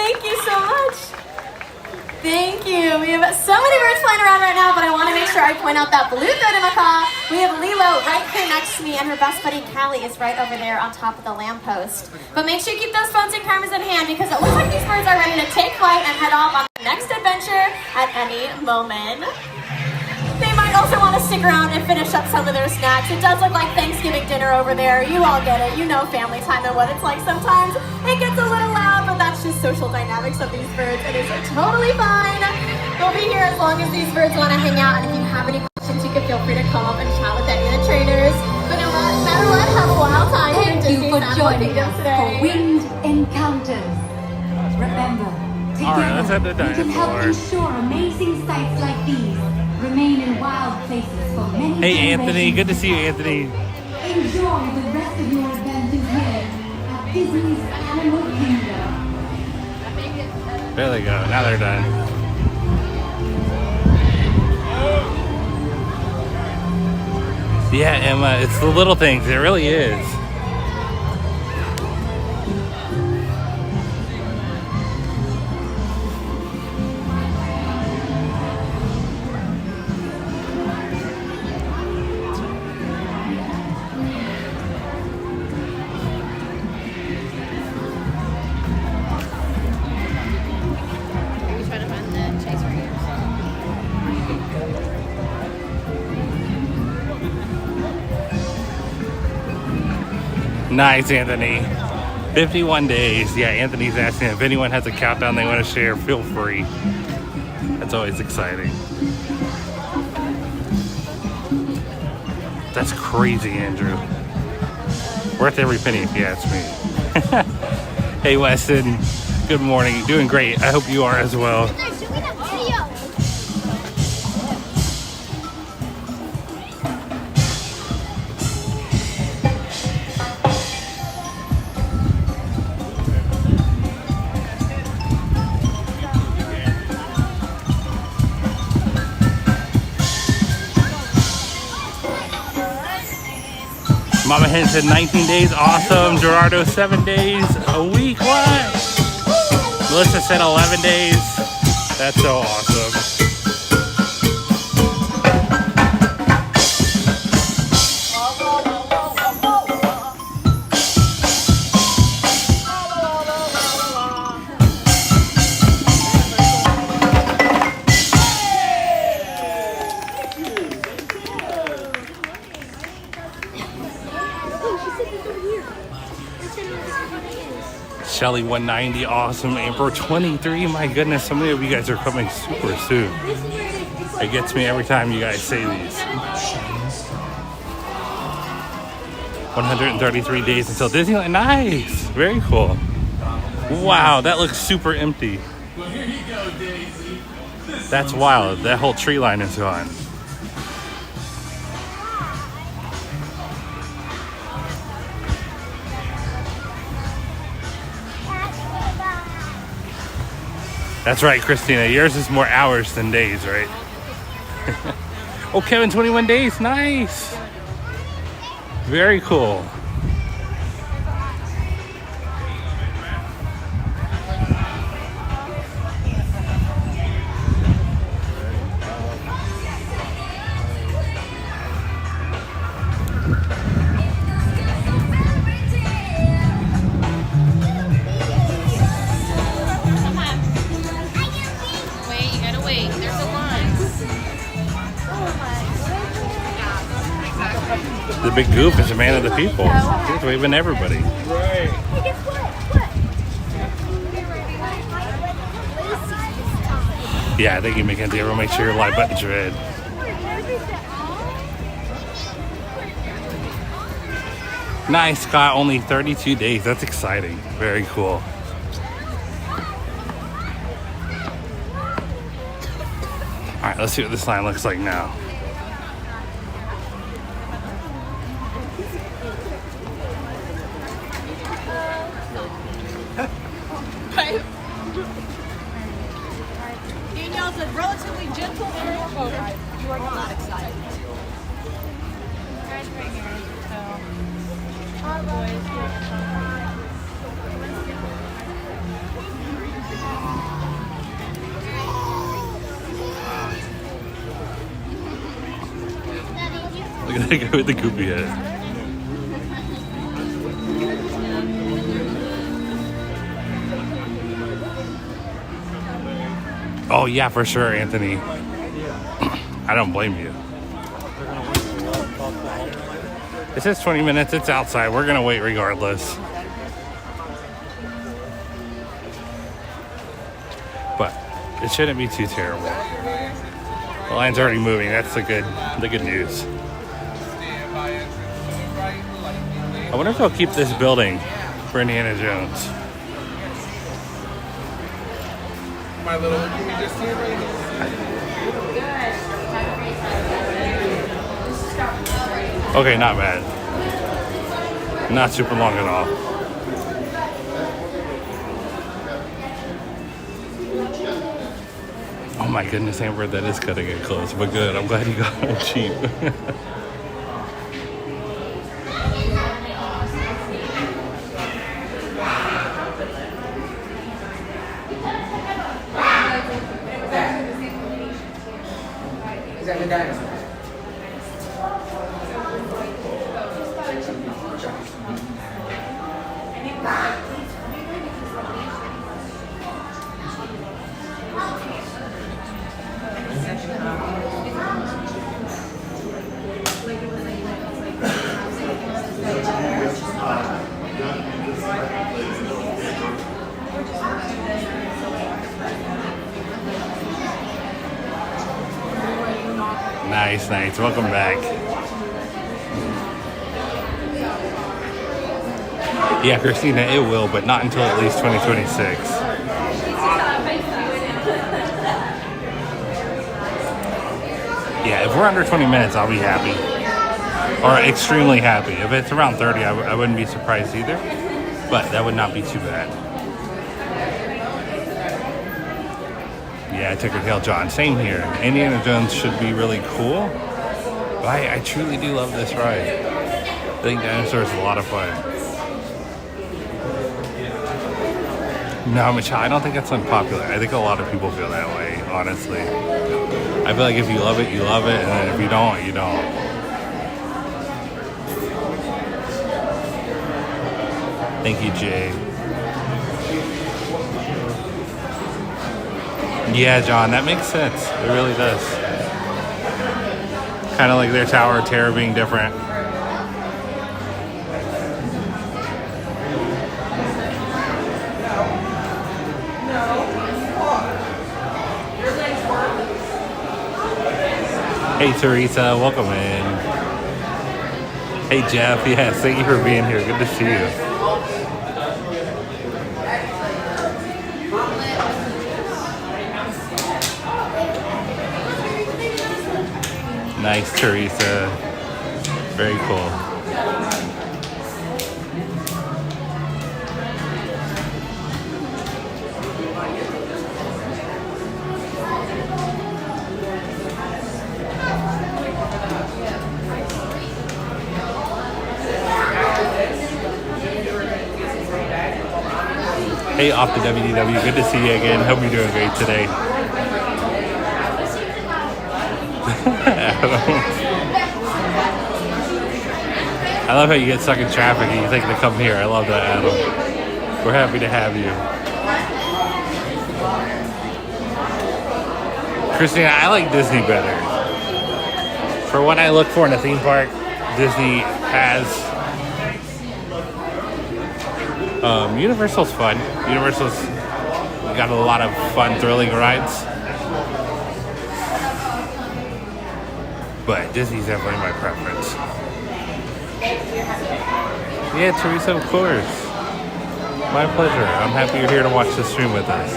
Speaker 21: Thank you so much. Thank you. We have so many birds flying around right now, but I want to make sure I point out that blue-throated macaw. We have Lilo right here next to me, and her best buddy Callie is right over there on top of the lamppost. But make sure you keep those phones and cameras in hand because it looks like these birds are ready to take flight and head off on the next adventure at any moment. They might also want to stick around and finish up some of their snacks. It does look like Thanksgiving dinner over there. You all get it. You know family time and what it's like sometimes. It gets a little loud, but that's just social dynamics of these birds. It is totally fine. They'll be here as long as these birds want to hang out. And if you have any questions, you can feel free to come up and chat with any of the trainers. But no matter what, have a wild time here in Disney's Animal Kingdom today.
Speaker 22: For Winged Encounters. Remember, together we can help ensure amazing sights like these remain in wild places for many
Speaker 2: Hey Anthony, good to see you, Anthony.
Speaker 22: Enjoy the rest of your adventures here at Disney's Animal Kingdom.
Speaker 2: There they go, now they're done. Yeah, Emma, it's the little things, it really is. Nice, Anthony. 51 days. Yeah, Anthony's asking if anyone has a countdown they want to share, feel free. That's always exciting. That's crazy, Andrew. Worth every penny if you ask me. Hey, Weston. Good morning. Doing great. I hope you are as well. Mama Hen said 19 days. Awesome. Gerardo, 7 days. A week. What? Melissa said 11 days. That's so awesome. Shelly 190, awesome. April 23, my goodness, so many of you guys are coming super soon. It gets me every time you guys say these. 133 days until Disneyland. Nice, very cool. Wow, that looks super empty. That's wild. That whole tree line is gone. That's right, Christina. Yours is more hours than days, right? Oh, Kevin, 21 days. Nice. Very cool. The big goof is a man of the people. He's waving everybody.
Speaker 20: Right. Hey, guess what?
Speaker 2: Yeah, thank you, Mackenzie. Everyone make sure your like button's red. Nice, Scott. Only 32 days. That's exciting. Very cool. All right, let's see what this line looks like now.
Speaker 18: Danielle said relatively gentle and normal. You are not excited.
Speaker 5: Guys, right here. All boys.
Speaker 2: Look at that guy with the goopy head. Oh yeah, for sure, Anthony. I don't blame you. It says 20 minutes. It's outside. We're gonna wait regardless. But it shouldn't be too terrible. The line's already moving. That's the good news. I wonder if they'll keep this building for Indiana Jones.
Speaker 9: My little, can we just see it right here?
Speaker 2: Okay, not bad. Not super long at all. Oh my goodness, Amber, that is cutting it close, but good. I'm glad you got it cheap.
Speaker 1: Is that the dinosaur?
Speaker 2: Nice. Welcome back. Yeah, Christina, it will, but not until at least 2026. Yeah, if we're under 20 minutes, I'll be happy. Or extremely happy. If it's around 30, I wouldn't be surprised either. But that would not be too bad. Yeah, Ticker Tail John. Same here. Indiana Jones should be really cool. But I truly do love this ride. I think Dinosaur is a lot of fun. No, Michelle, I don't think that's unpopular. I think a lot of people feel that way, honestly. I feel like if you love it, you love it. And then if you don't, you don't. Thank you, Jay. Yeah, John, that makes sense. It really does. Kind of like their Tower of Terror being different. Hey, Teresa, welcome in. Hey, Jeff, yes, thank you for being here. Good to see you. Nice, Teresa. Very cool. Hey, off the WDW. Good to see you again. Hope you're doing great today. I love how you get stuck in traffic and you think to come here. I love that, Adam. We're happy to have you. Christina, I like Disney better. For what I look for in a theme park, Disney has... Universal's fun. Universal's got a lot of fun, thrilling rides. But Disney's definitely my preference. Yeah, Teresa, of course. My pleasure. I'm happy you're here to watch the stream with us.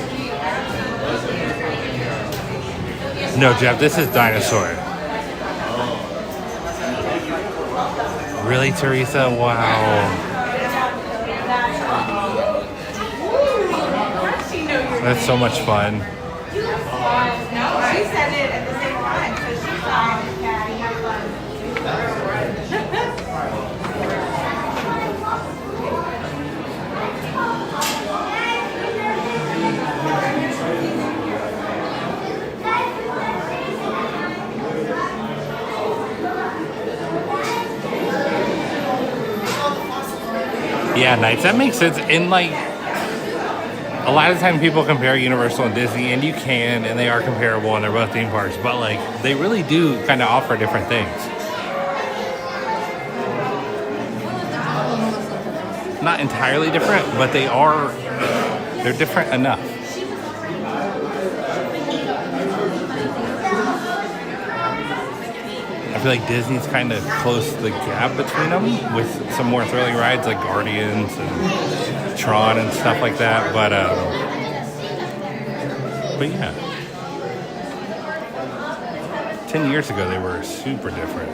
Speaker 2: No, Jeff, this is Dinosaur. Really, Teresa? Wow. That's so much fun.
Speaker 7: No, she said it at the same time, so she thought, yeah, you have fun.
Speaker 2: Yeah, nice. That makes sense. And like, a lot of time people compare Universal and Disney, and you can, and they are comparable, and they're both theme parks, but like, they really do kind of offer different things. Not entirely different, but they're different enough. I feel like Disney's kind of closed the gap between them with some more thrilling rides like Guardians and Tron and stuff like that. But yeah, 10 years ago they were super different.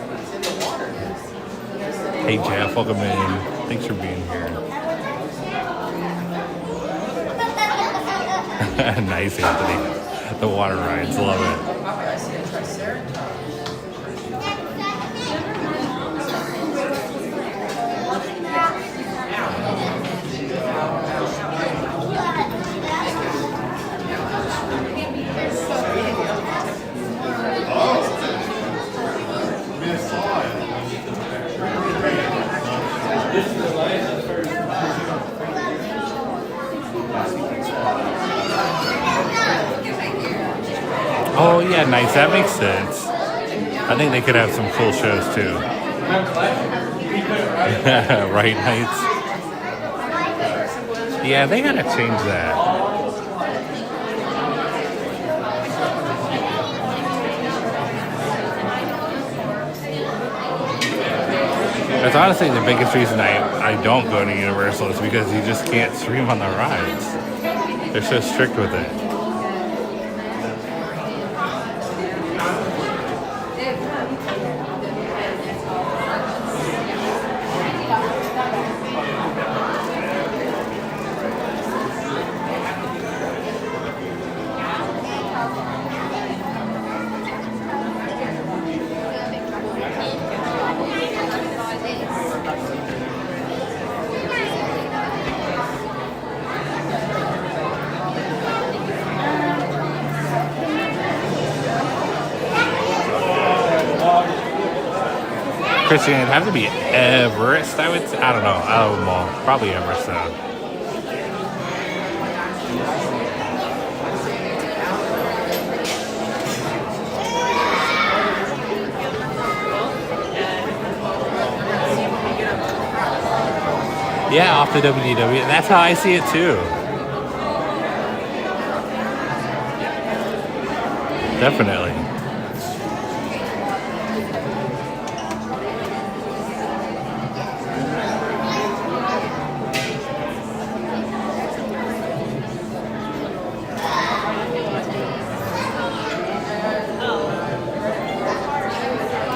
Speaker 2: Hey Jeff, welcome in. Thanks for being here. Nice, Anthony. The water rides, love it. Oh yeah, nice. That makes sense. I think they could have some cool shows too. Right, Nights? Yeah, they gotta change that. That's honestly the biggest reason I don't go to Universal is because you just can't stream on the rides. They're so strict with it. Christian, it'd have to be Everest, I would say. I don't know. I don't know. Probably Everest, though. Yeah, off the WDW. That's how I see it, too. Definitely.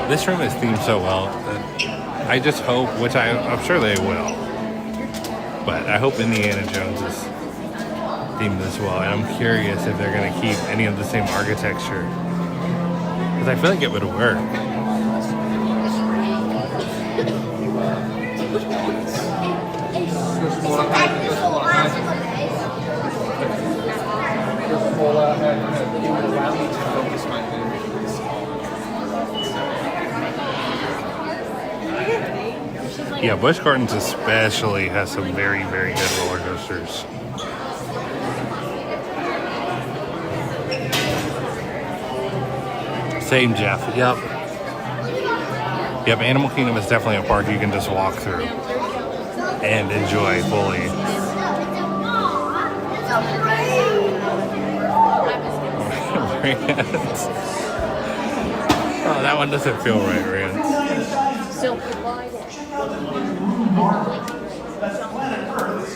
Speaker 2: This room is themed so well that I just hope, which I'm sure they will, but I hope Indiana Jones is themed this well, and I'm curious if they're going to keep any of the same architecture, because I feel like it would work. Yeah, Busch Gardens especially has some very, very good roller coasters. Same, Jeff. Yep. Yep, Animal Kingdom is definitely a park you can just walk through and enjoy fully. Oh, that one doesn't feel right, Rance.
Speaker 16: Still
Speaker 12: That's planet Earth.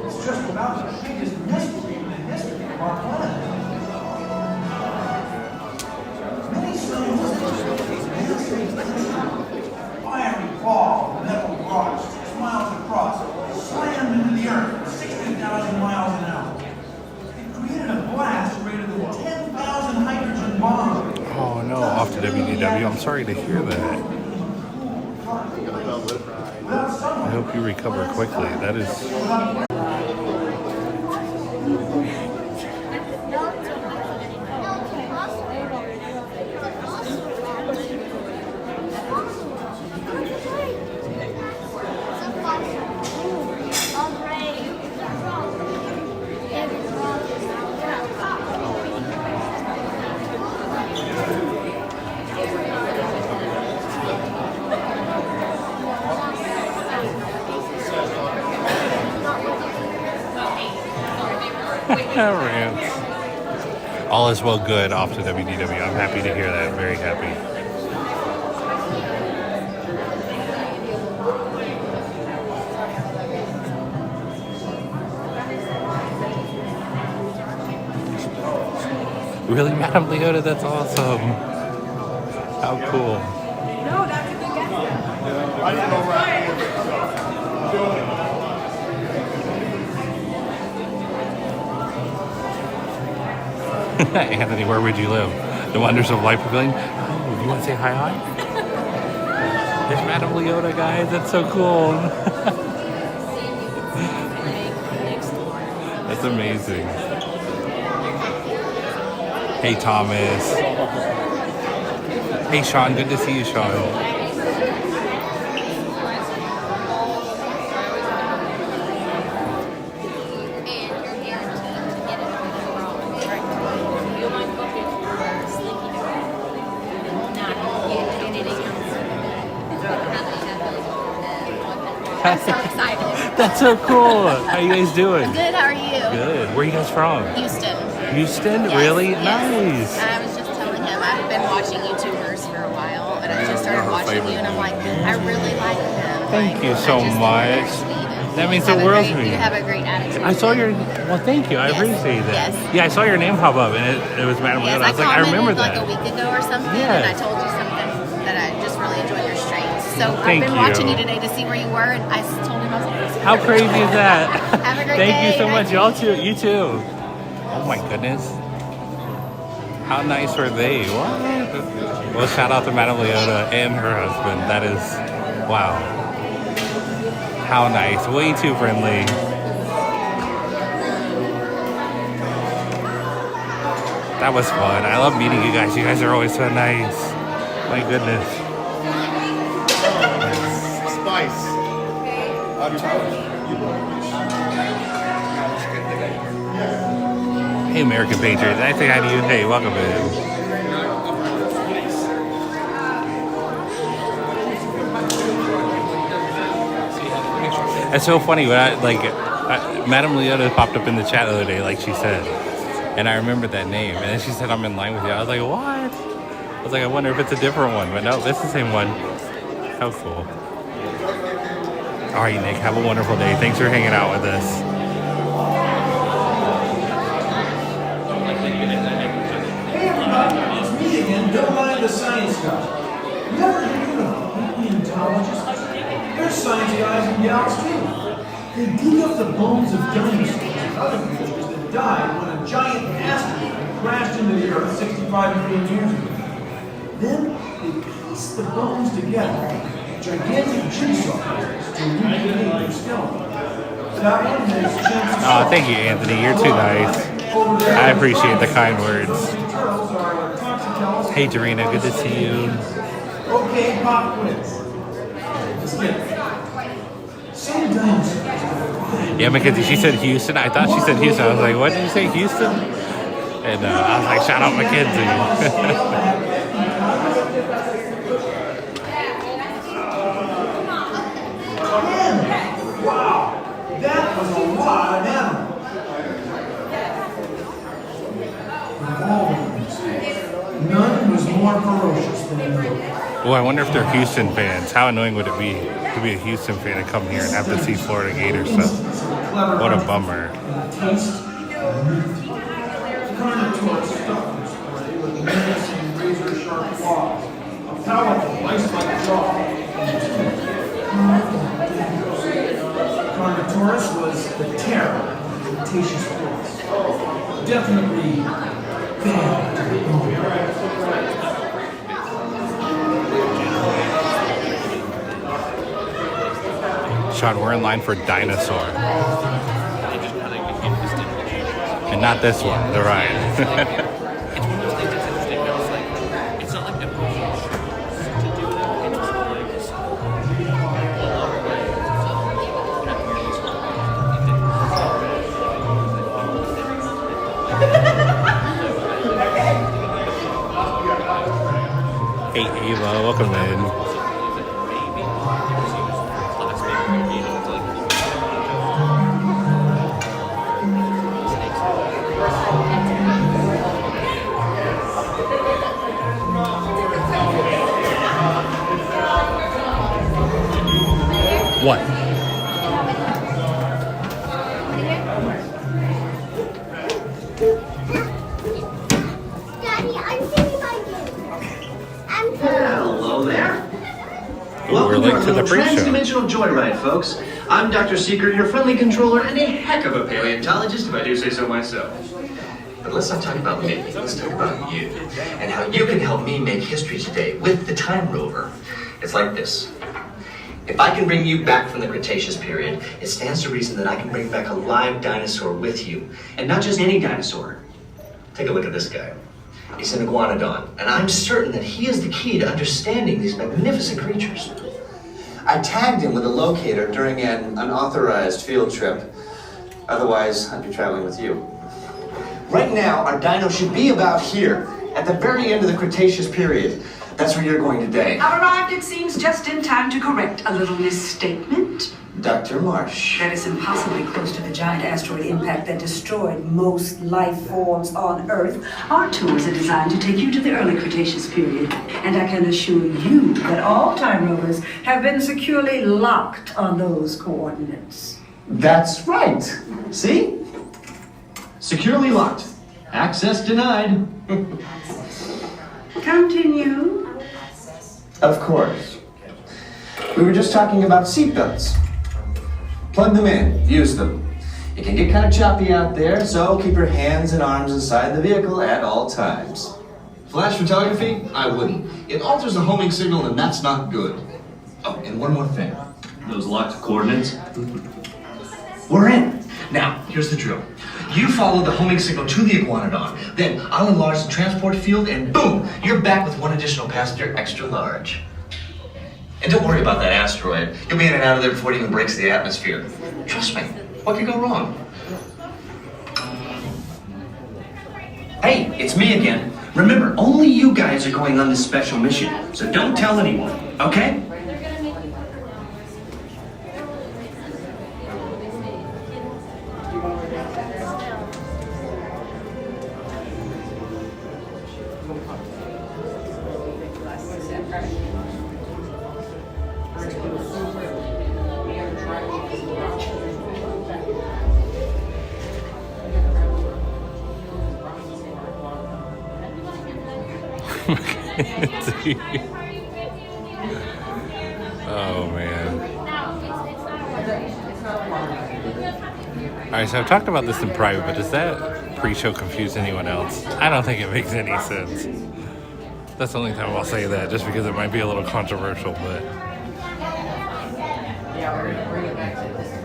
Speaker 12: It's just about the biggest mystery in the history of our planet. Many fiery ball of metal rocks 6 miles across slammed into the earth at 60,000 miles an hour. It created a blast greater than 10,000 hydrogen bombs.
Speaker 2: Oh no, off to WDW. I'm sorry to hear that. I hope you recover quickly. That is... All is well good off to WDW. I'm happy to hear that. Very happy. Really, Madame Leota? That's awesome. How cool.
Speaker 20: No, that's a good guess. I didn't know
Speaker 2: Anthony, where would you live? The Wonders of Life Pavilion? Oh, you want to say hi? There's Madame Leota, guys. That's so cool. That's amazing. Hey, Thomas. Hey, Sean. Good to see you, Sean.
Speaker 16: I'm so excited.
Speaker 2: That's so cool. How you guys doing?
Speaker 16: Good, how are you?
Speaker 2: Good. Where are you guys from?
Speaker 16: Houston.
Speaker 2: Houston?
Speaker 16: Yes,
Speaker 2: Really?
Speaker 16: yes.
Speaker 2: Nice.
Speaker 16: I was just telling him,
Speaker 15: I've been watching YouTubers for a while, and I just started watching you, and I'm like, I really like him.
Speaker 2: Thank you so much. That means the world to me.
Speaker 15: You have a great attitude.
Speaker 2: I saw your, well, thank you. I appreciate that.
Speaker 15: Yes.
Speaker 2: Yeah, I saw your name pop up, and it was Madam Leota. I was like, I remember that.
Speaker 15: like a week ago or something,
Speaker 2: Yes.
Speaker 15: and I told you something that I just really enjoyed your streams. So
Speaker 2: Thank
Speaker 15: I've been
Speaker 2: you.
Speaker 15: watching you today to see where you were, and I told him I was like,
Speaker 2: How crazy is that?
Speaker 15: Have a great
Speaker 2: Thank
Speaker 15: day.
Speaker 2: you so much. Y'all too. You too. Oh my goodness. How nice were they? What? Well, shout out to Madam Leota and her husband. That is, wow. How nice. Way too friendly. That was fun. I love meeting you guys. You guys are always so nice. My goodness.
Speaker 4: Spice.
Speaker 2: Hey, American Patriots. I say hi to you. Hey, welcome in. It's so funny when Madam Leota popped up in the chat the other day, like she said, and I remembered that name. And then she said, "I'm in line with you." I was like, "What?" I was like, "I wonder if it's a different one," but no, it's the same one. How cool! All right, Nick, have a wonderful day. Thanks for hanging out with us.
Speaker 6: Hey everybody, it's me again, don't mind the science guy. You ever heard of paleontologists? They're science guys and gals too. They dig up the bones of dinosaurs and other creatures that died when a giant asteroid crashed into the Earth 65 million years ago. Then they piece the bones together, gigantic jigsaw puzzles to recreate their skeleton. That one has chances.
Speaker 2: Oh, thank you, Anthony. You're too nice. I appreciate the kind words. Hey, Dorina, good to see you.
Speaker 6: Okay, pop quiz. Some dinosaurs.
Speaker 2: Yeah, Mackenzie, she said Houston. I thought she said Houston. I was like, what did you say, Houston? And I was like, shout out Mackenzie.
Speaker 6: Wow, that was a lot of animals. None was more ferocious than the other.
Speaker 2: Well, I wonder if they're Houston fans. How annoying would it be to be a Houston fan and come here and have to see Florida Gators stuff? What a bummer.
Speaker 6: Carnotaurus stuck display with menacing razor-sharp claws, a powerful ice-like jaw. Carnotaurus was the terror of the Cretaceous forest. Definitely bad to the bone.
Speaker 2: Sean, we're in line for Dinosaur. And not this one, the ride. Hey Ava, welcome in. What?
Speaker 20: Daddy, I'm taking my game.
Speaker 8: Hello there.
Speaker 2: We're late to the pre-show.
Speaker 8: Trans-dimensional joyride, folks. I'm Dr. Seeker, your friendly controller, and a heck of a paleontologist, if I do say so myself. But let's not talk about me. Let's talk about you and how you can help me make history today with the Time Rover. It's like this. If I can bring you back from the Cretaceous period, it stands to reason that I can bring back a live dinosaur with you. And not just any dinosaur. Take a look at this guy. He's an iguanodon, and I'm certain that he is the key to understanding these magnificent creatures.
Speaker 23: I tagged him with a locator during an unauthorized field trip. Otherwise, I'd be traveling with you.
Speaker 8: Right now, our dino should be about here, at the very end of the Cretaceous period.
Speaker 23: That's where you're going today.
Speaker 3: I've arrived, it seems, just in time to correct a little misstatement.
Speaker 23: Dr. Marsh.
Speaker 3: That is impossibly close to the giant asteroid impact that destroyed most life forms on Earth. Our tours are designed to take you to the early Cretaceous period. And I can assure you that all time rovers have been securely locked on those coordinates.
Speaker 23: That's right. See? Securely locked. Access denied.
Speaker 3: Continue.
Speaker 23: Of course. We were just talking about seatbelts. Plug them in, use them. It can get kind of choppy out there, so keep your hands and arms inside the vehicle at all times.
Speaker 8: Flash photography? I wouldn't. It alters the homing signal, and that's not good. Oh, and one more thing. Those locked coordinates? We're in. Now, here's the drill. You follow the homing signal to the iguanodon, then I'll enlarge the transport field, and boom, you're back with one additional passenger extra large. And don't worry about that asteroid. You'll be in and out of there before it even breaks the atmosphere. Trust me, what could go wrong? Hey, it's me again. Remember, only you guys are going on this special mission, so don't tell anyone, okay?
Speaker 2: Oh man. Alright, so I've talked about this in private, but does that pre-show confuse anyone else? I don't think it makes any sense. That's the only time I'll say that, just because it might be a little controversial, but
Speaker 1: Yeah, we're gonna bring it back to this time.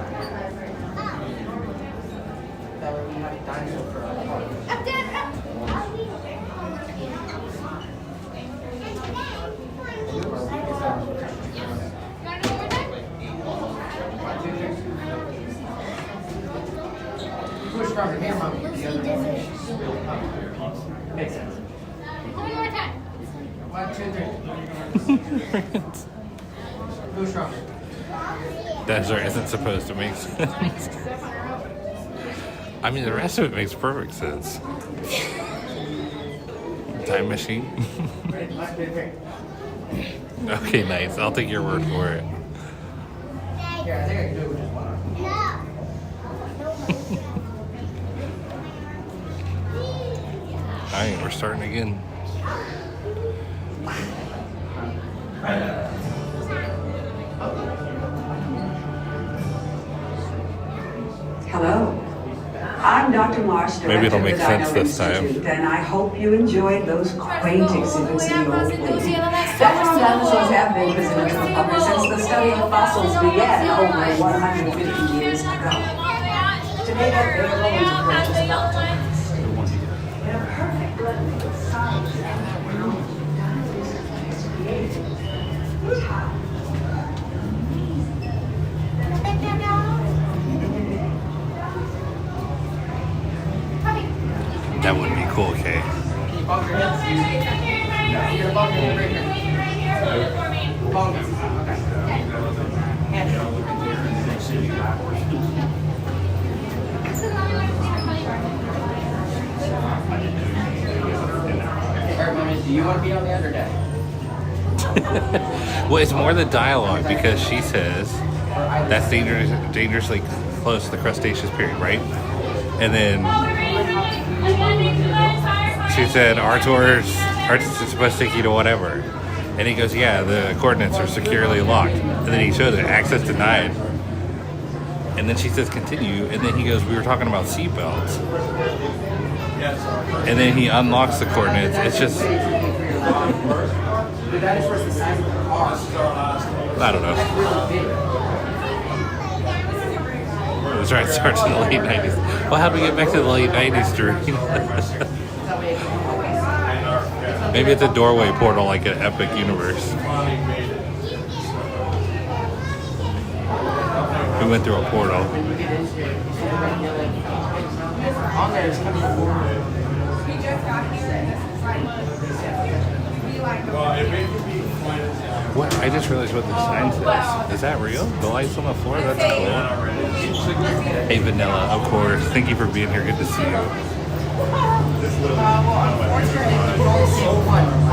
Speaker 1: That way we have a dinosaur for our party. Push from the camera, the other one. Makes sense. One more time. 1, 2, 3. Push from.
Speaker 2: Desert isn't supposed to make sense. I mean, the rest of it makes perfect sense. Time machine. Okay, nice. I'll take your word for it.
Speaker 1: Yeah, I think I can do it with just one arm.
Speaker 2: Alright, we're starting again.
Speaker 3: Hello. I'm Dr. Marsh,
Speaker 2: Maybe it'll make
Speaker 3: Director of the
Speaker 2: sense this time.
Speaker 3: Institute, and I hope you enjoyed those quaint exhibits in the old building. Several dinosaurs have been visited to the public since the study of fossils began over 150 years ago. Today, they're available to purchase about times. In a perfect blend of size and dinosaurs created. Time.
Speaker 2: That would be cool, Kay.
Speaker 1: Can you bump your hips? No, you're gonna bump your hip right here. Bump it. Okay. Do you want to be on the underdeck?
Speaker 2: Well, it's more the dialogue, because she says that's dangerously close to the crustaceous period, right? And then she said, our tours are supposed to take you to whatever. And he goes, yeah, the coordinates are securely locked. And then he shows it, access denied. And then she says, continue. And then he goes, we were talking about seatbelts. And then he unlocks the coordinates. It's just, I don't know. That's right, it starts in the late 90s. Well, how do we get back to the late 90s, Drew? Maybe it's a doorway portal like an Epic Universe. We went through a portal.
Speaker 1: Well, if
Speaker 2: I just realized what the sign says. Is that real? The lights on the floor? That's cool. Hey, Vanilla, of course. Thank you for being here. Good to see you.
Speaker 18: All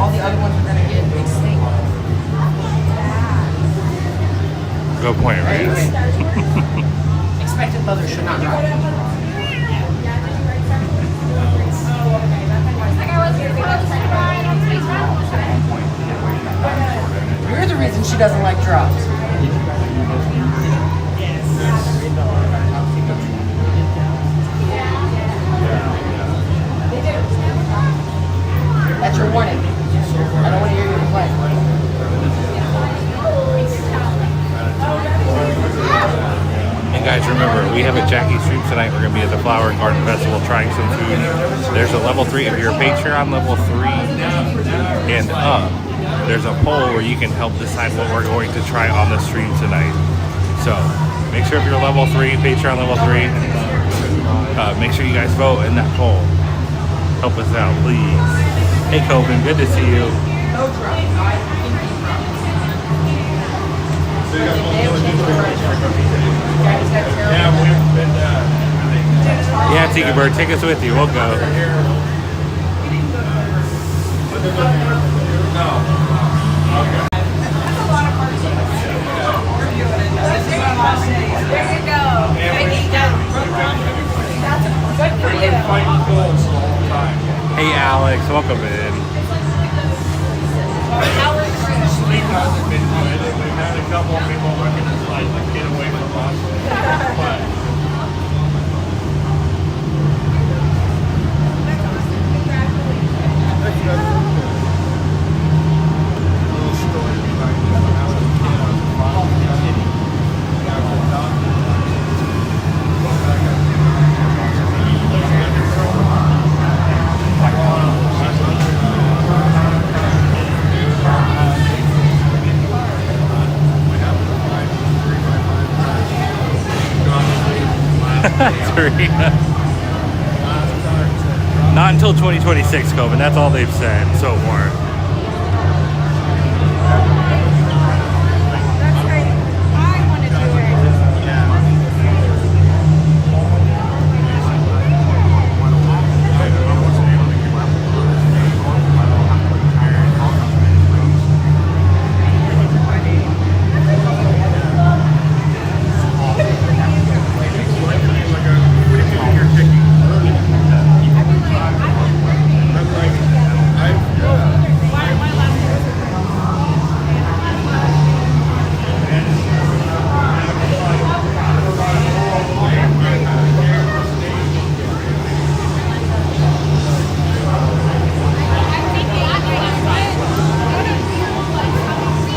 Speaker 18: the other ones are gonna get extinct.
Speaker 2: Good point, Reese.
Speaker 18: Expected mother should not drive. You're the reason she doesn't like drugs. That's your warning. I don't want to hear you complain.
Speaker 2: And guys, remember, we have a Jackie stream tonight. We're going to be at the Flower and Garden Festival trying some food. There's a level 3. If you're a Patreon level 3 and up, there's a poll where you can help decide what we're going to try on the stream tonight. So make sure if you're level 3, Patreon level 3, make sure you guys vote in that poll. Help us out, please. Hey, Coben, good to see you. Yeah, Tiki Bird, take us with you. We'll go.
Speaker 1: There you go. Good for you.
Speaker 2: Hey, Alex, welcome in.
Speaker 9: Sleep hasn't been good. We've had a couple of people looking to like get away from us. But little story behind it. When I was a kid, I was a farmer in the city. I was a doctor.
Speaker 2: Serena. Not until 2026, Coben. That's all they've said so far.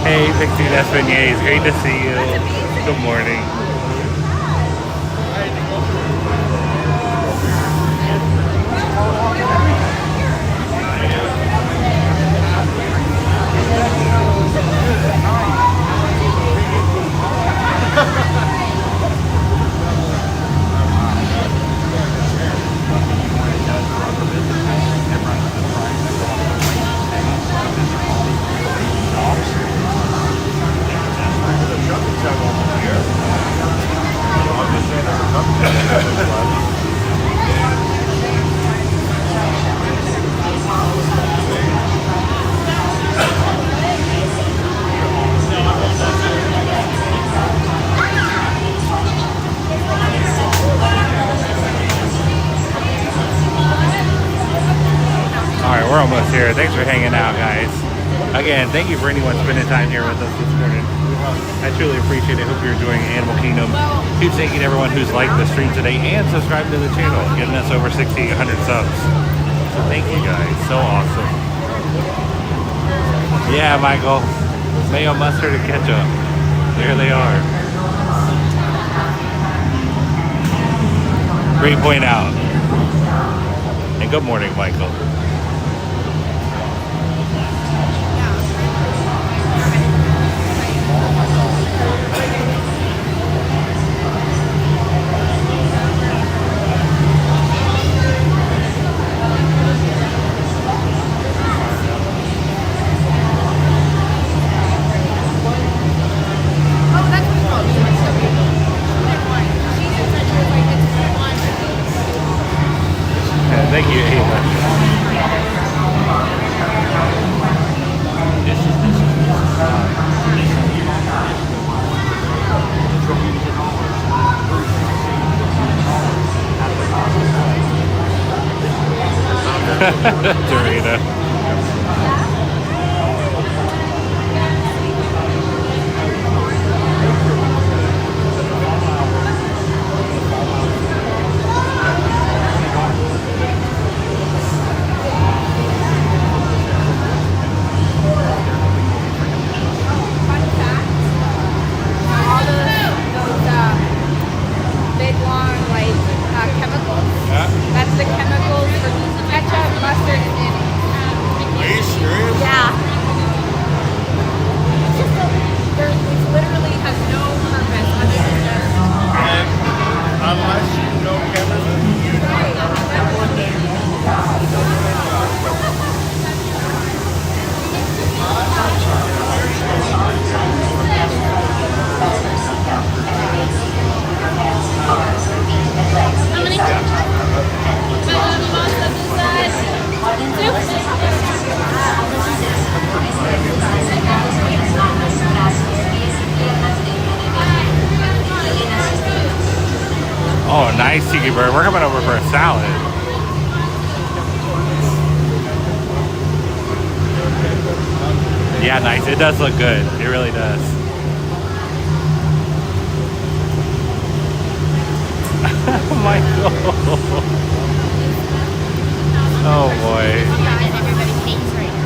Speaker 2: Hey, Pixie Despeignes, great to see you. Good morning. Alright, we're almost here. Thanks for hanging out, guys. Again, thank you for anyone spending time here with us this morning. I truly appreciate it. Hope you're enjoying Animal Kingdom. Keep thanking everyone who's liked the stream today and subscribed to the channel, getting us over 100 subs. So thank you guys. So awesome. Yeah, Michael. Mayo, mustard, and ketchup. There they are. Great point out. And good morning, Michael. Dorita.
Speaker 5: Big long chemicals. That's the chemicals for ketchup, mustard, and
Speaker 9: Are you serious?
Speaker 5: yeah. It's just it literally has no purpose other than just.
Speaker 9: And unless you know chemistry, you
Speaker 2: Oh, nice, Tiki Bird. We're coming over for a salad. Yeah, nice. It does look good. It really does. Oh my god. Oh boy.
Speaker 5: Everybody hates right now.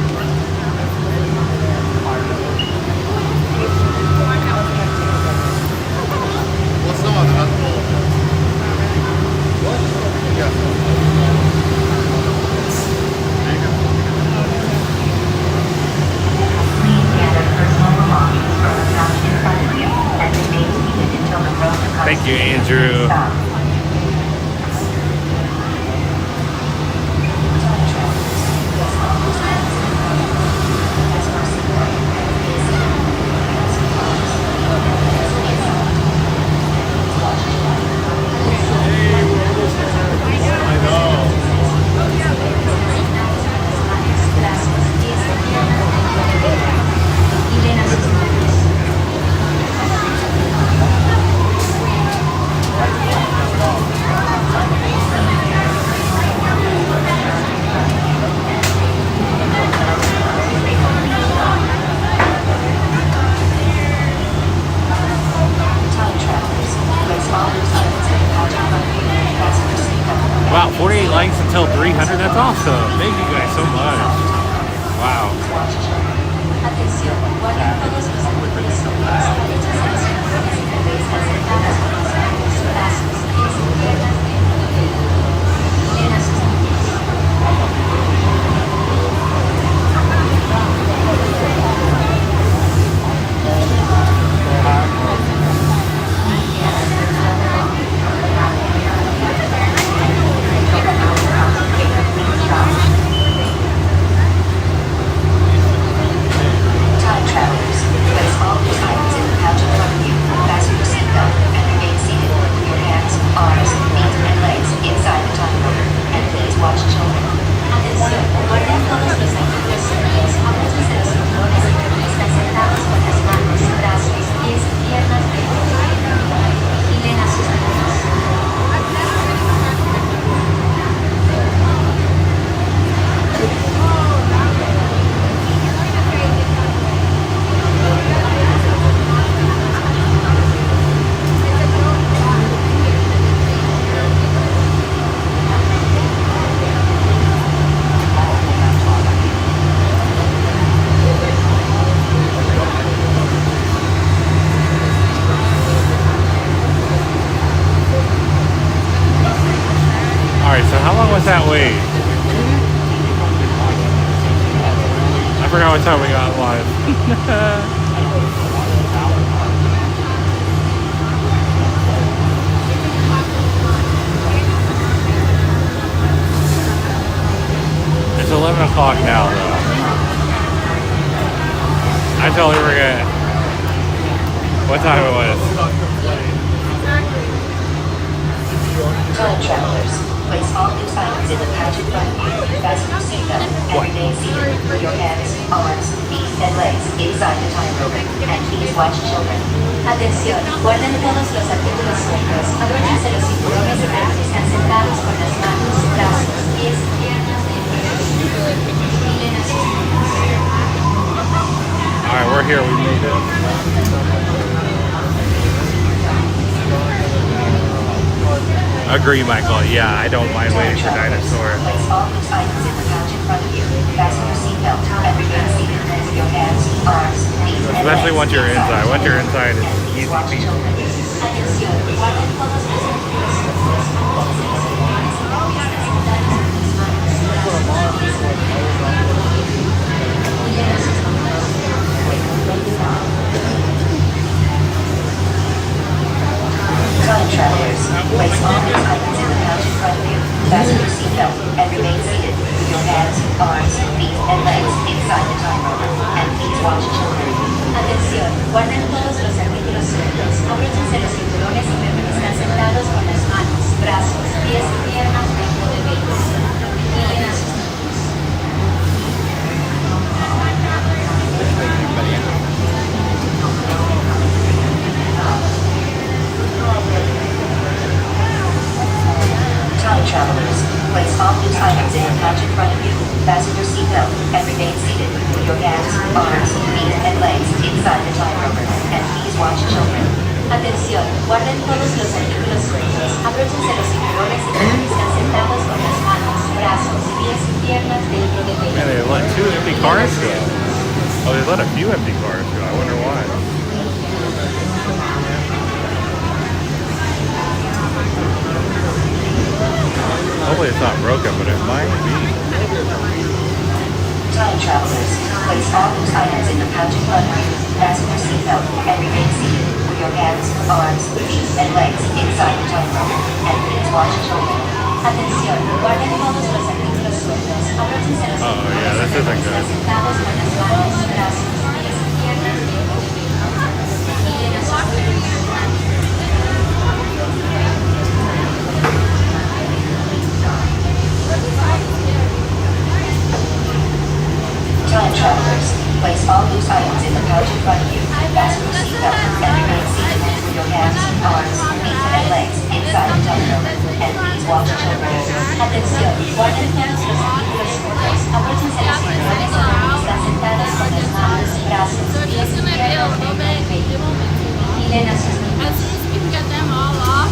Speaker 9: What's the one?
Speaker 2: Thank you, Andrew. Wow, 48 likes until 300. That's awesome. Thank you guys so much. Wow. That wait? I forgot what time we got live. It's 11 o'clock now, though. I totally forget what time it was.
Speaker 13: Time travelers. Place all loose items in the pouch in front of you. Fasten your seatbelt and remain seated. Put your hands, arms, feet, and legs inside the time rope. And please watch children. Atención, guarden todos los artículos sueltos. Abróchense los cinturones y están sentados con las manos, brazos, pies, piernas.
Speaker 2: Alright, we're here. We made it. Agree, Michael. Yeah, I don't mind waiting for Dinosaur.
Speaker 13: Place all loose items in the pouch in front of you. Fasten your seatbelt and remain seated with your hands, arms, feet, and
Speaker 2: Especially
Speaker 13: legs
Speaker 2: once you're inside. Once you're inside, it's easy peasy.
Speaker 13: Atención, guarden todos los artículos Time travelers, place all these items in the pouch in front of you. Fasten your seatbelt and remain seated with your hands, arms, feet, and legs inside the time rover. And please watch children. Atención, guarden todos los artículos sueltos. Abróchense los cinturones y permanezcan sentados con las manos, brazos, pies y piernas dentro del vehículo. Miren a sus niños. Time travelers, place all loose items in the pouch in front of you. Fasten your seatbelt and remain seated with your hands, arms, feet, and legs inside the time rover. And please watch children. Atención, guarden todos los artículos sueltos. Abróchense los cinturones y permanezcan sentados con las manos, brazos, pies y piernas dentro del
Speaker 2: Man,
Speaker 13: vehículo.
Speaker 2: they let 2 empty cars go. Oh, they let a few empty cars go. I wonder why. Hopefully it's not broken, but it might be.
Speaker 13: Time travelers, place all loose items in the pouch in front of you. Fasten your seatbelt and remain seated with your hands, arms, feet, and legs inside the time rover. And please watch children. Atención, guarden todos los artículos sueltos. Abróchense los
Speaker 2: yeah, this isn't good.
Speaker 13: sentados con las manos, brazos, pies y piernas dentro del vehículo. Miren a sus niños. Time travelers, place all loose items in the pouch in front of you. Fasten your seatbelt and remain seated with your hands, arms, feet, and legs inside the time rover. And please watch children. Atención, guarden todos los artículos sueltos. Abróchense los cinturones y permanezcan sentados con las manos, brazos, pies y piernas dentro del vehículo. Miren a sus niños.
Speaker 5: As soon as we can get them all off,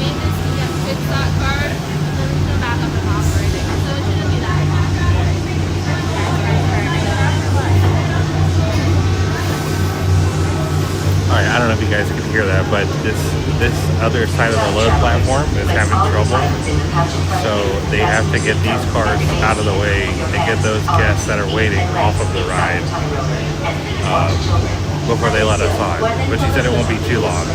Speaker 5: maintenance can fix that card, and then we can go back up and operating. So it shouldn't be that bad.
Speaker 2: Alright, I don't know if you guys can hear that, but this other side of the load platform is having trouble. So they have to get these cars out of the way and get those guests that are waiting off of the ride before they let us on. But she said it won't be too long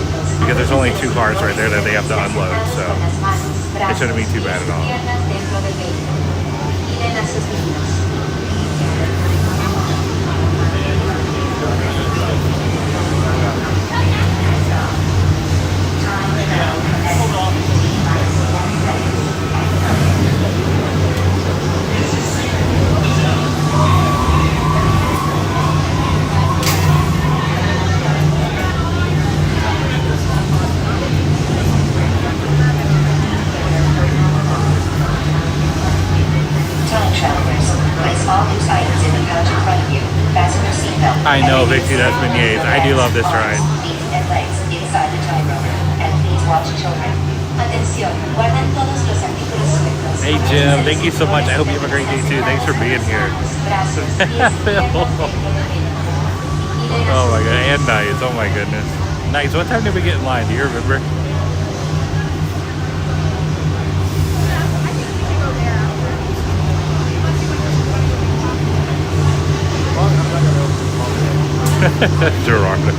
Speaker 2: because there's only 2 cars right there that they have to unload, so it shouldn't be too bad at all. I know, Vixie, that's beignets. I do love this ride.
Speaker 13: And legs inside the time rover. And please watch children. Atención, guarden todos los artículos sueltos.
Speaker 2: Hey Jim, thank you so much. I hope you have a great day too. Thanks for being here. Oh my god, and Nice. Oh my goodness. Nice. What time did we get in line? Do you remember? Gerardo.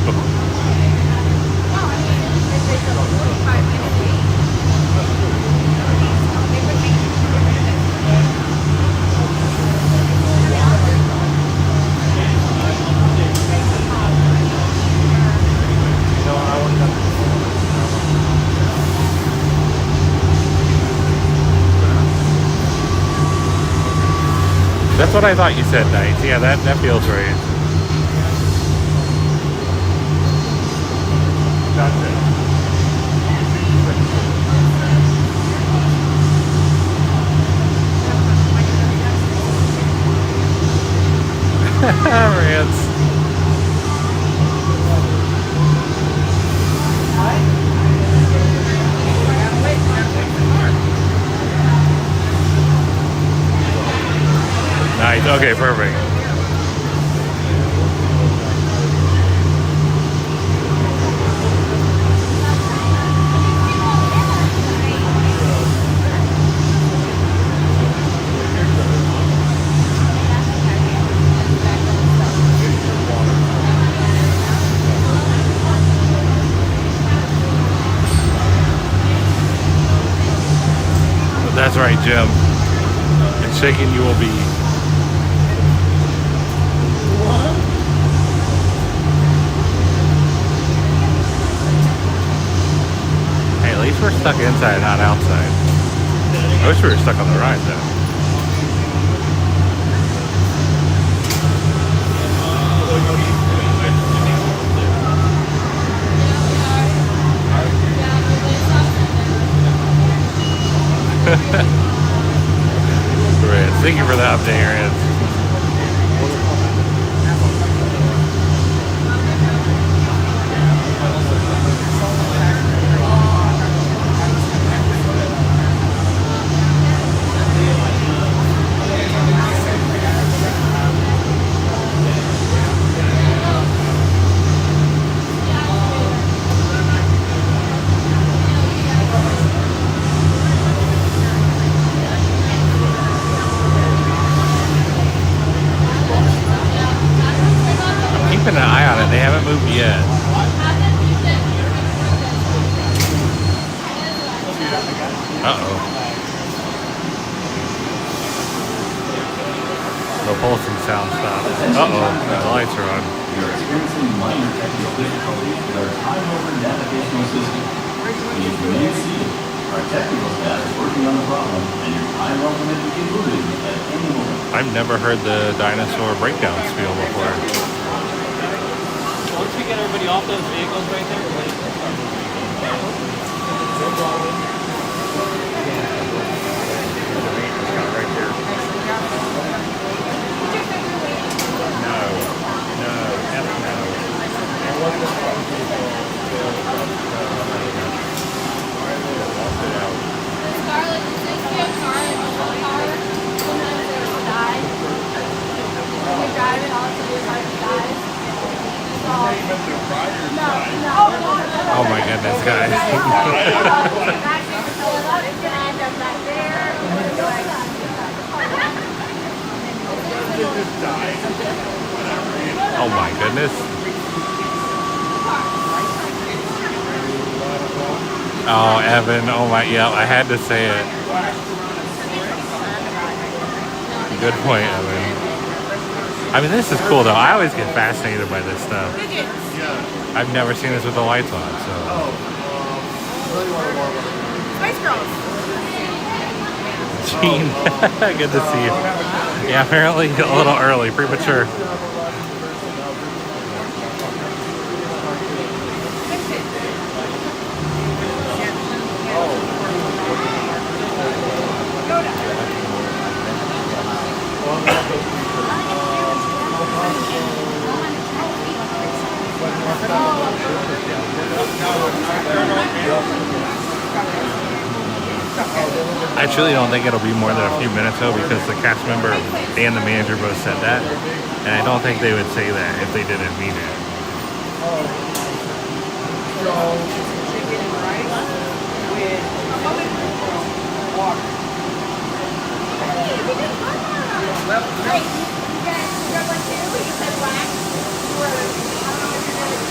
Speaker 2: That's what I thought you said, Nice. Yeah, that feels right. Rance. Nice. Okay, perfect. That's right, Jim. And shaking you will be. Hey, at least we're stuck inside, not outside. I wish we were stuck on the ride, though. Great. Thank you for the update, Rance. Keeping an eye on it. They haven't moved yet. Uh-oh. The pulsing sound stopped. Uh-oh. The lights are on.
Speaker 14: We are experiencing minor technical difficulties with our time-over navigational system. Please remain seated. Our technical staff is working on the problem, and your time level may begin moving at any moment.
Speaker 2: I've never heard the dinosaur breakdown spiel before.
Speaker 10: Once we get everybody off those vehicles right there, we're ready to start.
Speaker 2: Right here. No, F no.
Speaker 5: Scarlett, did they see a car in a car? Sometimes they will die. When you drive it, all of a sudden your car dies.
Speaker 2: Oh my goodness, guys. Oh my goodness. Oh, Evan. Oh my, yeah, I had to say it. Good point, Evan. I mean, this is cool though. I always get fascinated by this stuff. I've never seen this with the lights on, so.
Speaker 18: Spice Girls.
Speaker 2: Gene, good to see you. Yeah, apparently a little early, premature. I truly don't think it'll be more than a few minutes though, because the cast member and the manager both said that, and I don't think they would say that if they didn't mean it.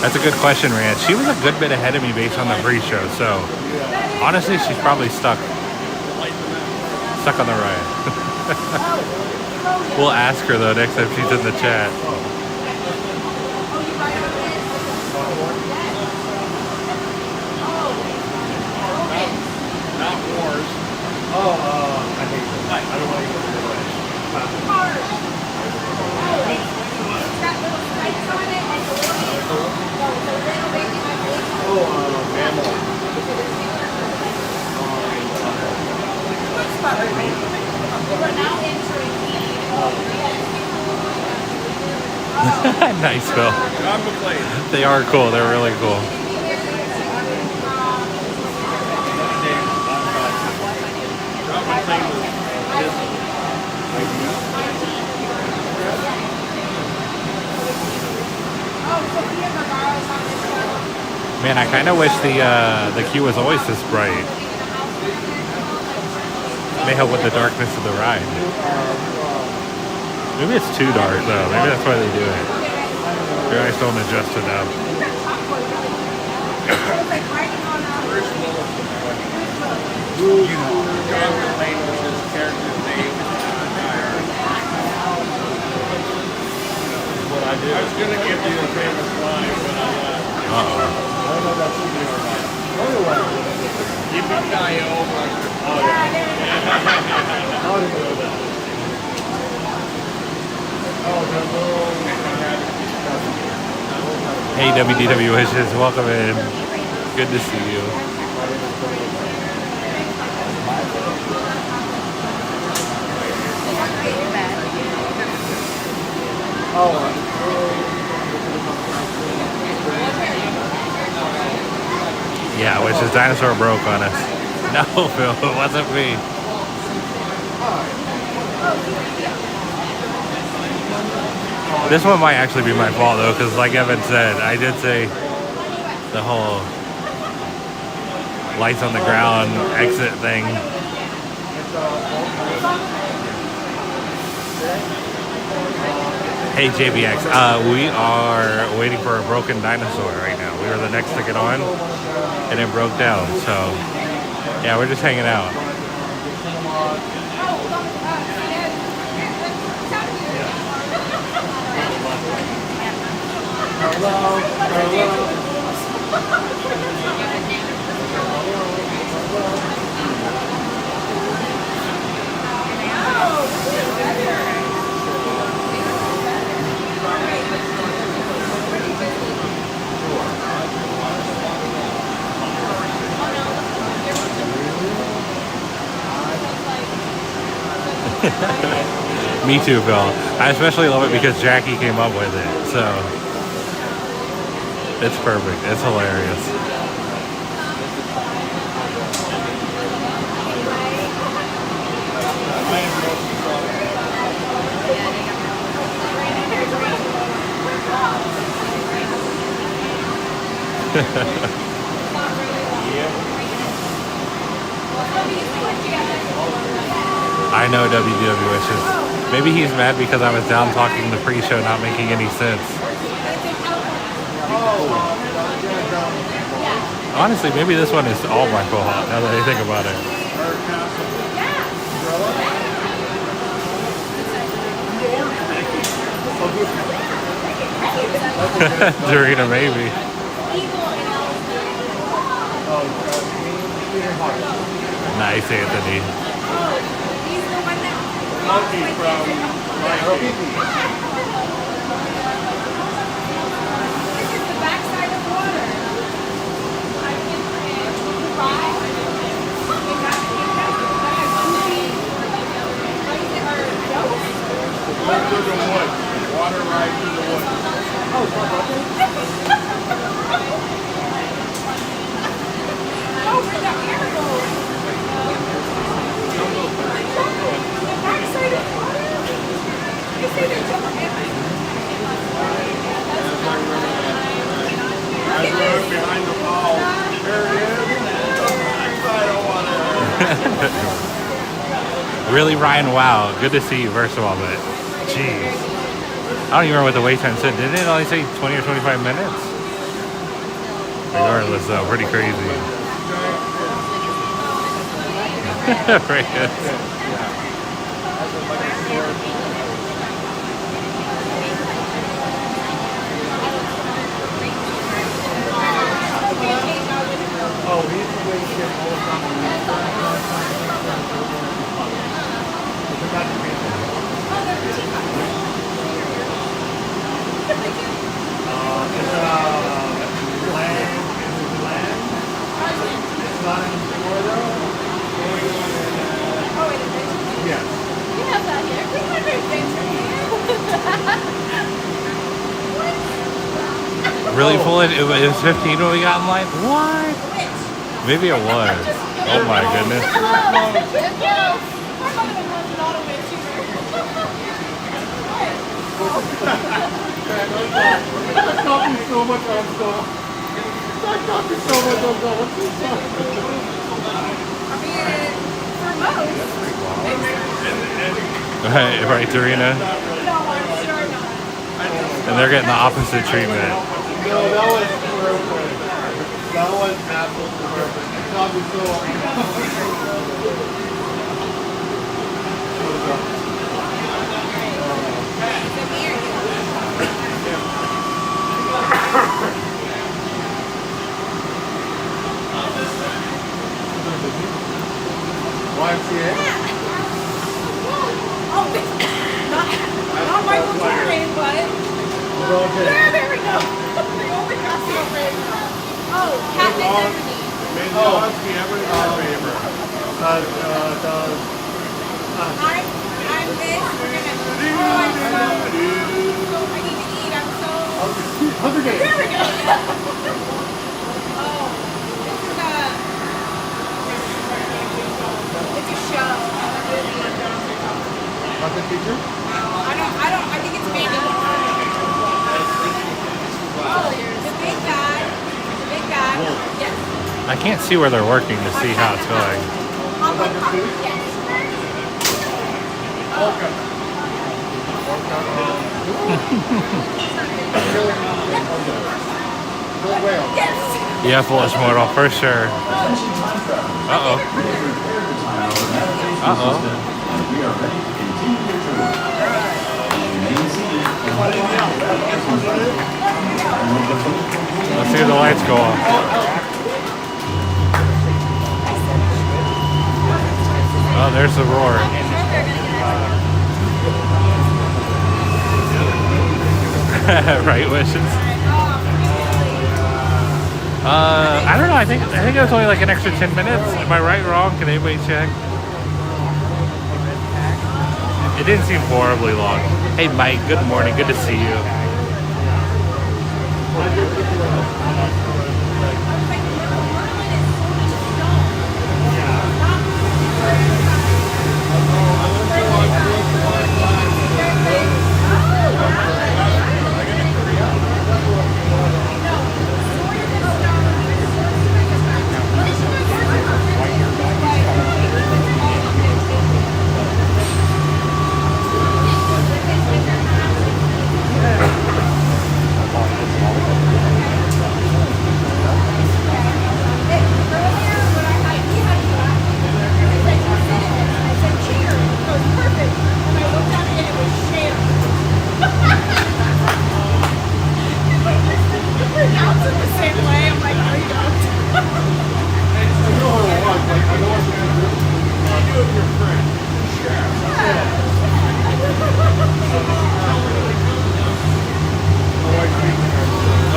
Speaker 2: That's a good question, Rand. She was a good bit ahead of me based on the pre-show, so honestly, she's probably stuck on the ride. We'll ask her though next time she's in the chat.
Speaker 9: Not wars. I hate this. I don't want to go to the ledge. Mammal.
Speaker 5: We're now entering the
Speaker 2: Nice, Phil.
Speaker 9: I'm McLean.
Speaker 2: They are cool. They're really cool. Man, I kind of wish the queue was always this bright. May help with the darkness of the ride. Maybe it's too dark though. Maybe that's why they do it. Your eyes don't adjust enough.
Speaker 9: John McLean was his character's name. What I did. I was gonna give you a famous line, but I Yippee-ki-yo.
Speaker 2: Hey WDW Wishes, welcome in. Good to see you. Yeah, I wish his dinosaur broke on us. No, Phil, it wasn't me. This one might actually be my fault though, because like Evan said, I did say the whole lights on the ground exit thing. Hey JBX, we are waiting for a broken dinosaur right now. We were the next to get on, and it broke down. So yeah, we're just hanging out. Me too, Phil. I especially love it because Jackie came up with it, so it's perfect. It's hilarious. I know WDW Wishes. Maybe he's mad because I was down talking the pre-show, not making any sense. Honestly, maybe this one is all my fault now that I think about it. Dorina, maybe. Nice, Anthony.
Speaker 9: Monkey from Nairobi.
Speaker 1: This is the backside of water.
Speaker 9: Go through the woods. Water ride through the woods.
Speaker 1: Oh, where's that animal?
Speaker 9: Behind the ball. There it is.
Speaker 2: Really, Ryan? Wow, good to see you, first of all, but jeez. I don't even remember what the wait time said. Didn't it only say 20 or 25 minutes? Regardless, though, pretty crazy.
Speaker 9: Oh, he's the way to get all the time. It's not in Florida.
Speaker 1: Oh, it is?
Speaker 9: Yes.
Speaker 1: We have that here.
Speaker 2: really full? It was 15 when we got in line? What? Maybe it was. Oh my goodness. Right, Serena? And they're getting the opposite treatment.
Speaker 9: No, that was perfect. That was absolutely perfect. That was so. YMCA?
Speaker 5: Oh, not Michael Jordan, but yeah, there we go. The only costume ring. Oh, Captain Ebony.
Speaker 9: May not be ever our favorite.
Speaker 5: I'm this. We're gonna. Oh, I'm so. I need to eat. I'm so.
Speaker 9: Hunger Games.
Speaker 5: There we go. Oh, this is a. It's a show.
Speaker 9: Not the teacher?
Speaker 5: I think it's Mandy. Oh, the big bad. Yes.
Speaker 2: I can't see where they're working to see how it's going.
Speaker 5: Yes.
Speaker 9: Okay.
Speaker 5: Yes.
Speaker 2: Yeah, Flush Mortal, for sure. Uh-oh. Uh-oh.
Speaker 14: We are ready to continue your tour. Remain seated and
Speaker 2: Let's see the lights go off. Oh, there's the roar. Right wishes. I don't know. I think it was only like an extra 10 minutes. Am I right or wrong? Can anybody check? It didn't seem horribly long. Hey, Mike. Good morning. Good to see you.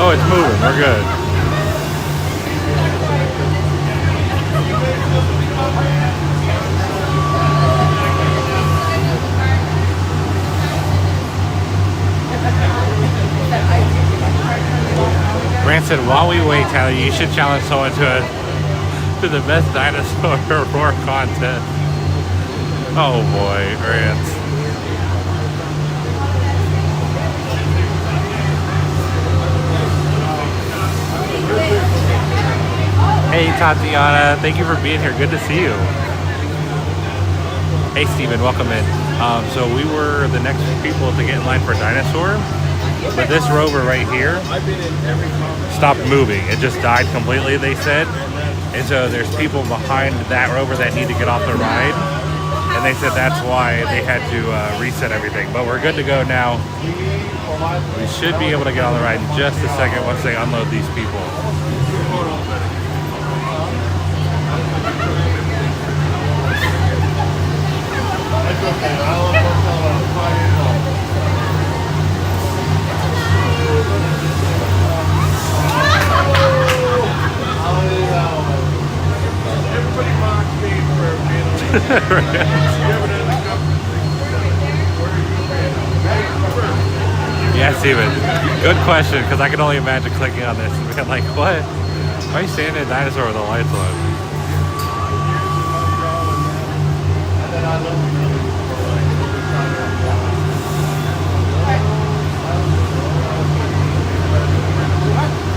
Speaker 2: Oh, it's moving. We're good. Grant said, while we wait, Tyler, you should challenge someone to the best dinosaur roar contest. Oh boy, Grant. Hey Tatiana, thank you for being here. Good to see you. Hey Steven, welcome in. So we were the next people to get in line for Dinosaur, but this rover right here stopped moving. It just died completely, they said. And so there's people behind that rover that need to get off the ride. And they said that's why they had to reset everything. But we're good to go now. We should be able to get on the ride in just a second once they unload these people. Yeah, Steven. Good question, because I can only imagine clicking on this and being like, what? Why are you standing in a dinosaur with the lights on?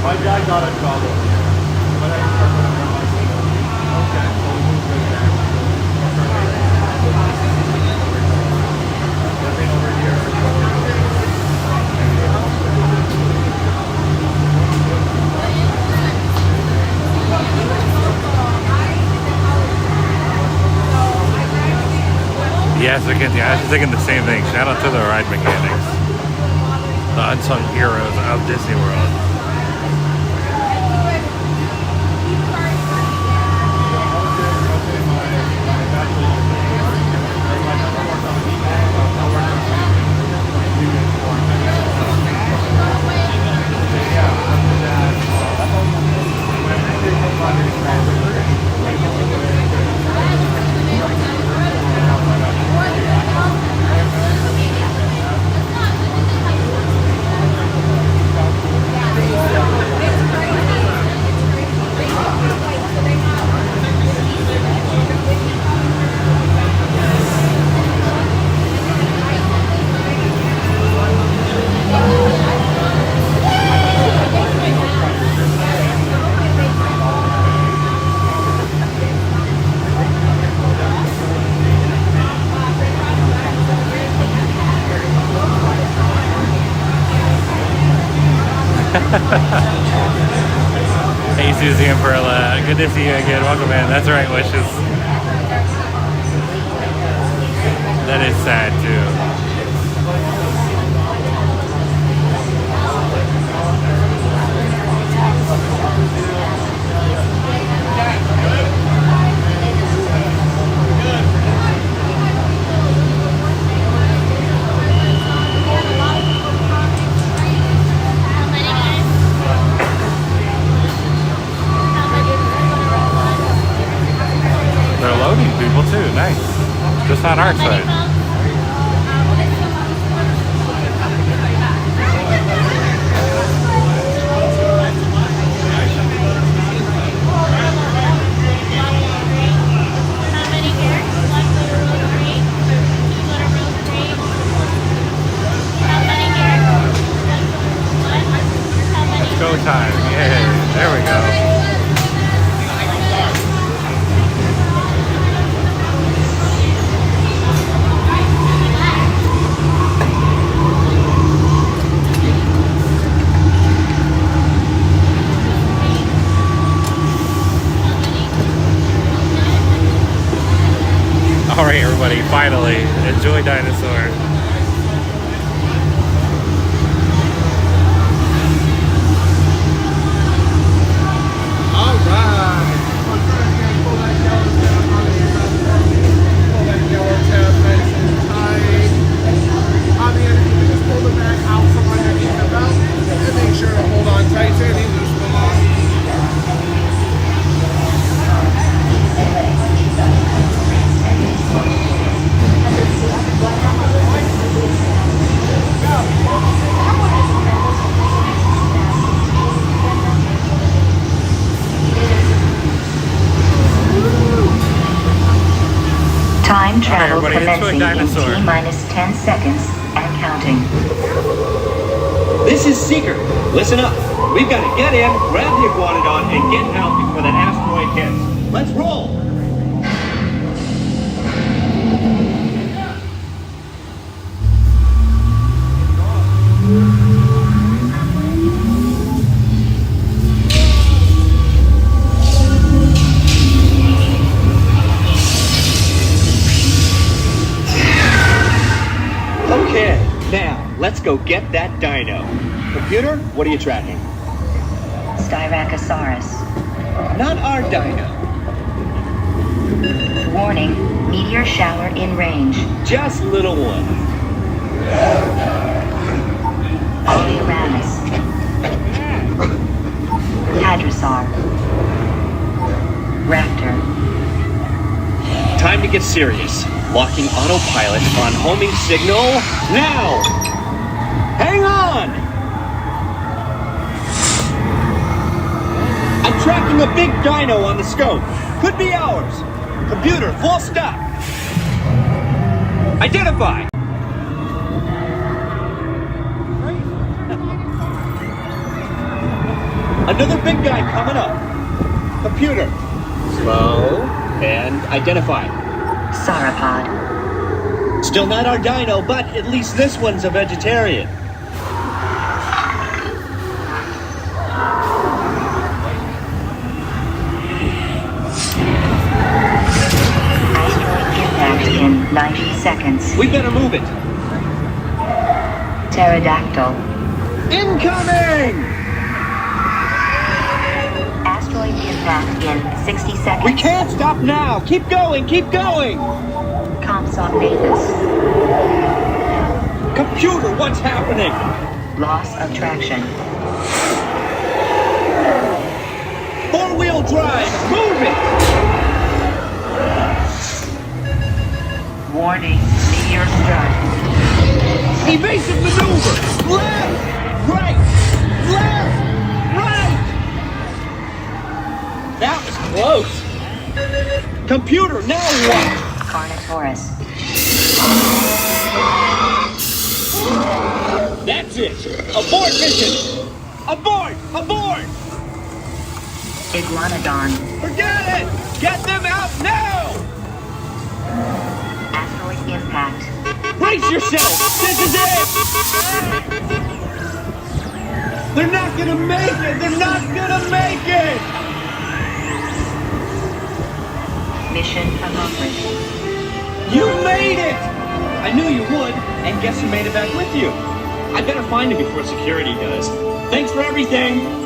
Speaker 9: My dad got in trouble.
Speaker 2: Yes, again, I was thinking the same thing. Shout out to the ride mechanics, the unsung heroes of Disney World. Hey Susie and Perla, good to see you again. Welcome in. That's right, Wishes. That is sad too. They're loading people too, nice. Just on our side. Let's go time, yeah, there we go. All right, everybody, finally, enjoy Dinosaur.
Speaker 9: All right. Pull that yellow tab nice and tight. On the end, you can just pull the back out from underneath the belt and make sure to hold on tight to any loose belongings.
Speaker 13: Time travel
Speaker 2: everybody,
Speaker 13: commencing in T-minus 10 seconds and counting.
Speaker 11: This is Seeker. Listen up. We've got to get in, grab the iguanodon, and get out before that asteroid hits. Let's roll! Okay, now let's go get that dino. Computer, what are you tracking?
Speaker 13: Styracosaurus.
Speaker 11: Not our dino.
Speaker 13: Warning, meteor shower in range.
Speaker 11: Just little one.
Speaker 13: Oleoramus. Hadrosaur. Raptor.
Speaker 11: Time to get serious. Locking autopilot on homing signal now. Hang on! Tracking a big dino on the scope. Could be ours. Computer, full stop. Identify. Another big guy coming up. Computer. Slow and identify.
Speaker 13: Sauropod.
Speaker 11: Still not our dino, but at least this one's a vegetarian.
Speaker 13: Impact in 90 seconds.
Speaker 11: We better move it.
Speaker 13: Pterodactyl.
Speaker 11: Incoming!
Speaker 13: Asteroid impact in 60 seconds.
Speaker 11: We can't stop now! Keep going, keep going!
Speaker 13: Compsognathus.
Speaker 11: Computer, what's happening?
Speaker 13: Loss of traction.
Speaker 11: Four-wheel drive, move it!
Speaker 13: Warning, meteor strike.
Speaker 11: Evasive maneuver! Left! Right! Left! Right! That was close! Computer, now what?
Speaker 13: Carnotaurus.
Speaker 11: That's it! Abort mission! Abort! Abort!
Speaker 13: Iguanodon.
Speaker 11: Forget it! Get them out now!
Speaker 13: Asteroid impact.
Speaker 11: Brace yourself! This is it! They're not gonna make it! They're not gonna make it!
Speaker 13: Mission accomplished.
Speaker 11: You made it! I knew you would, and guess who made it back with you? I better find him before security does. Thanks for everything!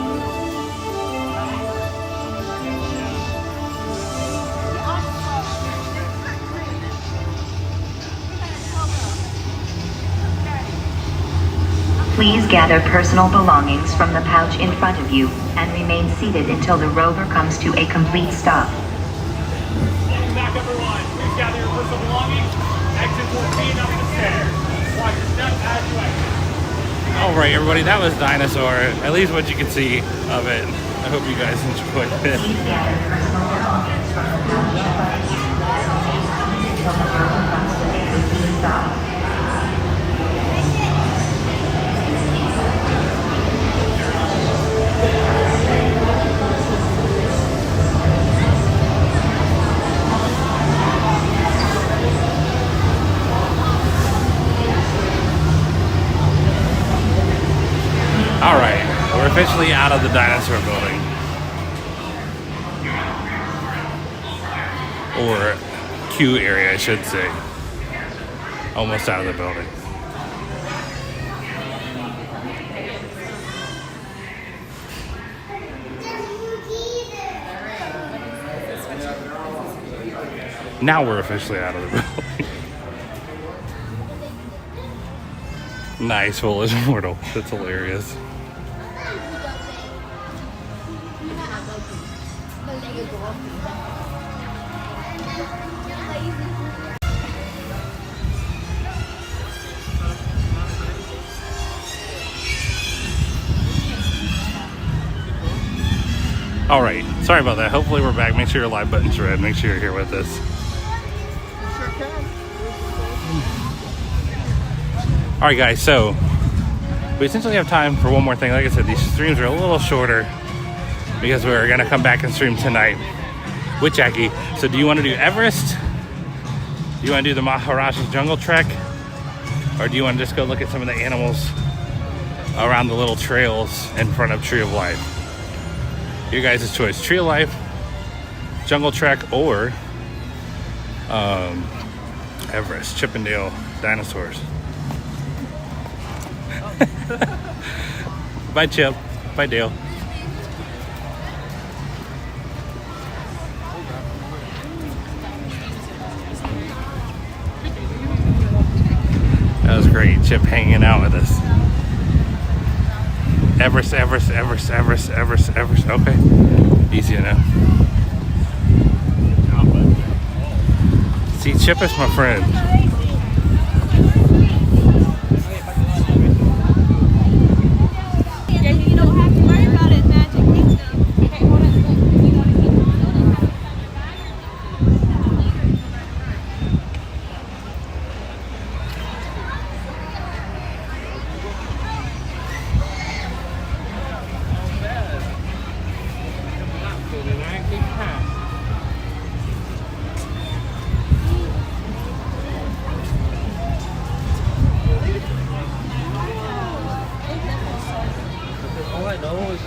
Speaker 13: Please gather personal belongings from the pouch in front of you and remain seated until the rover comes to a complete stop.
Speaker 10: Welcome back, everyone. Please gather your personal belongings. Exit 14 up the stairs. Watch your step as you exit.
Speaker 2: All right, everybody, that was Dinosaur. At least what you can see of it. I hope you guys enjoyed it.
Speaker 13: Please gather personal belongings from the pouch in front of you until the rover comes to a complete stop.
Speaker 2: All right, we're officially out of the Dinosaur building. Or queue area, I should say. Almost out of the building. Now we're officially out of the building. Nice, foolish mortal. That's hilarious. All right, sorry about that. Hopefully we're back. Make sure your live button's red. Make sure you're here with us. All right, guys, so we essentially have time for one more thing. Like I said, these streams are a little shorter because we're gonna come back and stream tonight with Jackie. So do you wanna do Everest? Do you wanna do the Maharaja's Jungle Trek? Or do you wanna just go look at some of the animals around the little trails in front of Tree of Life? Your guys' choice. Tree of Life, Jungle Trek, or Everest, Chippendale dinosaurs. Bye, Chip. Bye, Dale. That was great. Chip hanging out with us. Everest, Everest, Everest, Everest, Everest, Everest. Okay. Easy enough. See, Chip is my friend.
Speaker 5: You don't have to worry about it, Magic Kingdom. Okay, hold on.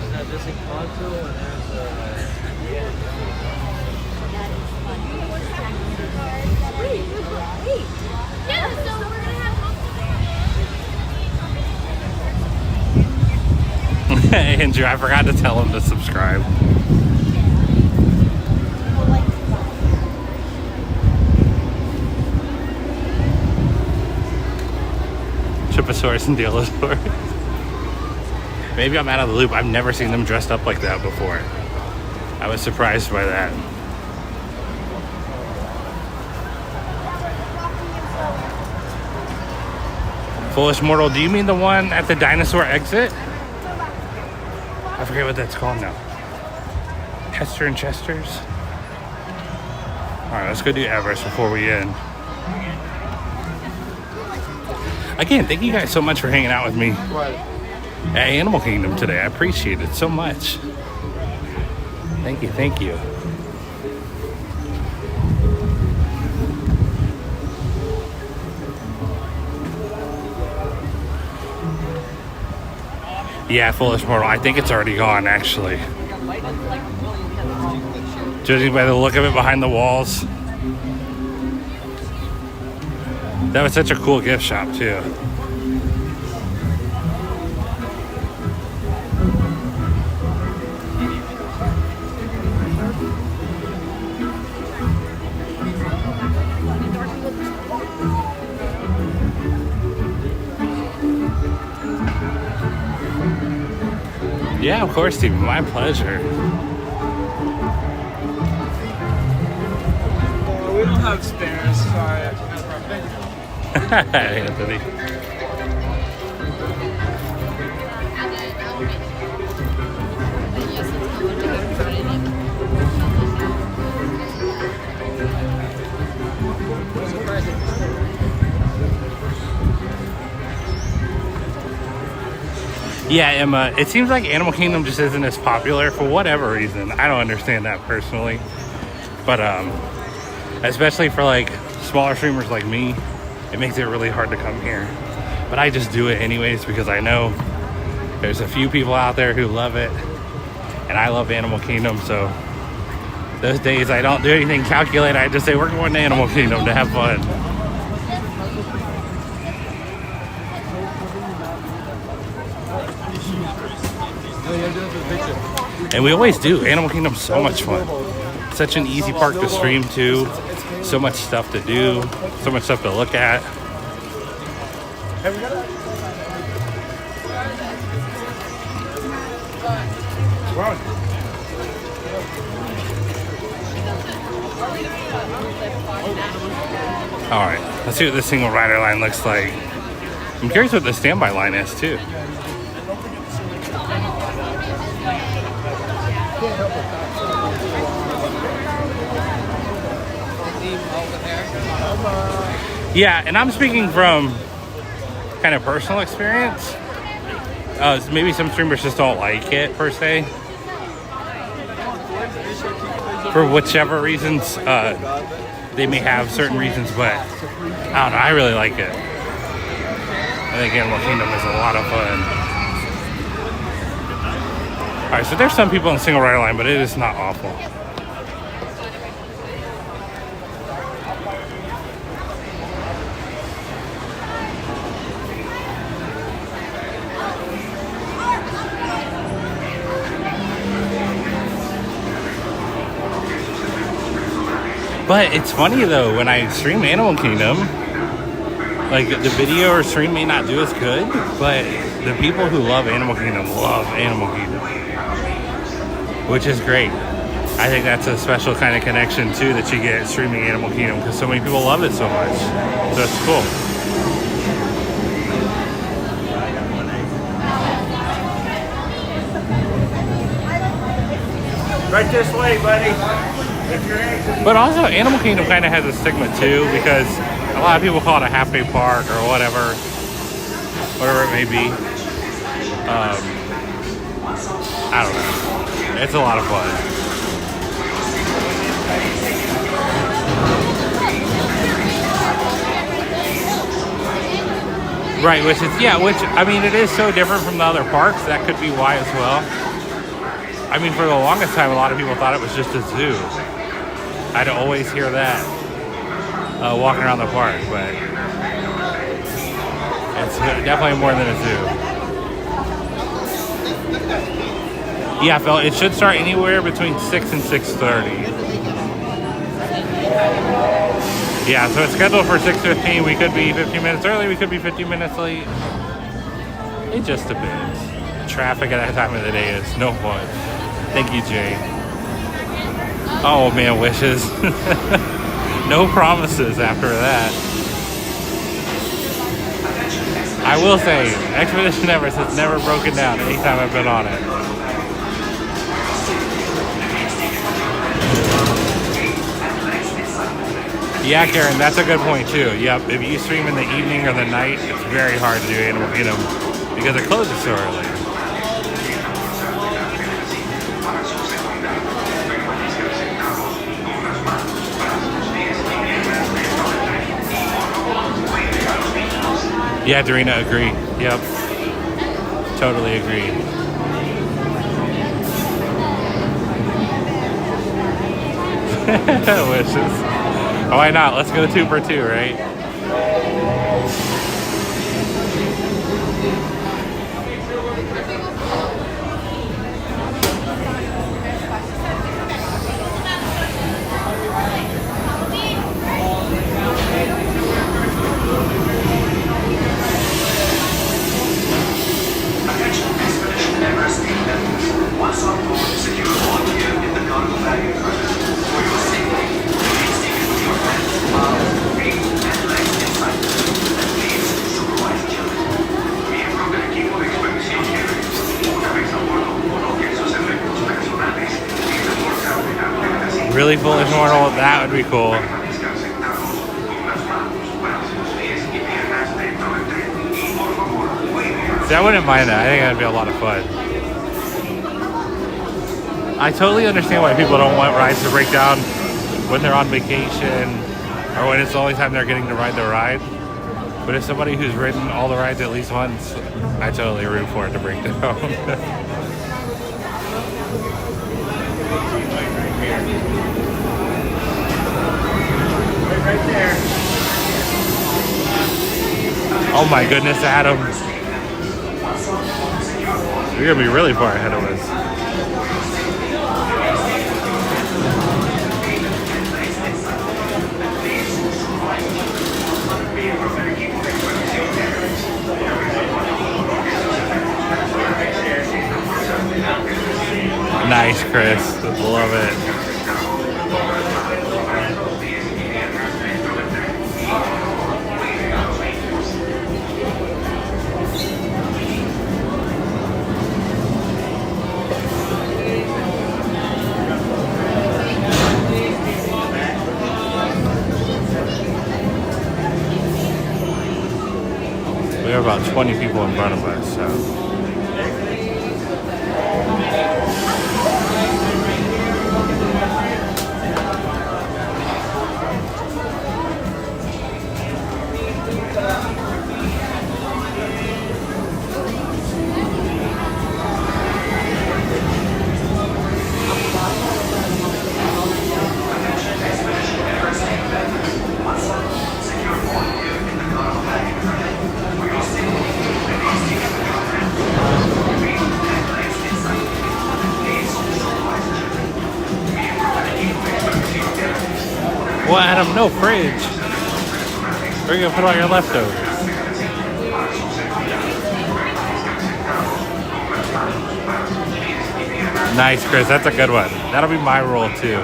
Speaker 17: is that this Encanto and
Speaker 20: Wait. Yeah, so we're gonna have
Speaker 2: Andrew, I forgot to tell him to subscribe. Chiposaurus and Dinosaur. Maybe I'm out of the loop. I've never seen them dressed up like that before. I was surprised by that. Foolish Mortal, do you mean the one at the dinosaur exit? I forget what that's called now. Hester and Chester's? Alright, let's go do Everest before we end. Again, thank you guys so much for hanging out with me at Animal Kingdom today. I appreciate it so much. Thank you, thank you. Yeah, Foolish Mortal. I think it's already gone, actually. Judging by the look of it behind the walls. That was such a cool gift shop, too. Yeah, of course, Steve. My pleasure.
Speaker 17: we don't have stairs, sorry.
Speaker 2: Anthony. Yeah, Emma, it seems like Animal Kingdom just isn't as popular for whatever reason. I don't understand that personally. But especially for like smaller streamers like me, it makes it really hard to come here. But I just do it anyways because I know there's a few people out there who love it. And I love Animal Kingdom, so those days I don't do anything calculated. I just say we're going to Animal Kingdom to have fun. And we always do. Animal Kingdom's so much fun. Such an easy park to stream to. So much stuff to do. So much stuff to look at. Alright, let's see what this single rider line looks like. I'm curious what the standby line is too. Yeah, and I'm speaking from kind of personal experience. Maybe some streamers just don't like it per se. For whichever reasons, they may have certain reasons, but I don't know, I really like it. I think Animal Kingdom is a lot of fun. Alright, so there's some people in the single rider line, but it is not awful. But it's funny though, when I stream Animal Kingdom, like the video or stream may not do as good, but the people who love Animal Kingdom, which is great. I think that's a special kind of connection too that you get streaming Animal Kingdom because so many people love it so much. So it's cool.
Speaker 17: Right this way, buddy.
Speaker 2: But also, Animal Kingdom kind of has a stigma too because a lot of people call it a half-day park or whatever it may be. I don't know. It's a lot of fun. Right, which I mean, it is so different from the other parks. That could be why as well. I mean, for the longest time, a lot of people thought it was just a zoo. I'd always hear that walking around the park, but it's definitely more than a zoo. Yeah, Phil, it should start anywhere between 6 and 6:30. Yeah, so it's scheduled for 6:15. We could be 15 minutes early. We could be 15 minutes late. It just depends. Traffic at that time of the day is no fun. Thank you, Jay. Oh man, wishes. No promises after that. I will say, Expedition Everest has never broken down anytime I've been on it. Yeah, Karen, that's a good point too. Yep, if you stream in the evening or the night, it's very hard to do Animal Kingdom because it closes so early. Yeah, Dorina, agree. Yep. Totally agree. Wishes. Why not? Let's go 2 for 2, right?
Speaker 12: Attention, Expedition Everest team members. Once on board, secure all gear in the cargo bag in front of you. For your safety, please take it with your hands, arms, feet, and legs inside. And please supervise children. Miembros del equipo de expedición Everest. Una vez a bordo, coloquen sus efectos personales y reportarme a la
Speaker 2: Really foolish mortal, that would be cool. See, I wouldn't mind that. I think that'd be a lot of fun. I totally understand why people don't want rides to break down when they're on vacation or when it's the only time they're getting to ride the ride. But as somebody who's ridden all the rides at least once, I totally root for it to break down.
Speaker 17: Right there.
Speaker 2: Oh my goodness, Adam. You're gonna be really far ahead of us. Nice, Chris. Love it. We have about 20 people in front of us, so. Well, Adam, no fridge. Where are you gonna put all your leftovers? Nice, Chris. That's a good one. That'll be my role too.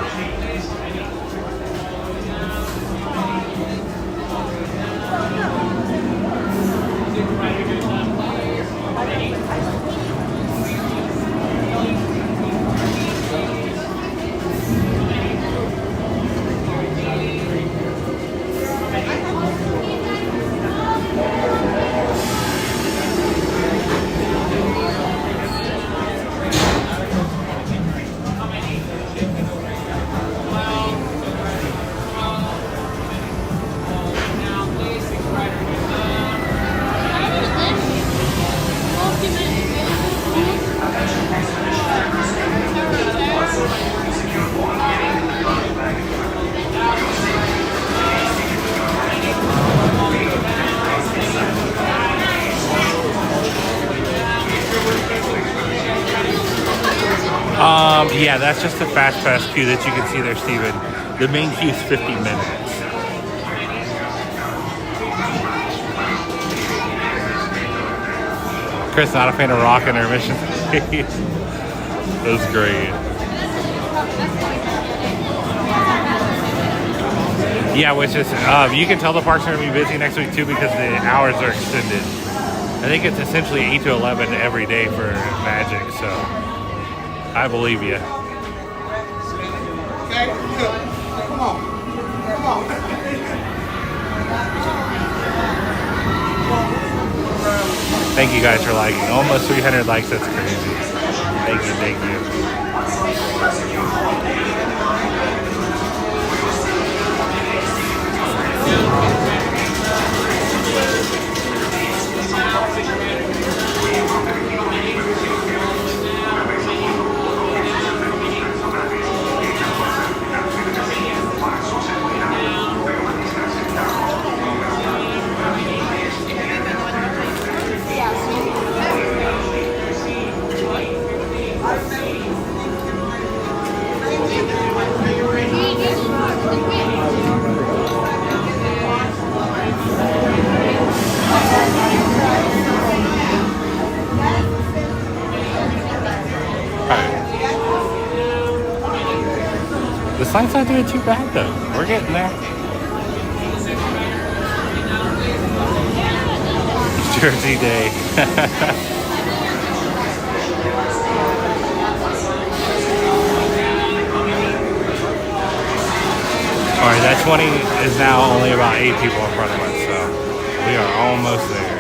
Speaker 2: Yeah, that's just the fast pass queue that you can see there, Steven. The main queue is 50 minutes. Chris, not a fan of rock intermission. That was great. Yeah, which is, you can tell the parks are going to be busy next week too because the hours are extended. I think it's essentially 8 to 11 every day for Magic, so I believe you.
Speaker 9: Okay, good. Come on. Come on.
Speaker 2: Thank you guys for liking. Almost 300 likes, that's crazy. Thank you, thank you. The sign's not doing too bad though. We're getting there. Jersey Day. Alright, that 20 is now only about 8 people in front of us, so we are almost there.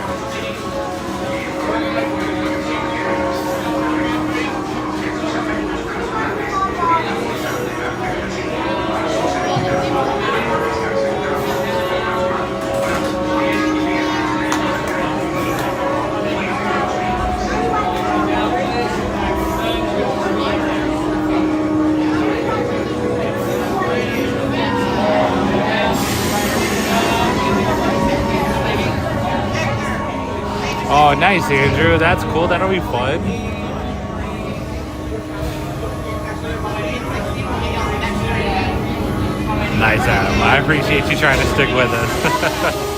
Speaker 2: Oh, nice, Andrew. That's cool. That'll be fun. Nice, Adam. I appreciate you trying to stick with us.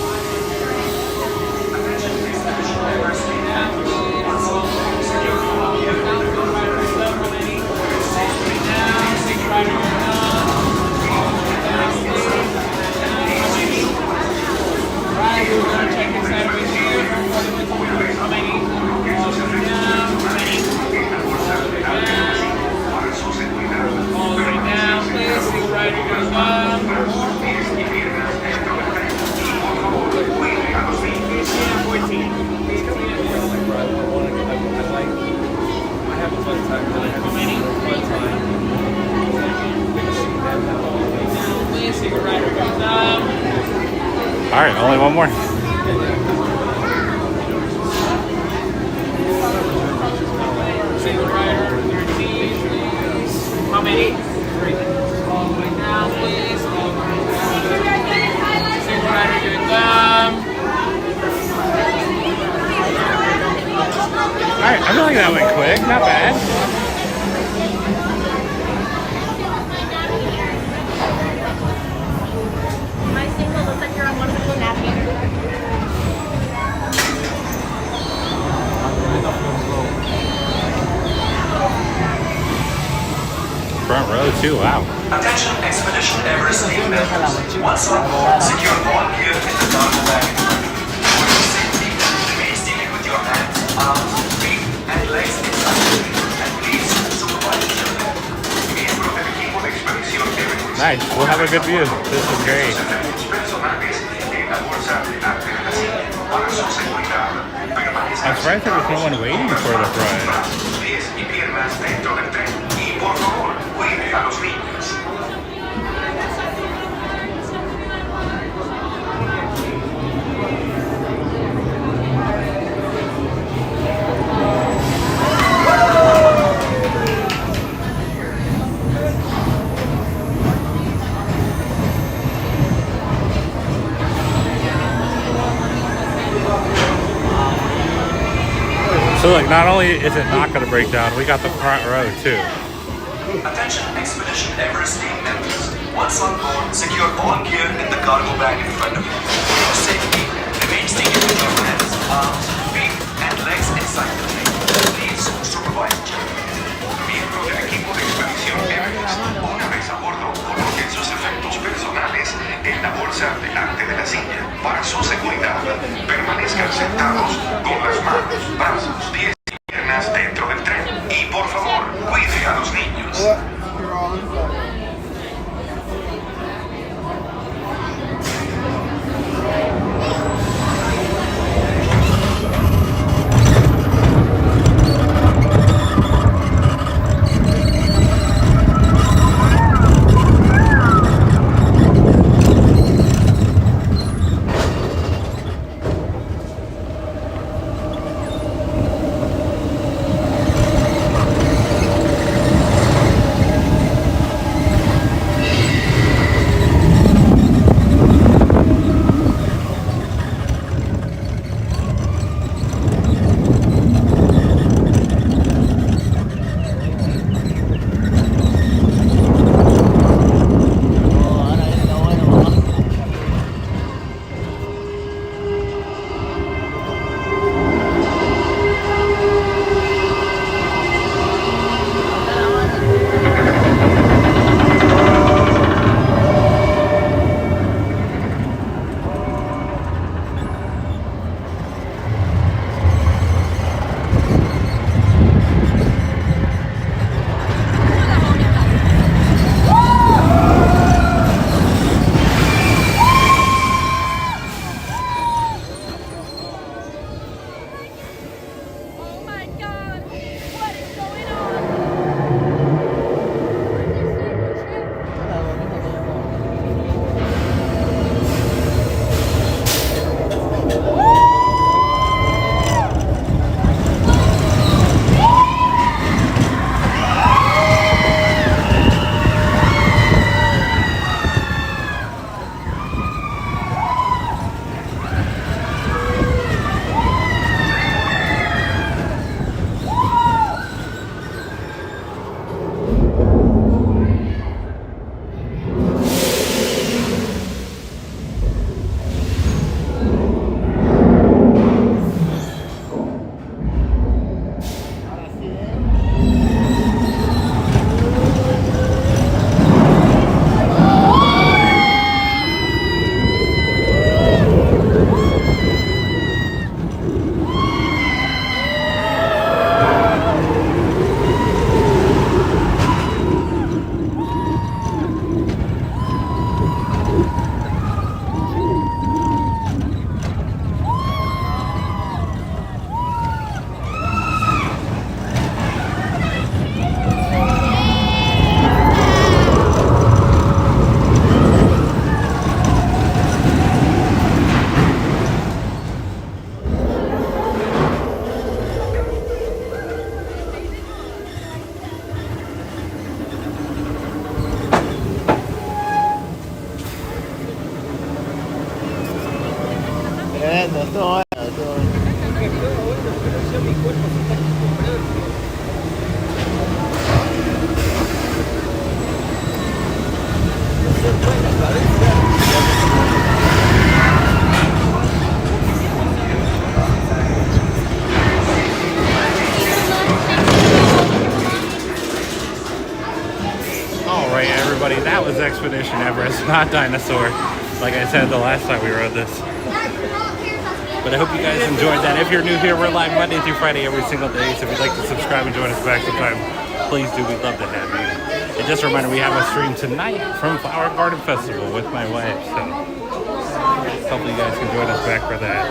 Speaker 2: All right, only one more.
Speaker 10: Single rider, 13, please. How many? 3. All the way down, please. Single rider, good thumb.
Speaker 2: All right, I feel like that went quick. Not bad. Front row too, wow.
Speaker 8: Attention Expedition Everest team members. Once on board, secure all gear in the cargo bag. For your safety, remain stealing with your hands, arms, feet, and legs inside the plane. And please supervise children. Miembros del equipo de expedición Everest.
Speaker 2: Nice, we'll have a good view. This is great. I'm surprised there was no one waiting for the front. So like, not only is it not going to break down, we got the front row too.
Speaker 12: Attention Expedition Everest team members. Once on board, secure all gear in the cargo bag in front of you. For your safety, remain seated with your hands, arms, feet, and legs inside the plane. Please supervise children. Miembros del equipo de expedición Everest, una vez a bordo, coloquen sus efectos personales en la bolsa delante de la silla. Para su seguridad, permanezcan sentados con las manos, brazos, pies y piernas dentro del tren. Y por favor, cuide a los niños.
Speaker 2: That was Expedition Everest, not Dinosaur. Like I said the last time we rode this. But I hope you guys enjoyed that. If you're new here, we're live Monday through Friday every single day. So if you'd like to subscribe and join us back sometime, please do. We'd love to have you. And just a reminder, we have a stream tonight from Flower Garden Festival with my wife. So hopefully you guys can join us back for that.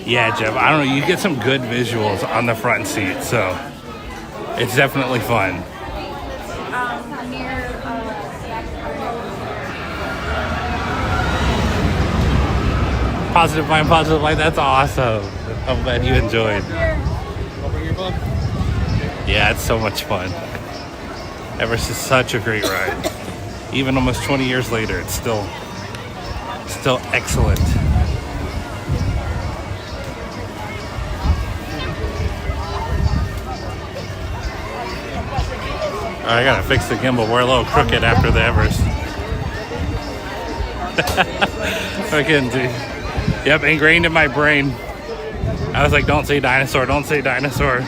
Speaker 2: Yeah, Jeff, I don't know, you get some good visuals on the front seat, so it's definitely fun. Positive mind, that's awesome. I'm glad you enjoyed. Yeah, it's so much fun. Everest is such a great ride. Even almost 20 years later, it's still excellent. I gotta fix the gimbal. We're a little crooked after the Everest. Mackenzie. Yep, ingrained in my brain. I was like, don't say dinosaur, don't say dinosaur.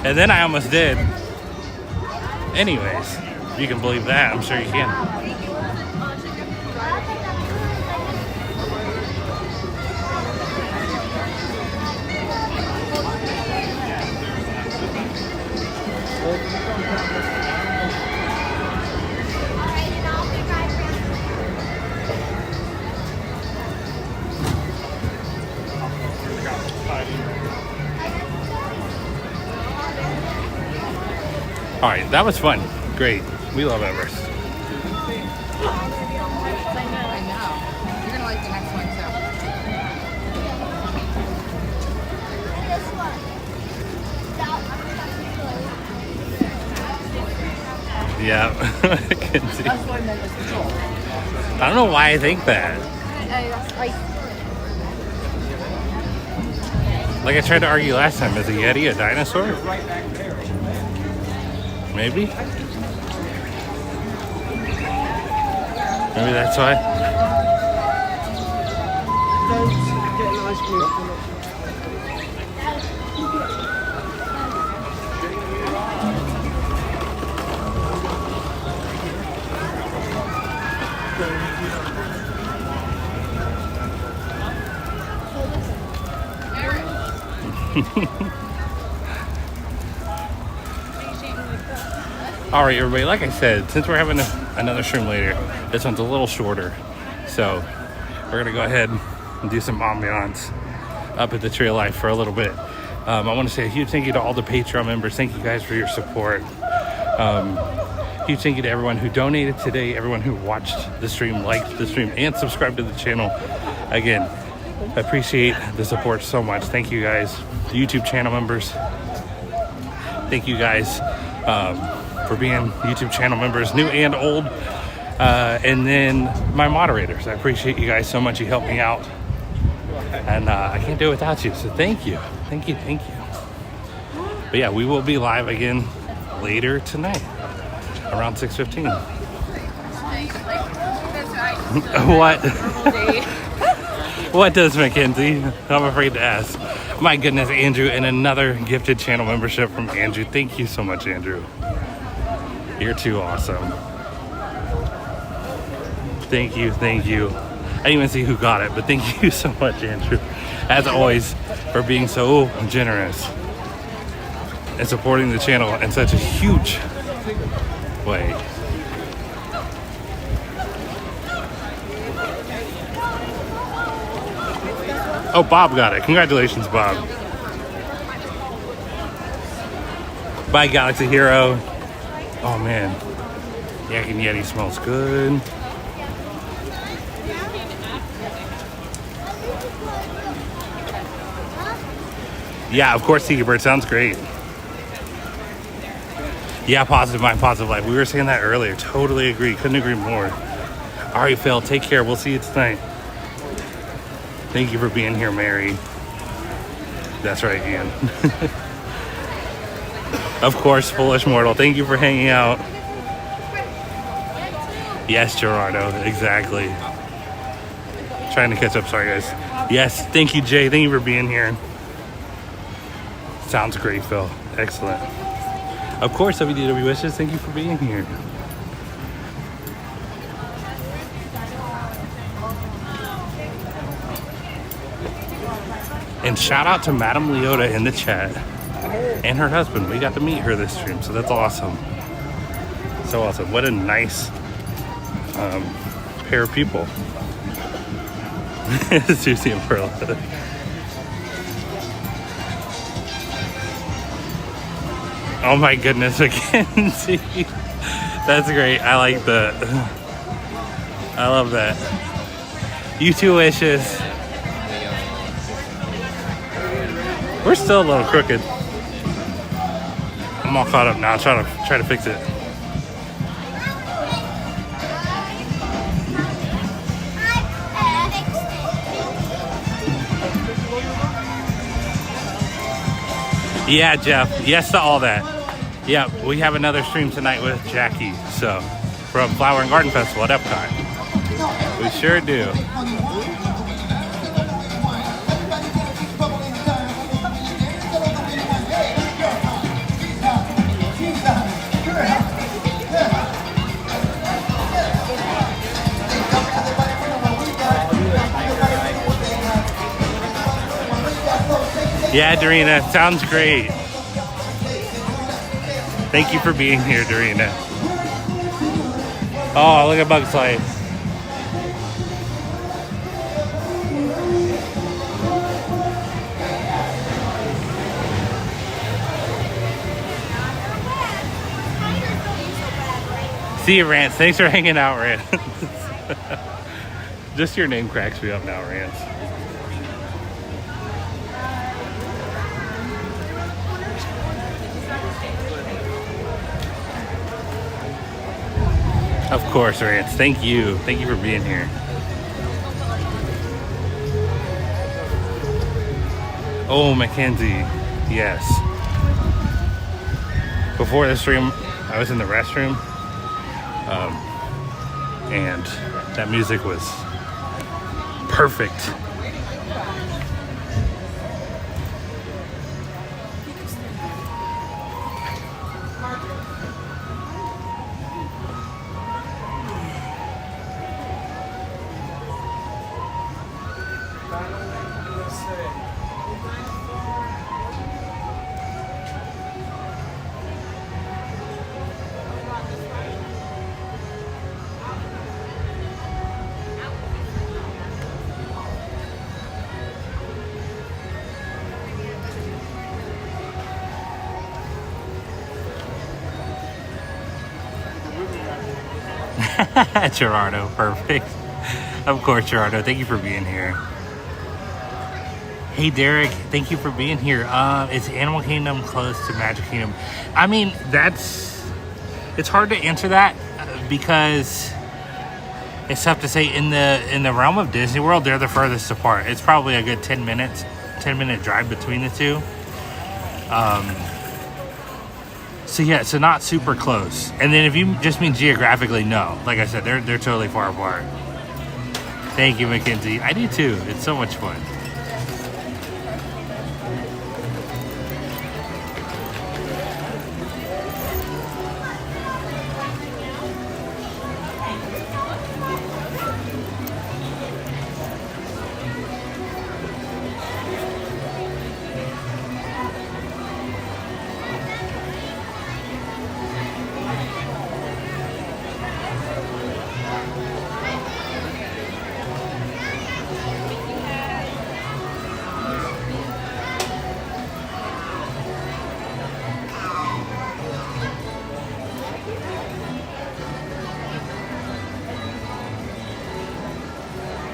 Speaker 2: And then I almost did. Anyways, you can believe that. I'm sure you can. All right, that was fun. Great. We love Everest.
Speaker 15: I know. You're gonna like the next one too.
Speaker 2: Yeah. I don't know why I think that. Like I tried to argue last time, is a Yeti a dinosaur? Maybe? Maybe that's why. All right, everybody, like I said, since we're having another stream later, this one's a little shorter. So we're gonna go ahead and do some ambiance up at the Tree of Life for a little bit. I want to say a huge thank you to all the Patreon members. Thank you guys for your support. Huge thank you to everyone who donated today, everyone who watched the stream, liked the stream, and subscribed to the channel. Again, I appreciate the support so much. Thank you guys. YouTube channel members, thank you guys for being YouTube channel members, new and old. And then my moderators, I appreciate you guys so much. You helped me out, and I can't do it without you, so thank you. Thank you. But yeah, we will be live again later tonight around 6:15. What? What does Mackenzie? I'm afraid to ask. My goodness, Andrew, and another gifted channel membership from Andrew. Thank you so much, Andrew. You're too awesome. Thank you. I didn't even see who got it, but thank you so much, Andrew. As always, for being so generous and supporting the channel in such a huge way. Oh, Bob got it. Congratulations, Bob. Bye, Galaxy Hero. Oh, man. Yak and Yeti smells good. Yeah, of course, Tiki Bird. Sounds great. Yeah, positive mind, positive life. We were saying that earlier. Totally agree. Couldn't agree more. All right, Phil. Take care. We'll see you tonight. Thank you for being here, Mary. That's right, Ian. Of course, Foolish Mortal. Thank you for hanging out. Yes, Gerardo. Exactly. Trying to catch up. Sorry, guys. Yes, thank you, Jay. Thank you for being here. Sounds great, Phil. Excellent. Of course, WDW Wishes. Thank you for being here. And shout out to Madame Leota in the chat and her husband. We got to meet her this stream, so that's awesome. So awesome. What a nice pair of people. Susie and Pearl. Oh my goodness, Mackenzie. That's great. I like that. I love that. You two wishes. We're still a little crooked. I'm all caught up now. Try to fix it. Yeah, Jeff. Yes to all that. Yeah, we have another stream tonight with Jackie. So, from Flower and Garden Festival at Epcot. We sure do. Yeah, Dorina, sounds great. Thank you for being here, Dorina. Oh, look at Bug's Life. See you, Rance. Thanks for hanging out, Rance. Just your name cracks me up now, Rance. Of course, Rance. Thank you. Thank you for being here. Oh, Mackenzie. Yes. Before the stream, I was in the restroom. And that music was perfect. Gerardo, perfect. Of course, Gerardo. Thank you for being here. Hey, Derek. Thank you for being here. Is Animal Kingdom close to Magic Kingdom? I mean, it's hard to answer that because it's tough to say. In the realm of Disney World, they're the furthest apart. It's probably a good 10-minute drive between the two. So yeah, so not super close. And then if you just mean geographically, no. Like I said, they're totally far apart. Thank you, Mackenzie. I do too. It's so much fun.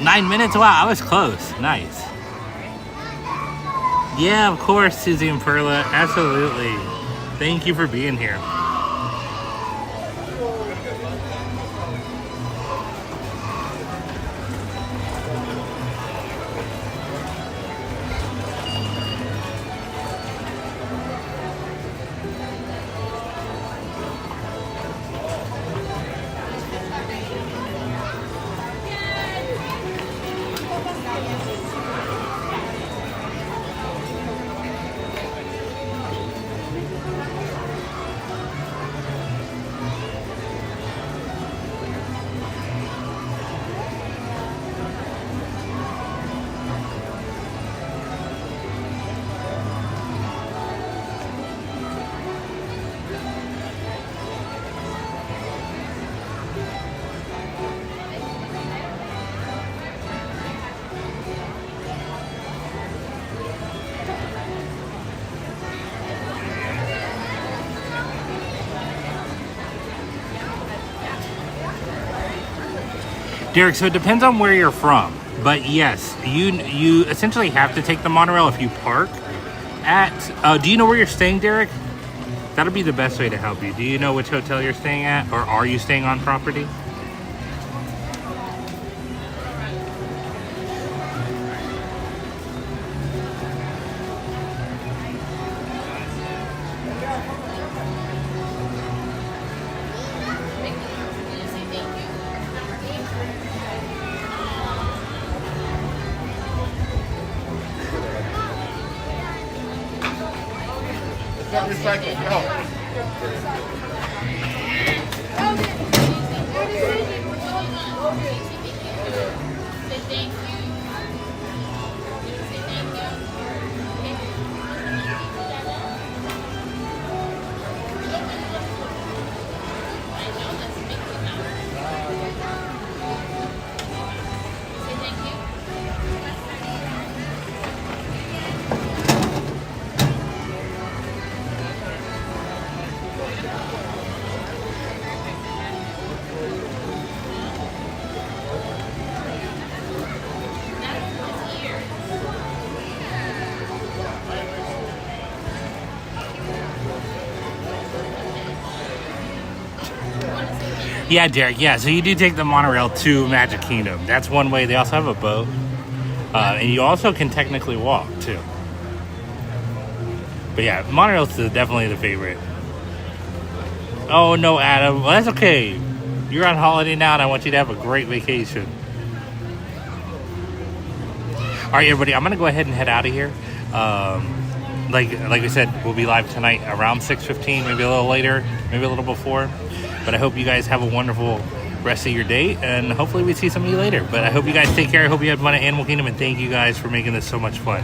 Speaker 2: Nine minutes? Wow, I was close. Nice. Yeah, of course, Susie and Perla. Absolutely. Thank you for being here. Derek, so it depends on where you're from, but yes, you essentially have to take the monorail if you park at, do you know where you're staying, Derek? That'll be the best way to help you. Do you know which hotel you're staying at, or are you staying on property?
Speaker 9: second. Go.
Speaker 2: Yeah, Derek. Yeah, so you do take the monorail to Magic Kingdom. That's one way. They also have a boat. And you also can technically walk, too. But yeah, monorail's definitely the favorite. Oh, no, Adam. Well, that's okay. You're on holiday now, and I want you to have a great vacation. All right, everybody. I'm going to go ahead and head out of here. Like we said, we'll be live tonight around 6:15, maybe a little later, maybe a little before. But I hope you guys have a wonderful rest of your day, and hopefully we see some of you later. But I hope you guys take care. I hope you had fun at Animal Kingdom, and thank you guys for making this so much fun.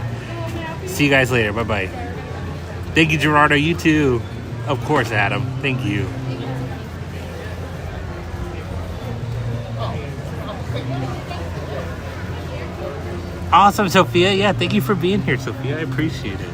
Speaker 2: See you guys later. Bye-bye. Thank you, Gerardo. You too. Of course, Adam. Thank you. Awesome, Sophia. Yeah, thank you for being here, Sophia. I appreciate it.